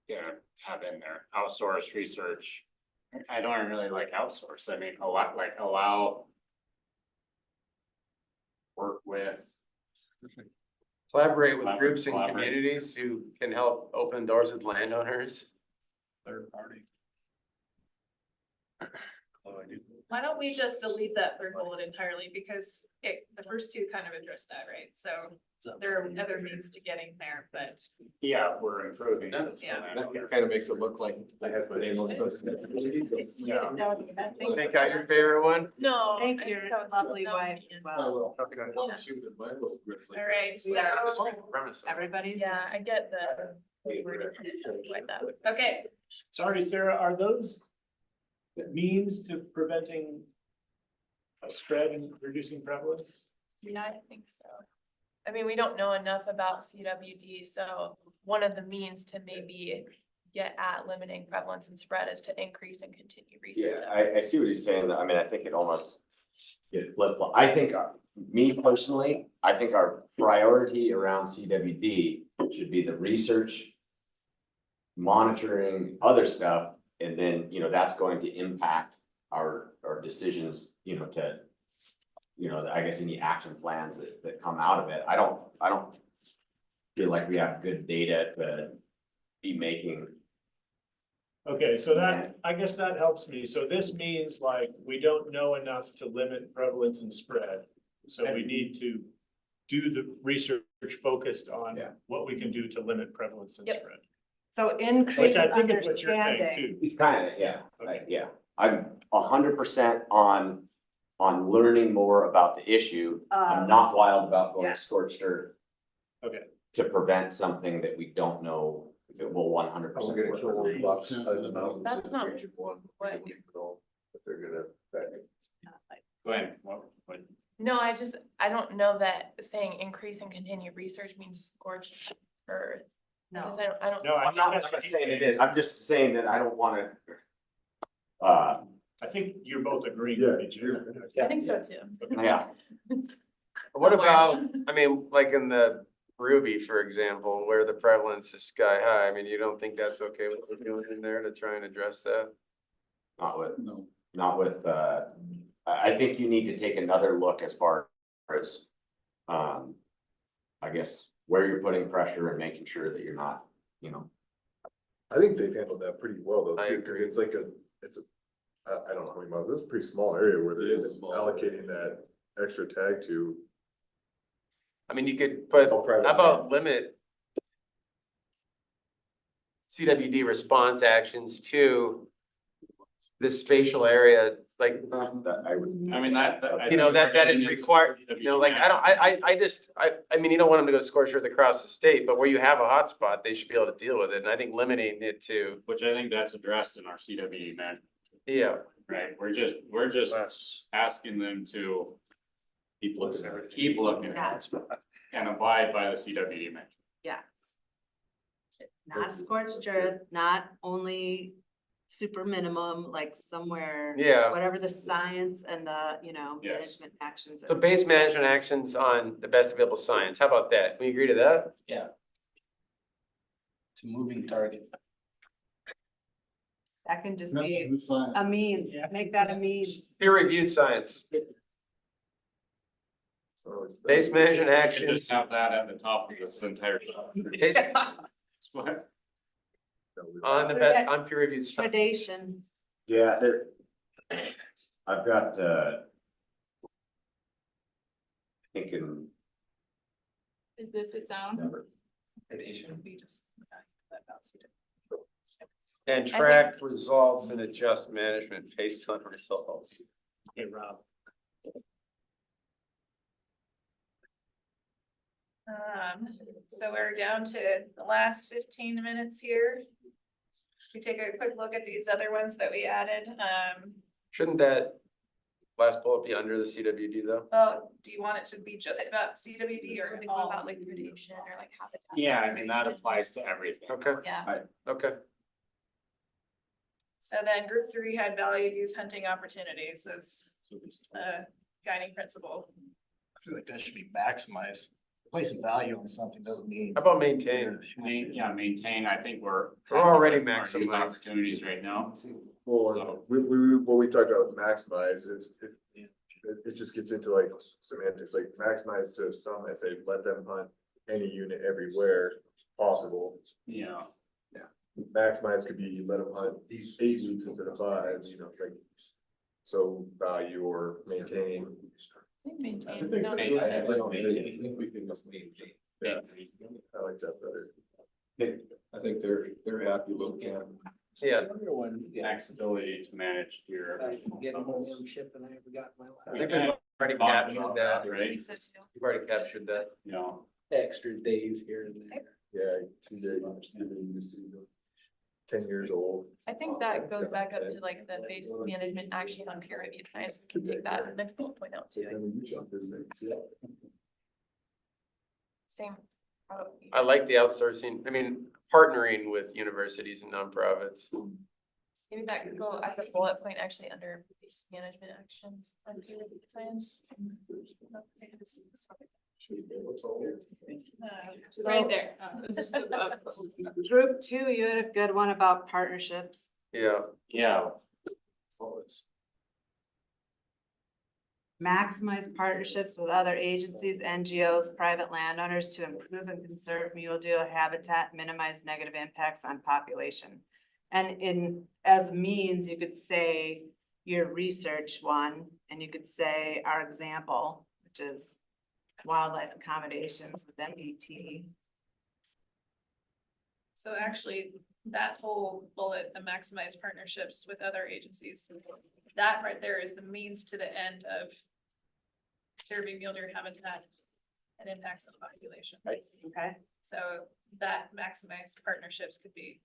gonna have in there, outsource research. I don't really like outsource, I mean, allow. Work with.
Collaborate with groups and
Collaborate.
communities who can help open doors with landowners.
Third party.
Why don't we just delete that third bullet entirely, because the first two kind of address that, right? So there are other means to getting there, but
Yeah, we're improving.
Yeah.
That kind of makes it look like I have my name on it.
Yeah.
Think got your favorite one?
no.
Thank you, lovely wife as well.
Okay.
All right, so
Everybody's.
yeah, I get the like that. Okay,
Sorry, Sarah, are those means to preventing a spread and reducing prevalence?
Yeah, I think so. I mean, we don't know enough about CWD, so one of the means to maybe get at limiting prevalence and spread is to increase and continue research.
Yeah, I see what he's saying, I mean, I think it almost get flip-flop. I think, me personally, I think our priority around CWD should be the research, monitoring other stuff, and then, you know, that's going to impact our decisions, you know, to, you know, I guess any action plans that come out of it. I don't feel like we have good data to be making.
Okay, so that, I guess that helps me. So this means like, we don't know enough to limit prevalence and spread. So we need to do the research focused on what we can do to limit prevalence and
Yep.
spread.
So increase
Which I think is what you're saying
understanding.
too.
It's kind of,
Okay.
yeah, I'm 100% on learning more about the issue. I'm not wild about going
yes.
scorched earth
Okay,
to prevent something that we don't know if it will 100%
We're gonna
work.
kill those bucks out of the mountains.
That's not
Region 1,
what-
we can go, If they're gonna.
Go ahead, what?
No, I don't know that saying increase and continue research means scorched earth.
No.
Because I don't.
no,
I'm not saying it is, I'm just saying that I don't wanna.
I think you're both agreeing
Yeah,
with each other.
I think so too.
Yeah,
What
Somewhere.
about, I mean, like in the Ruby, for example, where the prevalence is sky high, I mean, you don't think that's okay what we're doing in there to try and address that?
not with,
No.
not with, I think you need to take another look as far as, I guess, where you're putting pressure and making sure that you're not, you know.
I think they've handled that pretty well though,
I
too, because
agree.
it's like it's a I don't know how many miles, this is a pretty small area where
It
they're
is small.
allocating that extra tag to.
I mean, you could, but how about limit CWD response actions to this spatial area, like,
I would.
I mean,
you know, that is required, you know, like, I mean, you don't want them to go scorched earth across the state, but where you have a hotspot, they should be able to deal with it, and I think limiting it to,
Which I think that's addressed in our CWD management,
yeah.
right? We're just asking them to keep looking at it and abide by the CWD management.
Yeah. Not scorched earth, not only super minimum, like somewhere.
Yeah.
Whatever the science and the, you know,
Yes.
management actions.
So base management actions on the best available science, how about that? Can we agree to that?
Yeah. It's a moving target.
That can just
Nothing
be
with science.
a means, make that a means.
Peer reviewed science, base management
We should
actions.
just have that at the top of this entire.
Base-
What?
On the best, on peer reviewed science.
Predation.
Yeah, there. I've got, thinking.
Is this its own?
Number.
We just.
And track results and adjust management based on results.
Hey, Rob.
So we're down to the last 15 minutes here. We take a quick look at these other ones that we added.
Shouldn't that last bullet be under the CWD though?
Well, do you want it to be just about CWD or
Like,
all?
what about like predation or like habitat?
Yeah, I mean, that applies to everything.
Okay,
Yeah.
okay.
So then group 3 had valued youth hunting opportunities as a guiding principle.
I feel like that should be maximized. Placing value on something doesn't mean.
How about maintain?
Maintain, I think we're
already
our youth
maximized.
opportunities right now.
Well, what we talked about maximize is, it just gets into like semantics, like maximize to some, I say, let them hunt any unit everywhere possible.
Yeah.
Maximize could be let them hunt these 8 weeks instead of 5, you know, like. So value or maintain.
Maintain.
I
no,
think
no,
we can just maintain.
Yeah, I like that better.
I think they're happy with that.
Yeah.
Max ability to manage your.
Getting more membership than I ever got in my
I
life.
think we've already captured that,
I
Right,
think so too.
we've already captured that.
you know,
Extra days here and there.
Yeah, 2 days, 10 years old.
I think that goes back up to like the base management actions on peer reviewed science. We can take that next bullet point out too. Same. Probably.
I like the outsourcing, I mean, partnering with universities and nonprofits.
Maybe that could go as a bullet point actually under base management actions on peer reviewed science.
Right there.
Group 2, you had a good one about partnerships.
Yeah.
yeah.
Maximize partnerships with other agencies, NGOs, private landowners to improve and conserve mule deer habitat, minimize negative impacts on population. And as means, you could say your research one, and you could say our example, which is wildlife accommodations with MET.
So actually, that whole bullet, the maximize partnerships with other agencies, that right there is the means to the end of serving mule deer habitat and impacts on population.
Okay.
So that maximized partnerships could be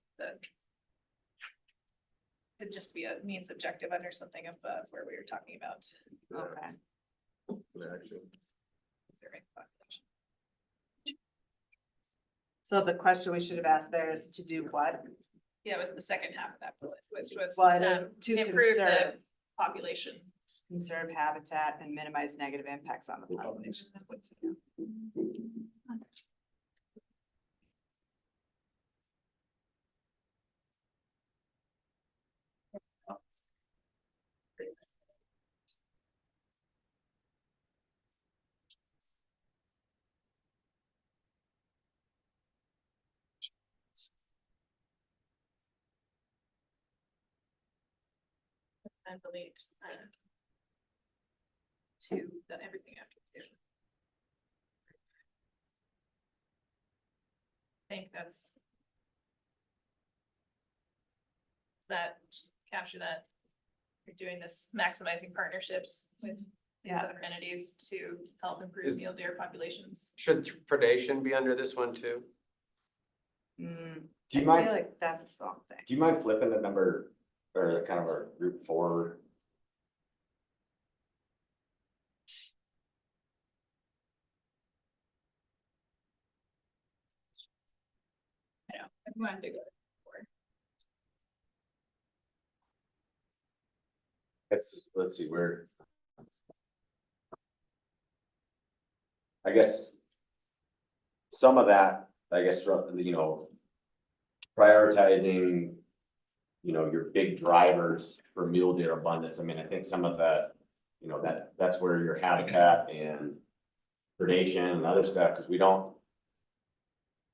could just be a means objective under something above where we were talking about.
Okay.
Serving population.
So the question we should have asked there is to do what?
Yeah, it was the second half of that bullet, which was
What,
to
to
improve the
conserve.
population.
Conserve habitat and minimize negative impacts on the population.
and delete two, then everything after two. I think that's that capture that you're doing this maximizing partnerships with these other entities to help improve
Is-
mule deer populations.
Should predation be under this one too?
Do you
I feel
mind,
like that's its own thing.
do you mind flipping to number, or kind of our group 4?
I know, I wanted to go for.
Let's see, where. I guess. Some of that, I guess, you know. Prioritizing. You know, your big drivers for mule deer abundance. I mean, I think some of that, you know, that's where your habitat and. Predation and other stuff, because we don't.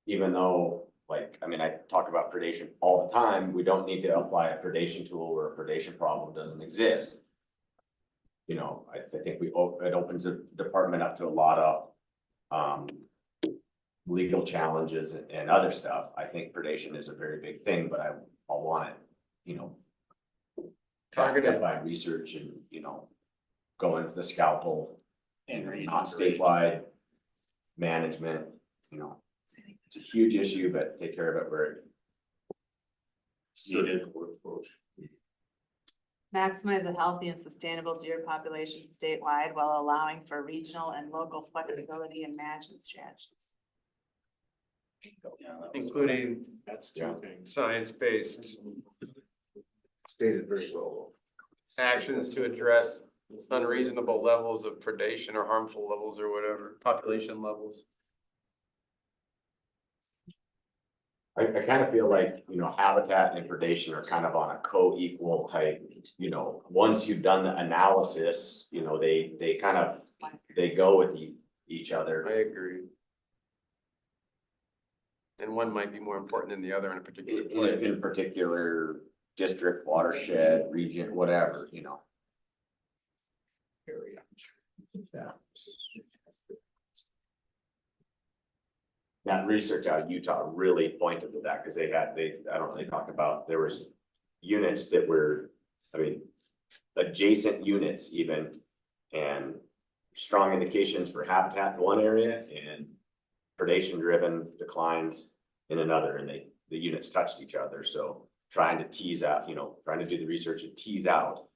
Even though, like, I mean, I talk about predation all the time, we don't need to apply a predation tool where a predation problem doesn't exist. You know, I think it opens the department up to a lot of legal challenges and other stuff. I think predation is a very big thing, but I want it, you know, targeted by research and, you know, go into the scalpel and not statewide management, you know. It's a huge issue, but take care of it where it needed.
Maximize a healthy and sustainable deer population statewide while allowing for regional and local flexibility and management strategies.
Including
That's two things.
science-based
Stated very well.
actions to address unreasonable levels of predation or harmful levels or whatever, population levels.
I kind of feel like, you know, habitat and predation are kind of on a co-equal type, you know, once you've done the analysis, you know, they kind of, they go with each other.
I agree. And one might be more important than the other in a particular place.
In a particular district, watershed, region, whatever, you know. That research out of Utah really pointed to that, because I don't know, they talked about, there was units that were, I mean, adjacent units even, and strong indications for habitat in one area and predation driven declines in another, and the units touched each other. So trying to tease out, you know, trying to do the research and tease out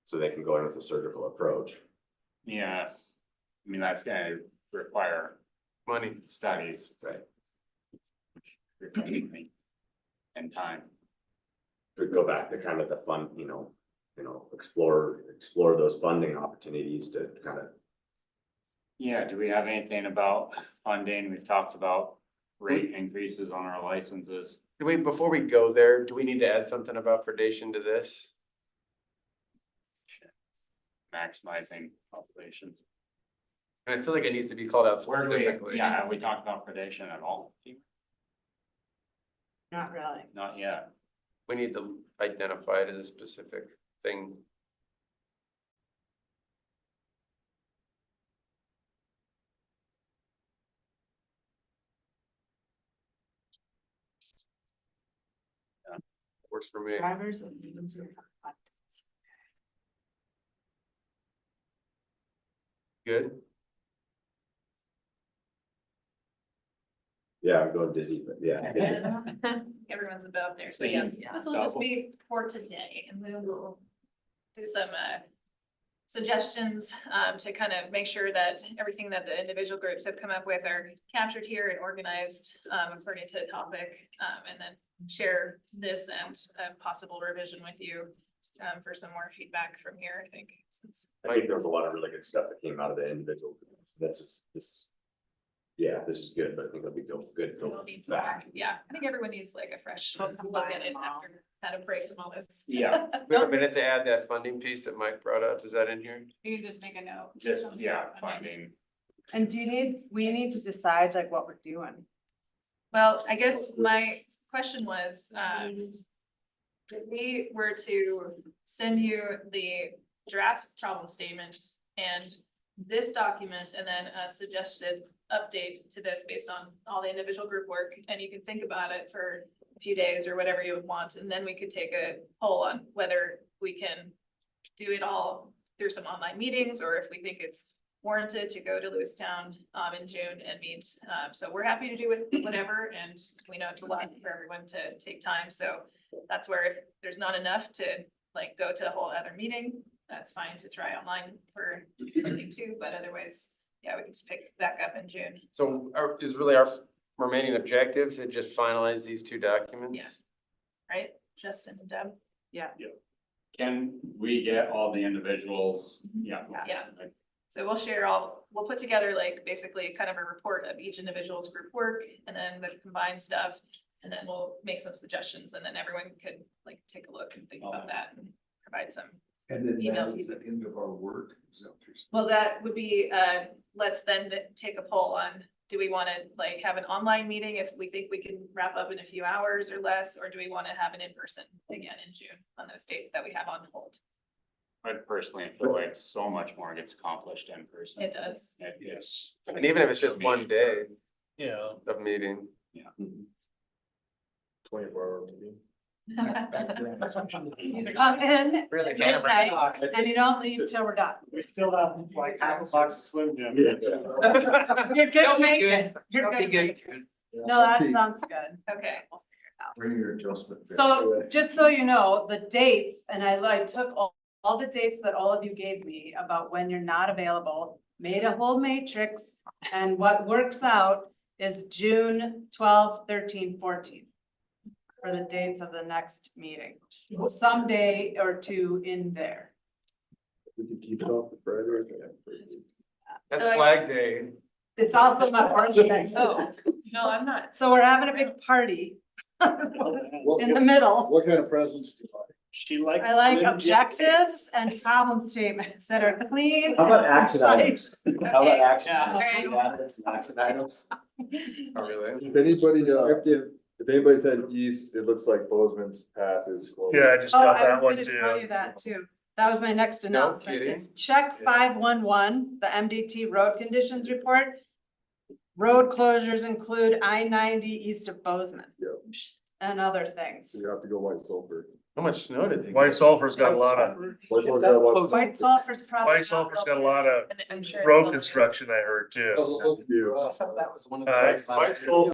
so they can go in with a surgical approach.
Yeah, I mean, that's gonna require
Money.
studies.
Right.
And time.
To go back to kind of the fun, you know, explore those funding opportunities to kind of.
Yeah, do we have anything about funding? We've talked about rate increases on our licenses.
Before we go there, do we need to add something about predation to this?
Maximizing populations.
I feel like it needs to be called out
Where do we,
specifically.
yeah, have we talked about predation at all?
Not really.
Not yet.
We need to identify it as a specific thing. Works for me.
Drivers and users of abundance.
Good.
Yeah, I'm going dizzy, but yeah.
Everyone's about there, so yeah, this will just be for today, and we will do some suggestions to kind of make sure that everything that the individual groups have come up with are captured here and organized according to topic, and then share this and a possible revision with you for some more feedback from here, I think, since.
I think there was a lot of really good stuff that came out of the individual. That's just this. Yeah, this is good, but I think it'll be good.
We'll need some more. Yeah, I think everyone needs like a fresh look at it after had a break from all this.
Yeah.
We have a minute to add that funding piece that Mike brought up. Is that in here?
You can just make a note.
Just, yeah, funding.
And we need to decide like what we're doing.
Well, I guess my question was, if we were to send you the draft problem statement and this document, and then a suggested update to this based on all the individual group work, and you can think about it for a few days or whatever you would want, and then we could take a poll on whether we can do it all through some online meetings, or if we think it's warranted to go to Lewistown in June and meet. So we're happy to do with whatever, and we know it's a lot for everyone to take time, so that's where if there's not enough to like go to a whole other meeting, that's fine to try online for something too, but otherwise, yeah, we can just pick back up in June.
So is really our remaining objective to just finalize these two documents?
Yeah. Right, Justin and Deb?
Yeah.
Can we get all the individuals? Yeah.
Yeah. So we'll put together like basically kind of a report of each individual's group work and then the combined stuff. And then we'll make some suggestions and then everyone could like take a look and think about that and provide some.
And then
Email
that is
feedback.
the end of our work. Is that what you're saying?
Well, that would be, let's then take a poll on, do we want to like have an online meeting if we think we can wrap up in a few hours or less, or do we want to have an in-person again in June on those dates that we have on hold?
I personally feel like so much more gets accomplished in person.
It does.
It is.
And even if it's just one day
Yeah.
of meeting.
24-hour meeting.
You come in
Really,
at
cameras
midnight
talk.
and you don't leave till we're done.
We still have like half a box of Slim Jim.
You're good,
Don't be
make
good.
it. You're
Don't be
good.
good.
No, that sounds good.
Okay.
Bring your adjustment.
So just so you know, the dates, and I took all the dates that all of you gave me about when you're not available, made a whole matrix, and what works out is June 12, 13, 14. For the dates of the next meeting, someday or two in there.
We could keep it off the Friday.
That's
So
Flag Day.
It's also my birthday.
Oh, no, I'm not.
So we're having a big party in the middle.
What kind of presents do you like?
She likes.
I like
Slim Jim.
objectives and problem statements that are clean.
How about
and
action
concise.
items? How about action?
Yeah.
items? Action items?
Oh, really?
If anybody, if anybody said east, it looks like Bozeman's Pass is closed.
Yeah, I just
Oh,
got
I
that
was
one
gonna
too.
tell you that too. That was my next announcement,
kidding.
is check 511, the MDT road conditions report. Road closures include I-90 east of Bozeman.
Yep.
And other things.
So you have to go White Sulphur.
How much snow did they?
White Sulphur's got a lot of,
White Sulphur's got a lot-
White sulphur's probably.
White Sulphur's got a lot of
And I'm sure.
road construction, I heard too.
Oh,
You.
I thought that was one of the.
Uh,
first last year.